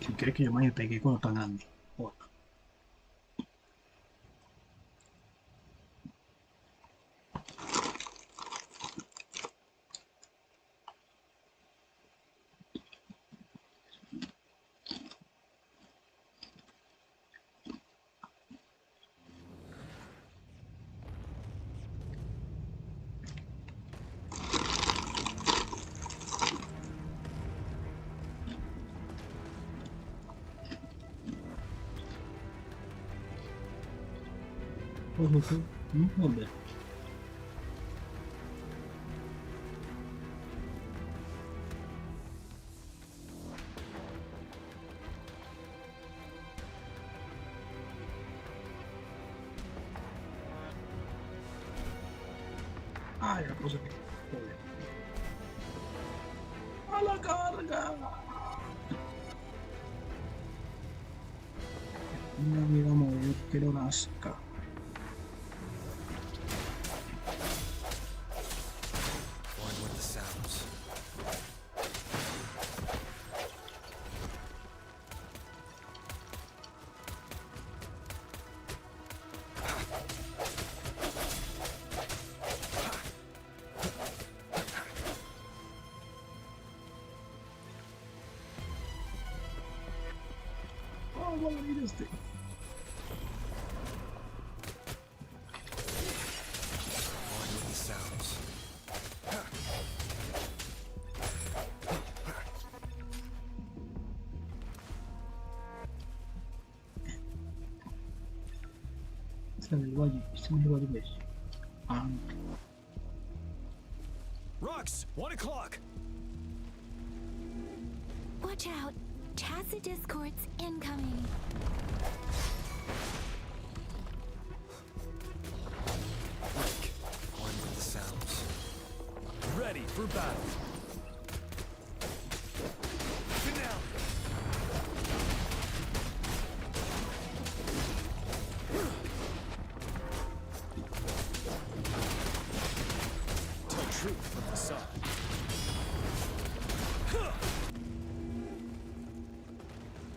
¿Quién cree que yo me pegué con tan grande? Joder. Joder. Ay, la cosa que... Joder. ¡A la carga! Una vida mover que lo nazca. Mira este. Este es el valle, ¿ves? Ah. Rux, 1 o'clock. Watch out. Tacit discords incoming. Break. One with the sounds. Ready for battle. Finale. Tell truth from the sun.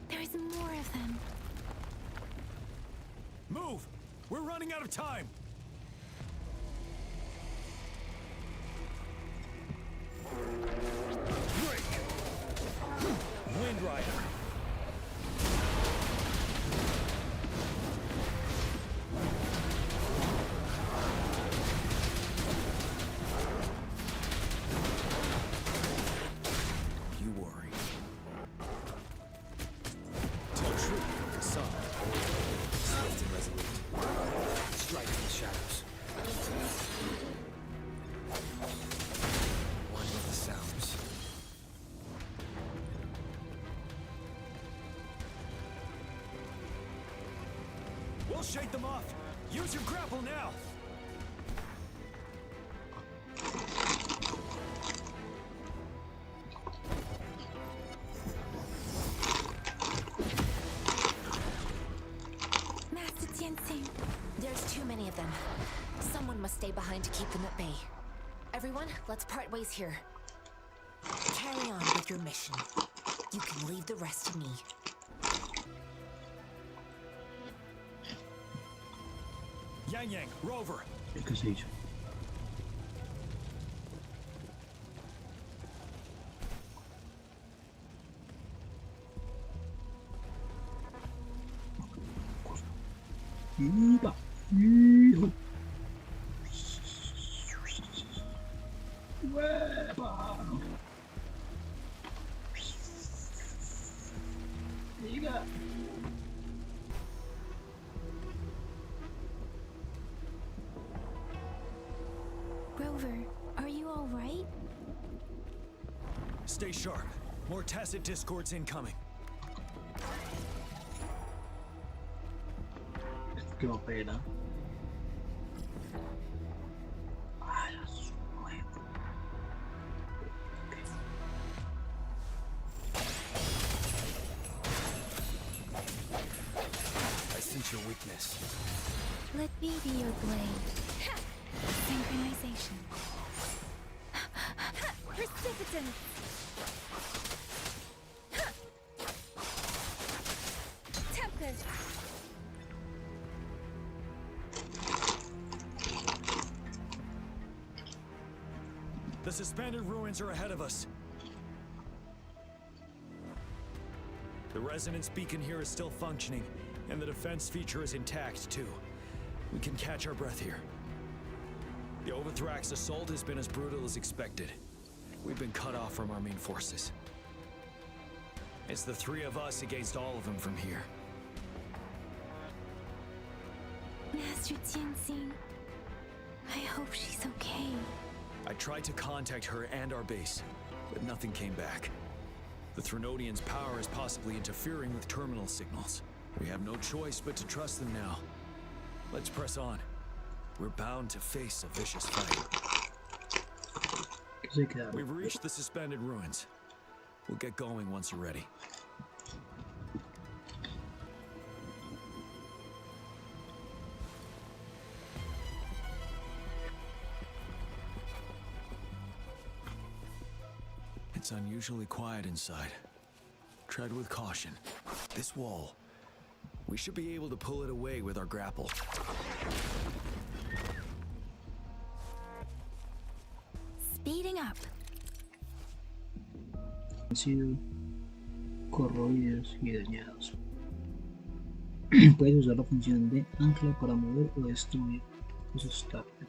There's more of them. Move! We're running out of time! Break! Wind Rider! You worry. Tell truth from the sun. Swift and resolute. Strike in the shadows. One with the sounds. We'll shake them off. Use your grapple now. Master Jinsing. There's too many of them. Someone must stay behind to keep them at bay. Everyone, let's part ways here. Carry on with your mission. You can leave the rest to me. Yang Yang, Rover. ¿Qué se hizo? ¡Iba! ¡Hijo! ¡Hueva! ¡Diga! Rover, are you all right? Stay sharp. More tacit discords incoming. ¡Qué opera! I sense your weakness. Let me be your blade. Synchronization. Precipitant! Tempest! The suspended ruins are ahead of us. The resonance beacon here is still functioning, and the defense feature is intact, too. We can catch our breath here. The Overthrax assault has been as brutal as expected. We've been cut off from our main forces. It's the three of us against all of them from here. Master Jinsing, I hope she's okay. I tried to contact her and our base, but nothing came back. The Threnodians' power is possibly interfering with terminal signals. We have no choice but to trust them now. Let's press on. We're bound to face a vicious fight. We've reached the suspended ruins. We'll get going once you're ready. It's unusually quiet inside. Tread with caution. This wall, we should be able to pull it away with our grapple. Speeding up. Han sido corroídos y dañados. Puedes usar la función de ancla para mover o destruir los obstáculos.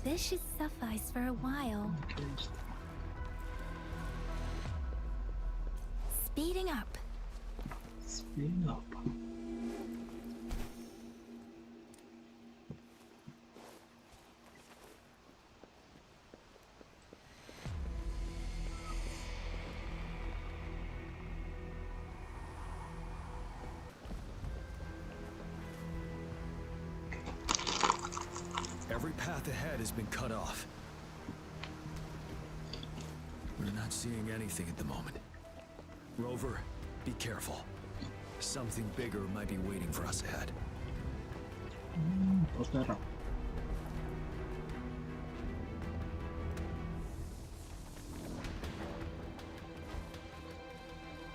This should suffice for a while. Speeding up. Speeding up. Every path ahead has been cut off. We're not seeing anything at the moment. Rover, be careful. Something bigger might be waiting for us ahead.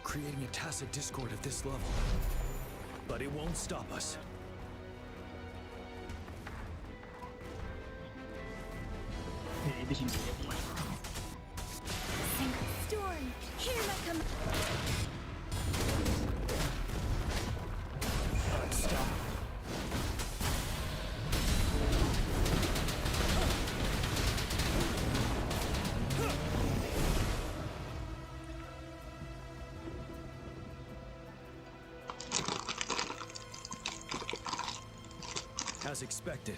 Creating a tacit discord at this level. But it won't stop us. Storm, here I come. Stop. As expected,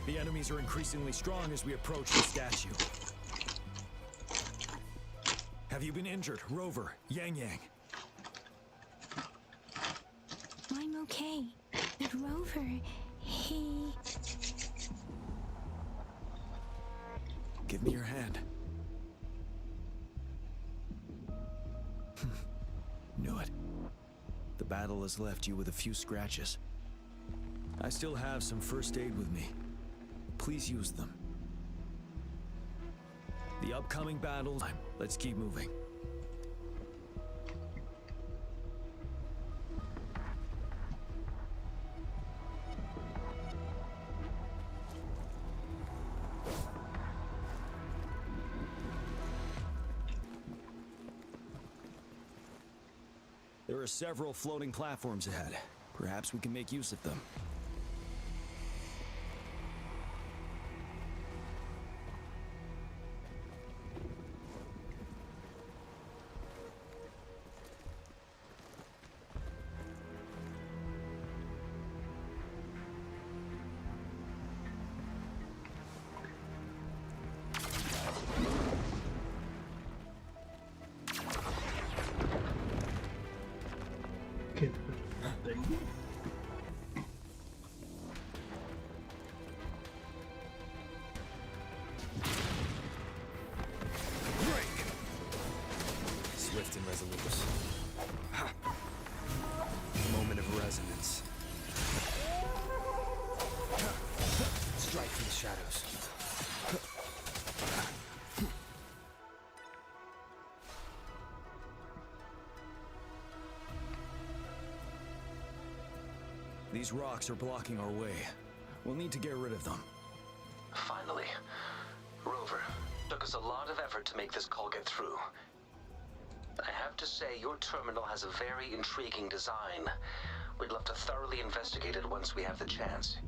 the enemies are increasingly strong as we approach the statue. Have you been injured, Rover, Yang Yang? I'm okay. But Rover, he... Give me your hand. Knew it. The battle has left you with a few scratches. I still have some first aid with me. Please use them. The upcoming battle, let's keep moving. There are several floating platforms ahead. Perhaps we can make use of them. Swift and resolute. Moment of resonance. Strike from the shadows. These rocks are blocking our way. We'll need to get rid of them. Finally. Rover, took us a lot of effort to make this call get through. I have to say, your terminal has a very intriguing design. We'd love to thoroughly investigate it once we have the chance.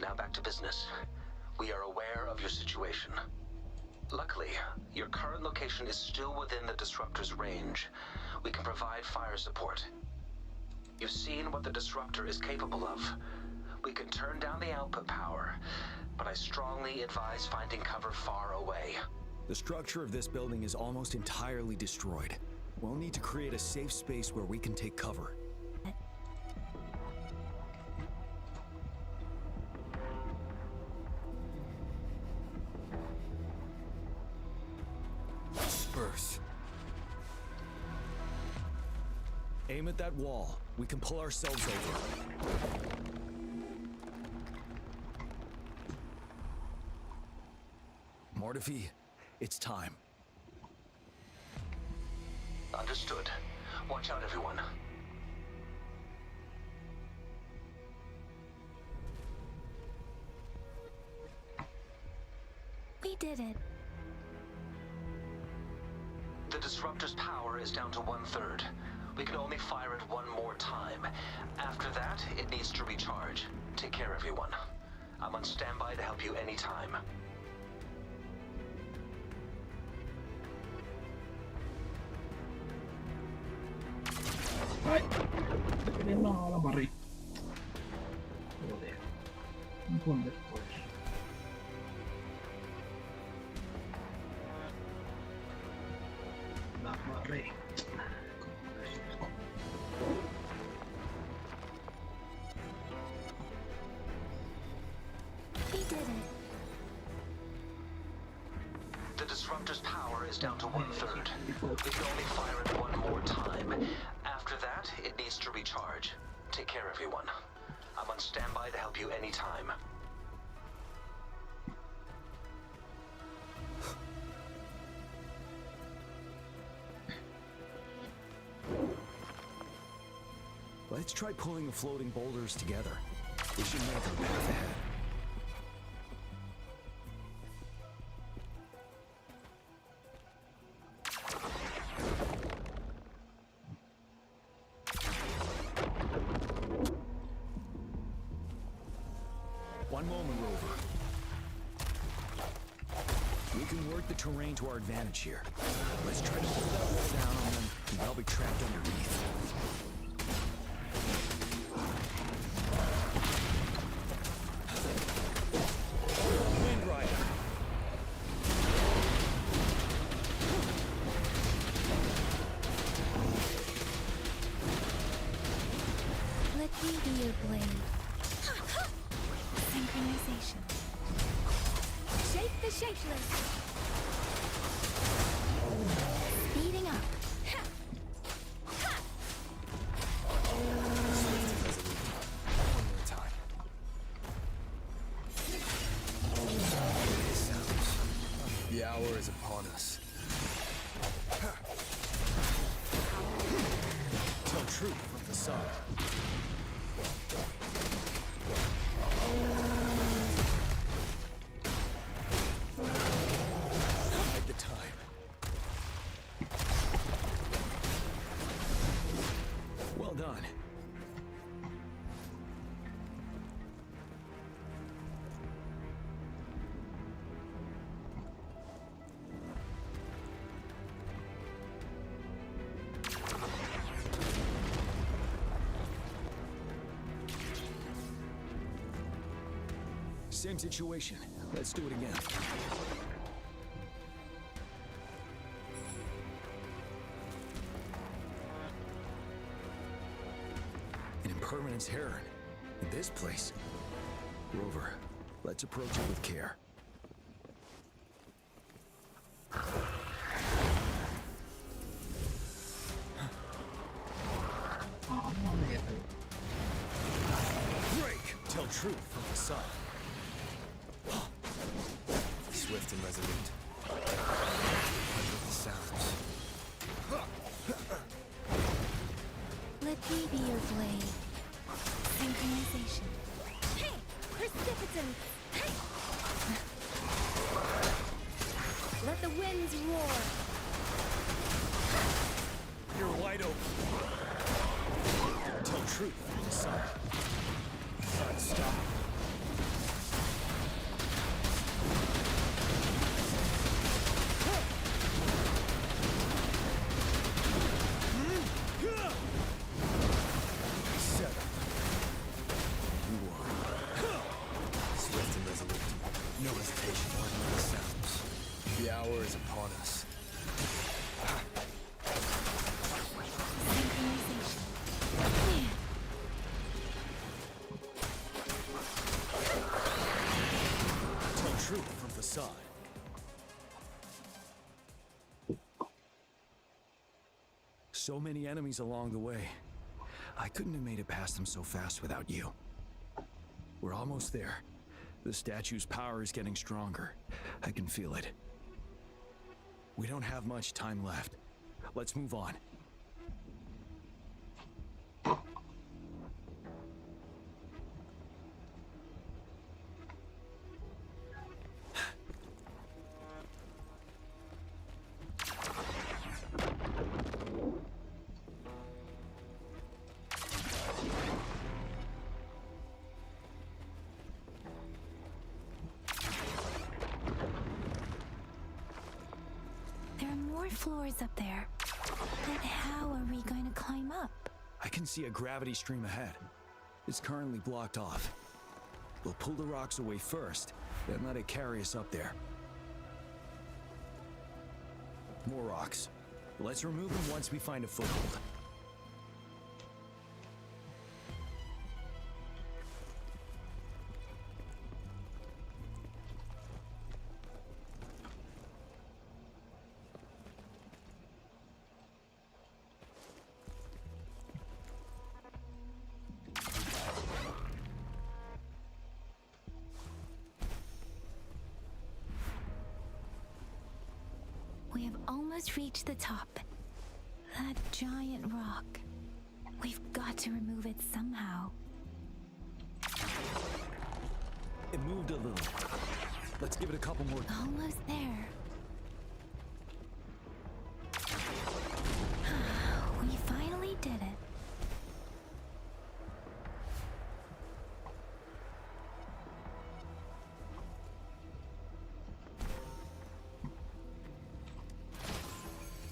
Now back to business. We are aware of your situation. Luckily, your current location is still within the disruptor's range. We can provide fire support. You've seen what the disruptor is capable of. We can turn down the output power, but I strongly advise finding cover far away. The structure of this building is almost entirely destroyed. We'll need to create a safe space where we can take cover. Disperse. Aim at that wall. We can pull ourselves over. Mortifi, it's time. Understood. Watch out, everyone. We did it. The disruptor's power is down to 1/3. We can only fire it one more time. After that, it needs to recharge. Take care, everyone. I'm on standby to help you anytime. No, la amarré. Joder. No puedo ver poder. La amarré. We did it. The disruptor's power is down to 1/3. We can only fire it one more time. After that, it needs to recharge. Take care, everyone. I'm on standby to help you anytime. Let's try pulling the floating boulders together. We should make our path ahead. One moment, Rover. We can work the terrain to our advantage here. Let's try to pull that wall down on them, and they'll be trapped underneath. Wind Rider. Let me be your blade. Synchronization. Shake the shapeless. Speeding up. One more time. The hour is upon us. Tell truth from the sun. Hide the time. Well done. Same situation. Let's do it again. An impermanence heron. In this place. Rover, let's approach it with care. Break! Tell truth from the sun. Swift and resolute. Under the sounds. Let me be your blade. Synchronization. Hey! Precipitance! Hey! Let the winds roar! You're wide open. Tell truth from the sun. Stop. Swift and resolute. No hesitation. Under the sounds. The hour is upon us. Tell truth from the sun. So many enemies along the way. I couldn't have made it past them so fast without you. We're almost there. The statue's power is getting stronger. I can feel it. We don't have much time left. Let's move on. There are more floors up there. But how are we going to climb up? I can see a gravity stream ahead. It's currently blocked off. We'll pull the rocks away first, then let it carry us up there. More rocks. Let's remove them once we find a foothold. We have almost reached the top. That giant rock. We've got to remove it somehow. It moved a little. Let's give it a couple more. Almost there. We finally did it.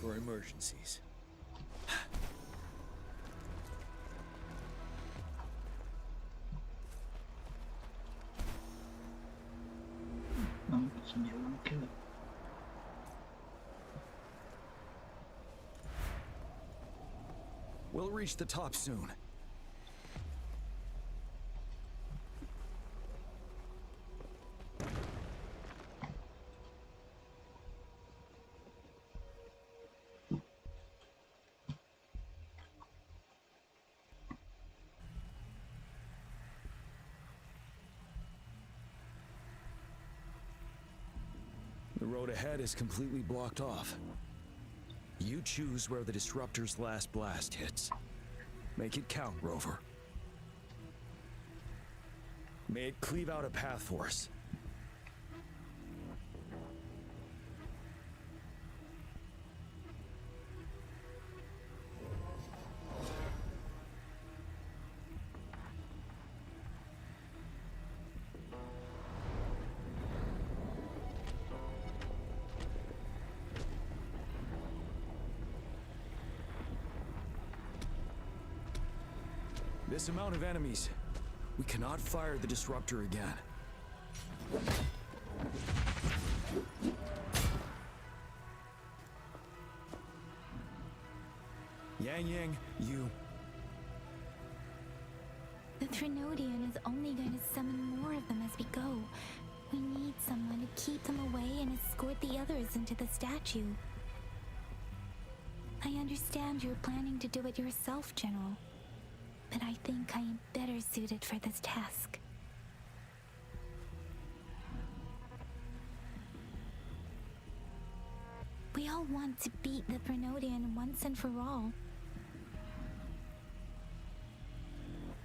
For emergencies. We'll reach the top soon. The road ahead is completely blocked off. You choose where the disruptor's last blast hits. Make it count, Rover. May it cleave out a path for us. This amount of enemies, we cannot fire the disruptor again. Yang, you... The Threnodian is only going to summon more of them as we go. We need someone to keep them away and escort the others into the statue. I understand you're planning to do it yourself, General. But I think I am better suited for this task. We all want to beat the Threnodian once and for all.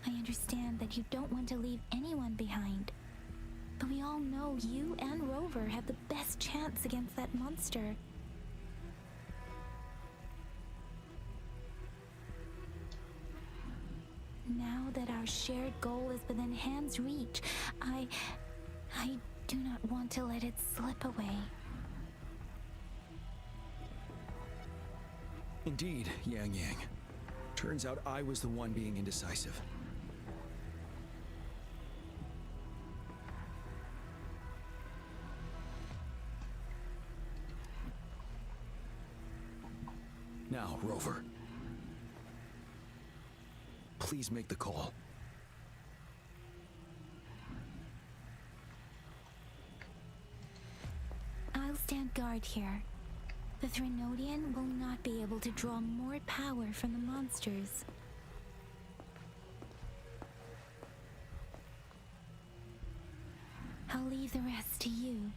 I understand that you don't want to leave anyone behind. But we all know you and Rover have the best chance against that monster. Now that our shared goal is within hand's reach, I do not want to let it slip away. Indeed, Yang. Turns out I was the one being indecisive. Now, Rover. Please make the call. I'll stand guard here. The Threnodian will not be able to draw more power from the monsters. I'll leave the rest to you.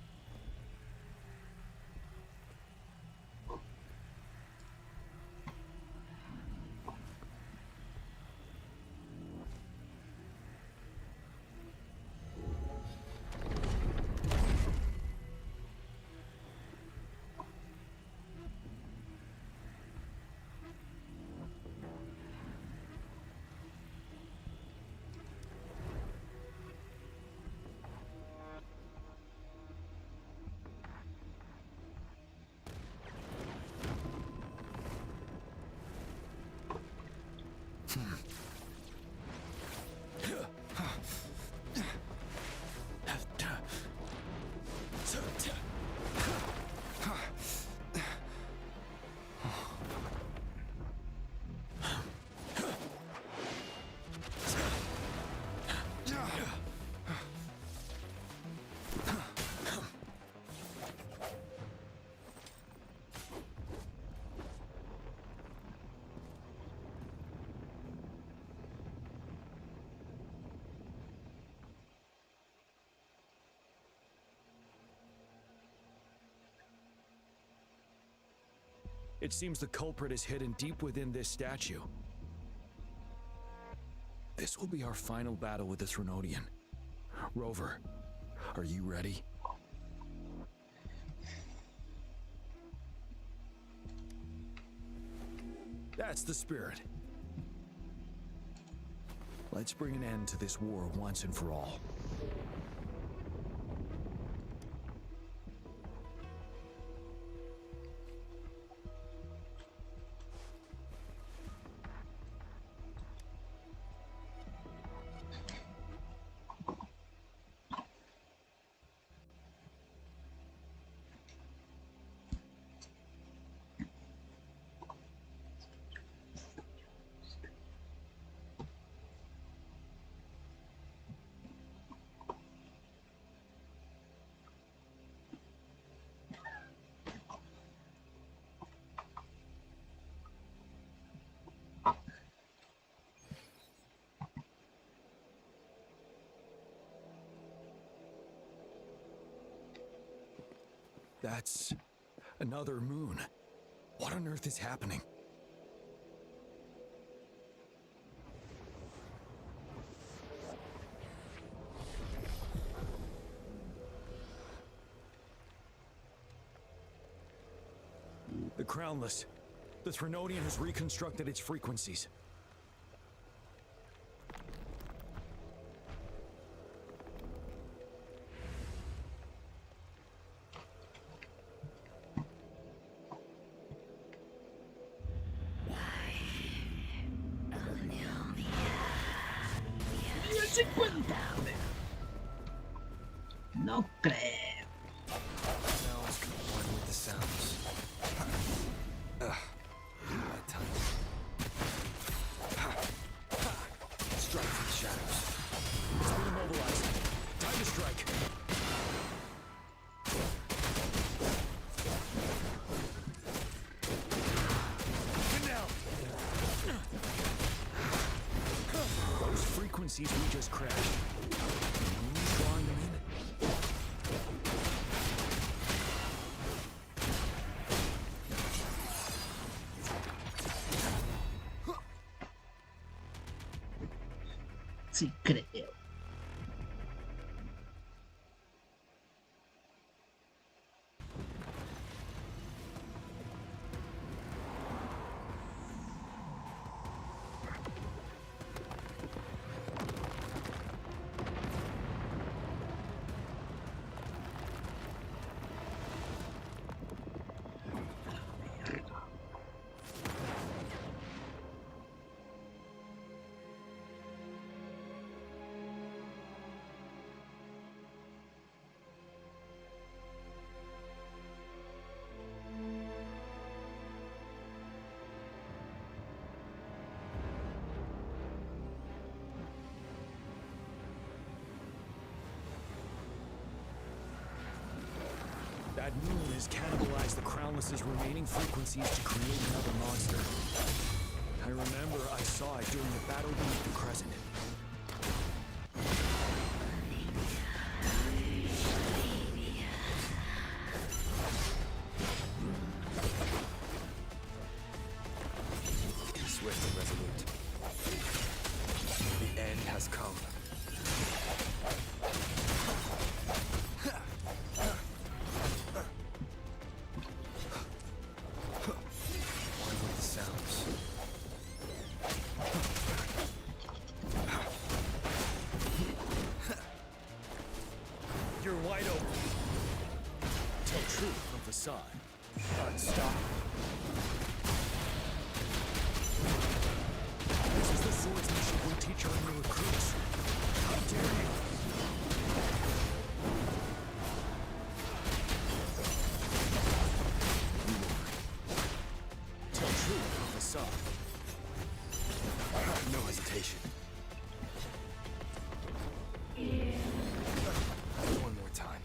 It seems the culprit is hidden deep within this statue. This will be our final battle with the Threnodian. Rover, are you ready? That's the spirit. Let's bring an end to this war once and for all. That's another moon. What on earth is happening? The Crownless. The Threnodian has reconstructed its frequencies. No creo. Sounds combined with the sounds. Bad time. Strike from the shadows. It's been immobilized. Time to strike. Get down. Those frequencies we just crashed. Who's drawing them in? Sí creo. That moon has cannibalized the Crownless's remaining frequencies to create another monster. I remember I saw it during the battle beneath the Crescent. Swift and resolute. The end has come. One with the sounds. You're wide open. Tell truth from facade. Stop. This is the swordsmanship we teach our new recruits. How dare you? Tell truth from facade. No hesitation. One more time.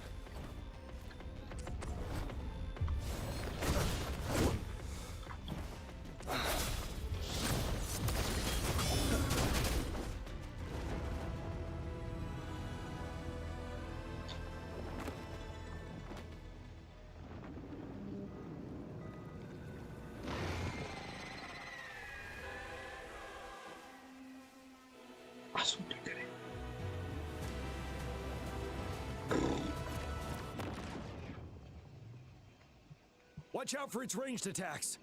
Watch out for its ranged attacks.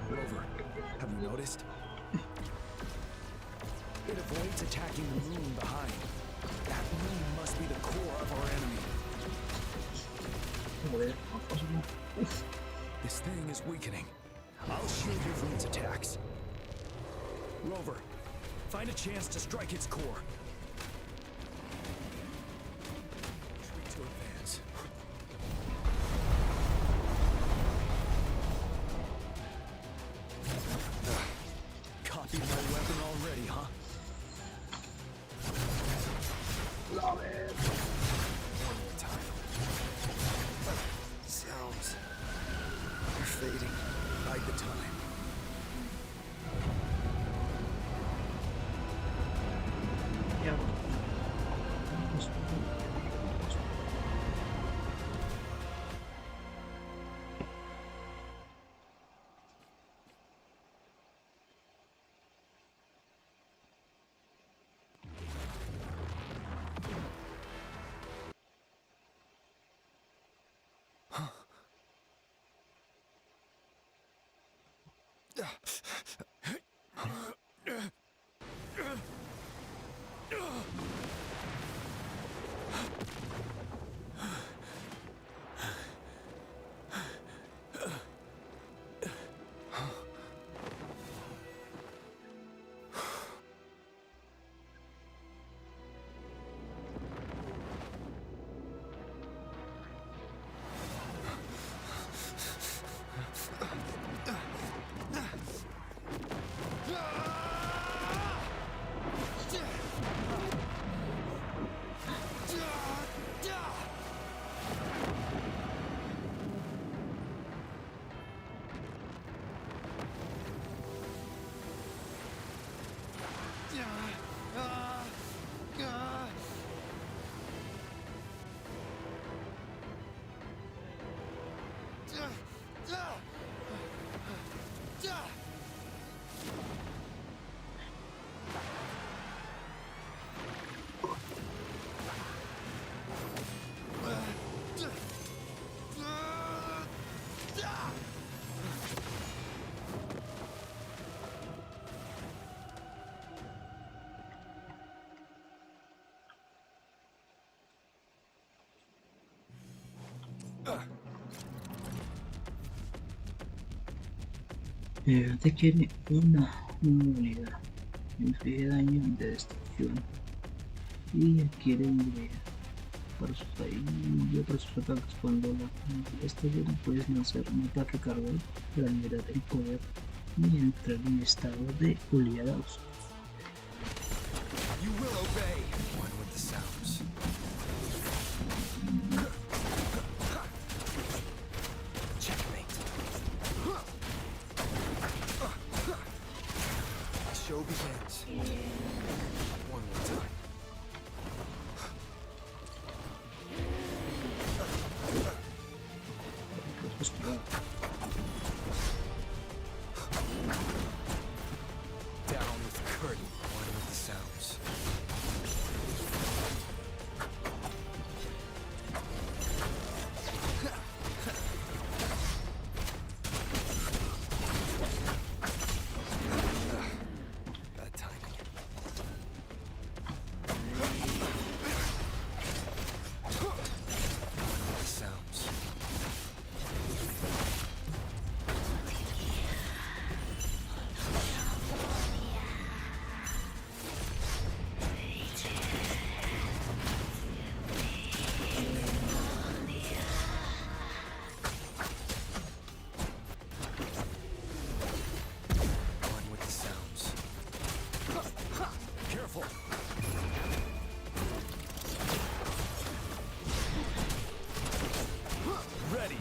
Rover, have you noticed? It avoids attacking the moon behind. That moon must be the core of our enemy. This thing is weakening. I'll shield you from its attacks. Rover, find a chance to strike its core. Retreat to advance. Copied my weapon already, huh? Love it. One more time. Sounds are fading. Bide the time. Te quiere una unidad, inflige daño de destrucción y adquiere lluvia para sus ataques. Cuando la está llena puedes lanzar un ataque cargado para liberar el poder y entrar en estado de oleados. You will obey. One with the sounds. Show begins. One more time. Down with the curtain. One with the sounds.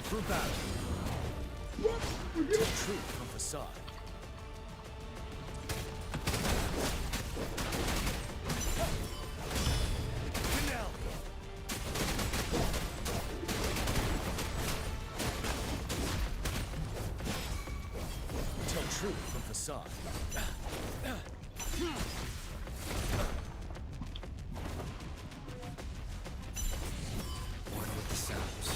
For battle. Truth from facade. Tell truth from facade. One with the sounds.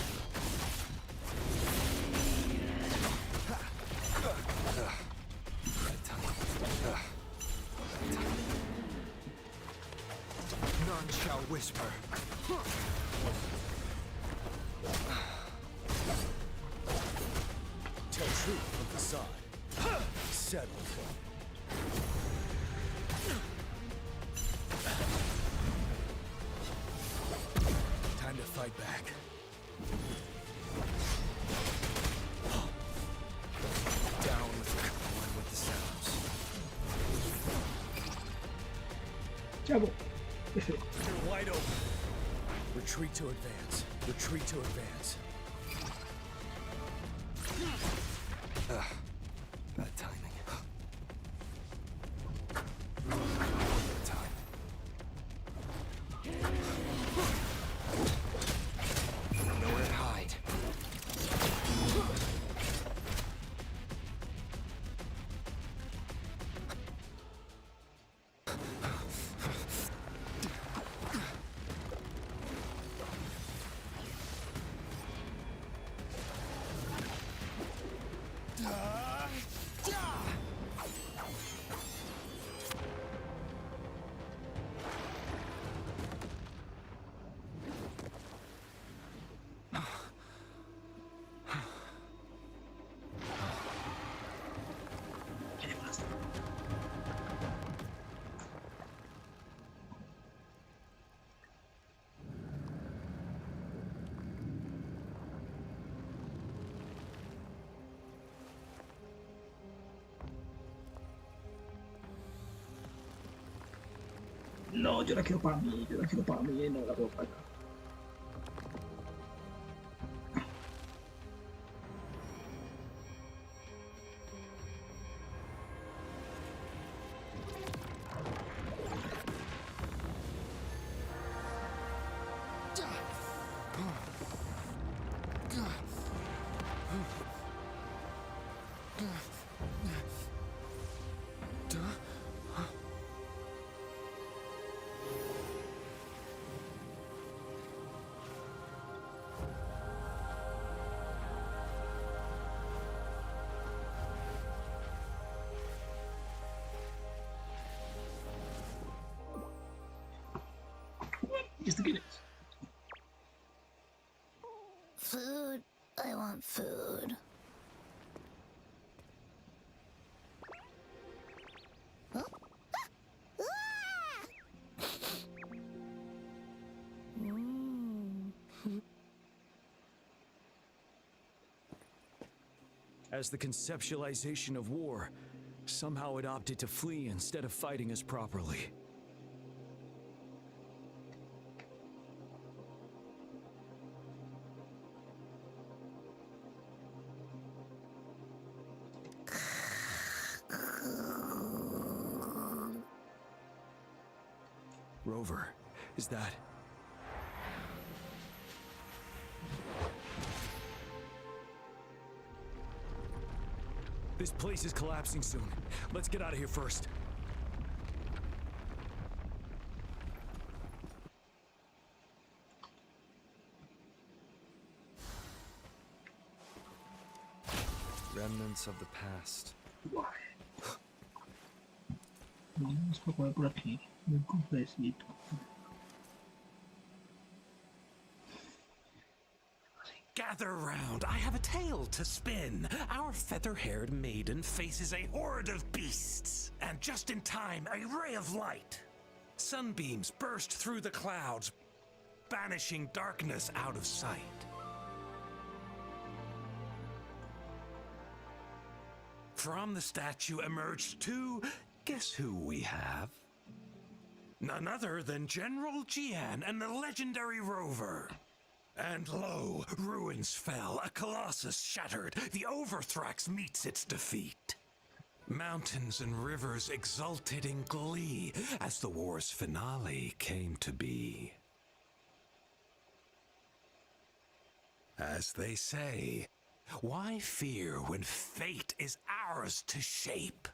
whisper. Tell truth from facade. Settle. Time to fight back. Down with it. One with the sounds. Chavo. You're wide open. Retreat to advance. Retreat to advance. Bad timing. Time. Nowhere to hide. No, yo la quiero para mí, yo la quiero para mí y no la puedo pagar. Just to get it. Food. I want food. Huh? As the conceptualization of war, somehow it opted to flee instead of fighting us properly. Rover, is that... This place is collapsing soon. Let's get out of here first. Remnants of the past. Vamos a jugar por aquí. Un cofrecito. Gather round, I have a tale to spin. Our feather-haired maiden faces a horde of beasts. And just in time, a ray of light. Sunbeams burst through the clouds, banishing darkness out of sight. From the statue emerged two... Guess who we have? None other than General Jian and the legendary Rover. And lo, ruins fell, a colossus shattered, the Overthrax meets its defeat. Mountains and rivers exulted in glee as the war's finale came to be. As they say, why fear when fate is ours to shape?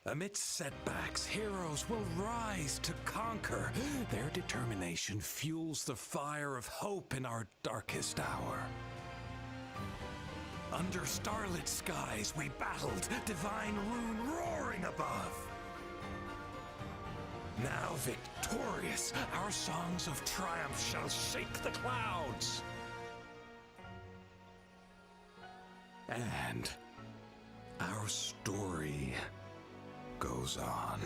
Amidst setbacks, heroes will rise to conquer. Their determination fuels the fire of hope in our darkest hour. Under starlit skies we battled, divine rune roaring above. Now victorious, our songs of triumph shall shake the clouds. And our story goes on.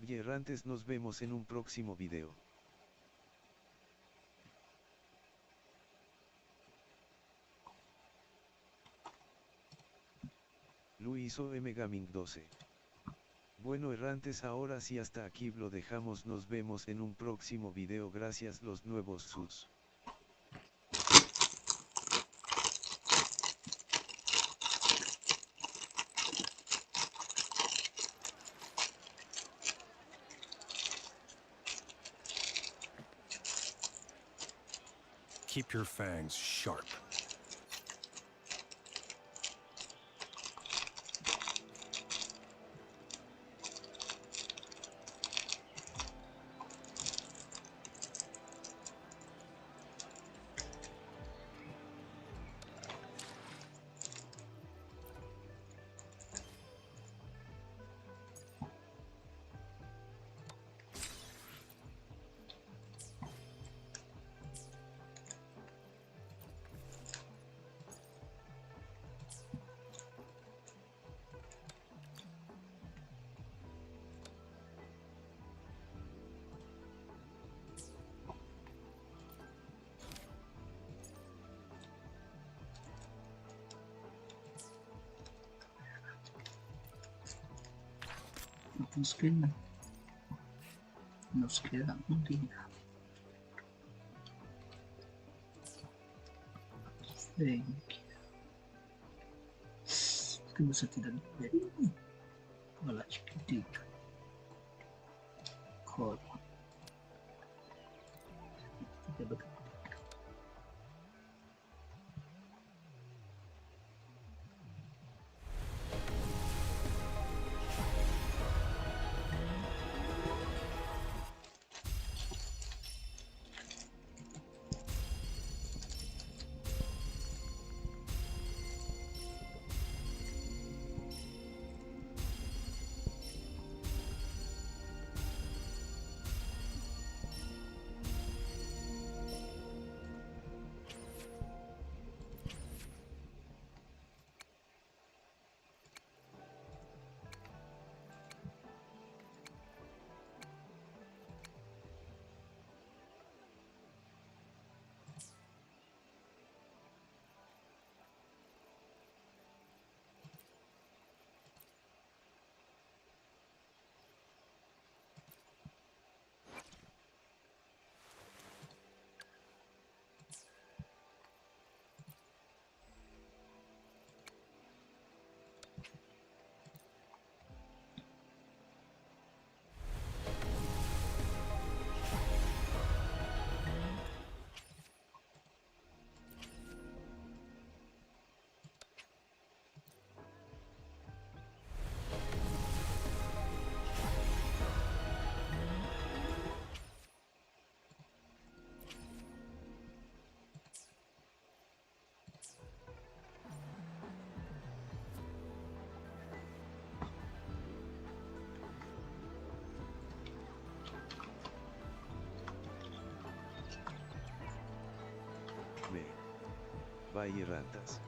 Errantes, nos vemos en un próximo video. Luis OM Gaming 12. Bueno errantes, ahora sí hasta aquí lo dejamos, nos vemos en un próximo video, gracias los nuevos subs. Keep your fangs sharp. Nos queda un día. Es que no se tira el pelo. Hola chiquitita. Joder. Bye errantas.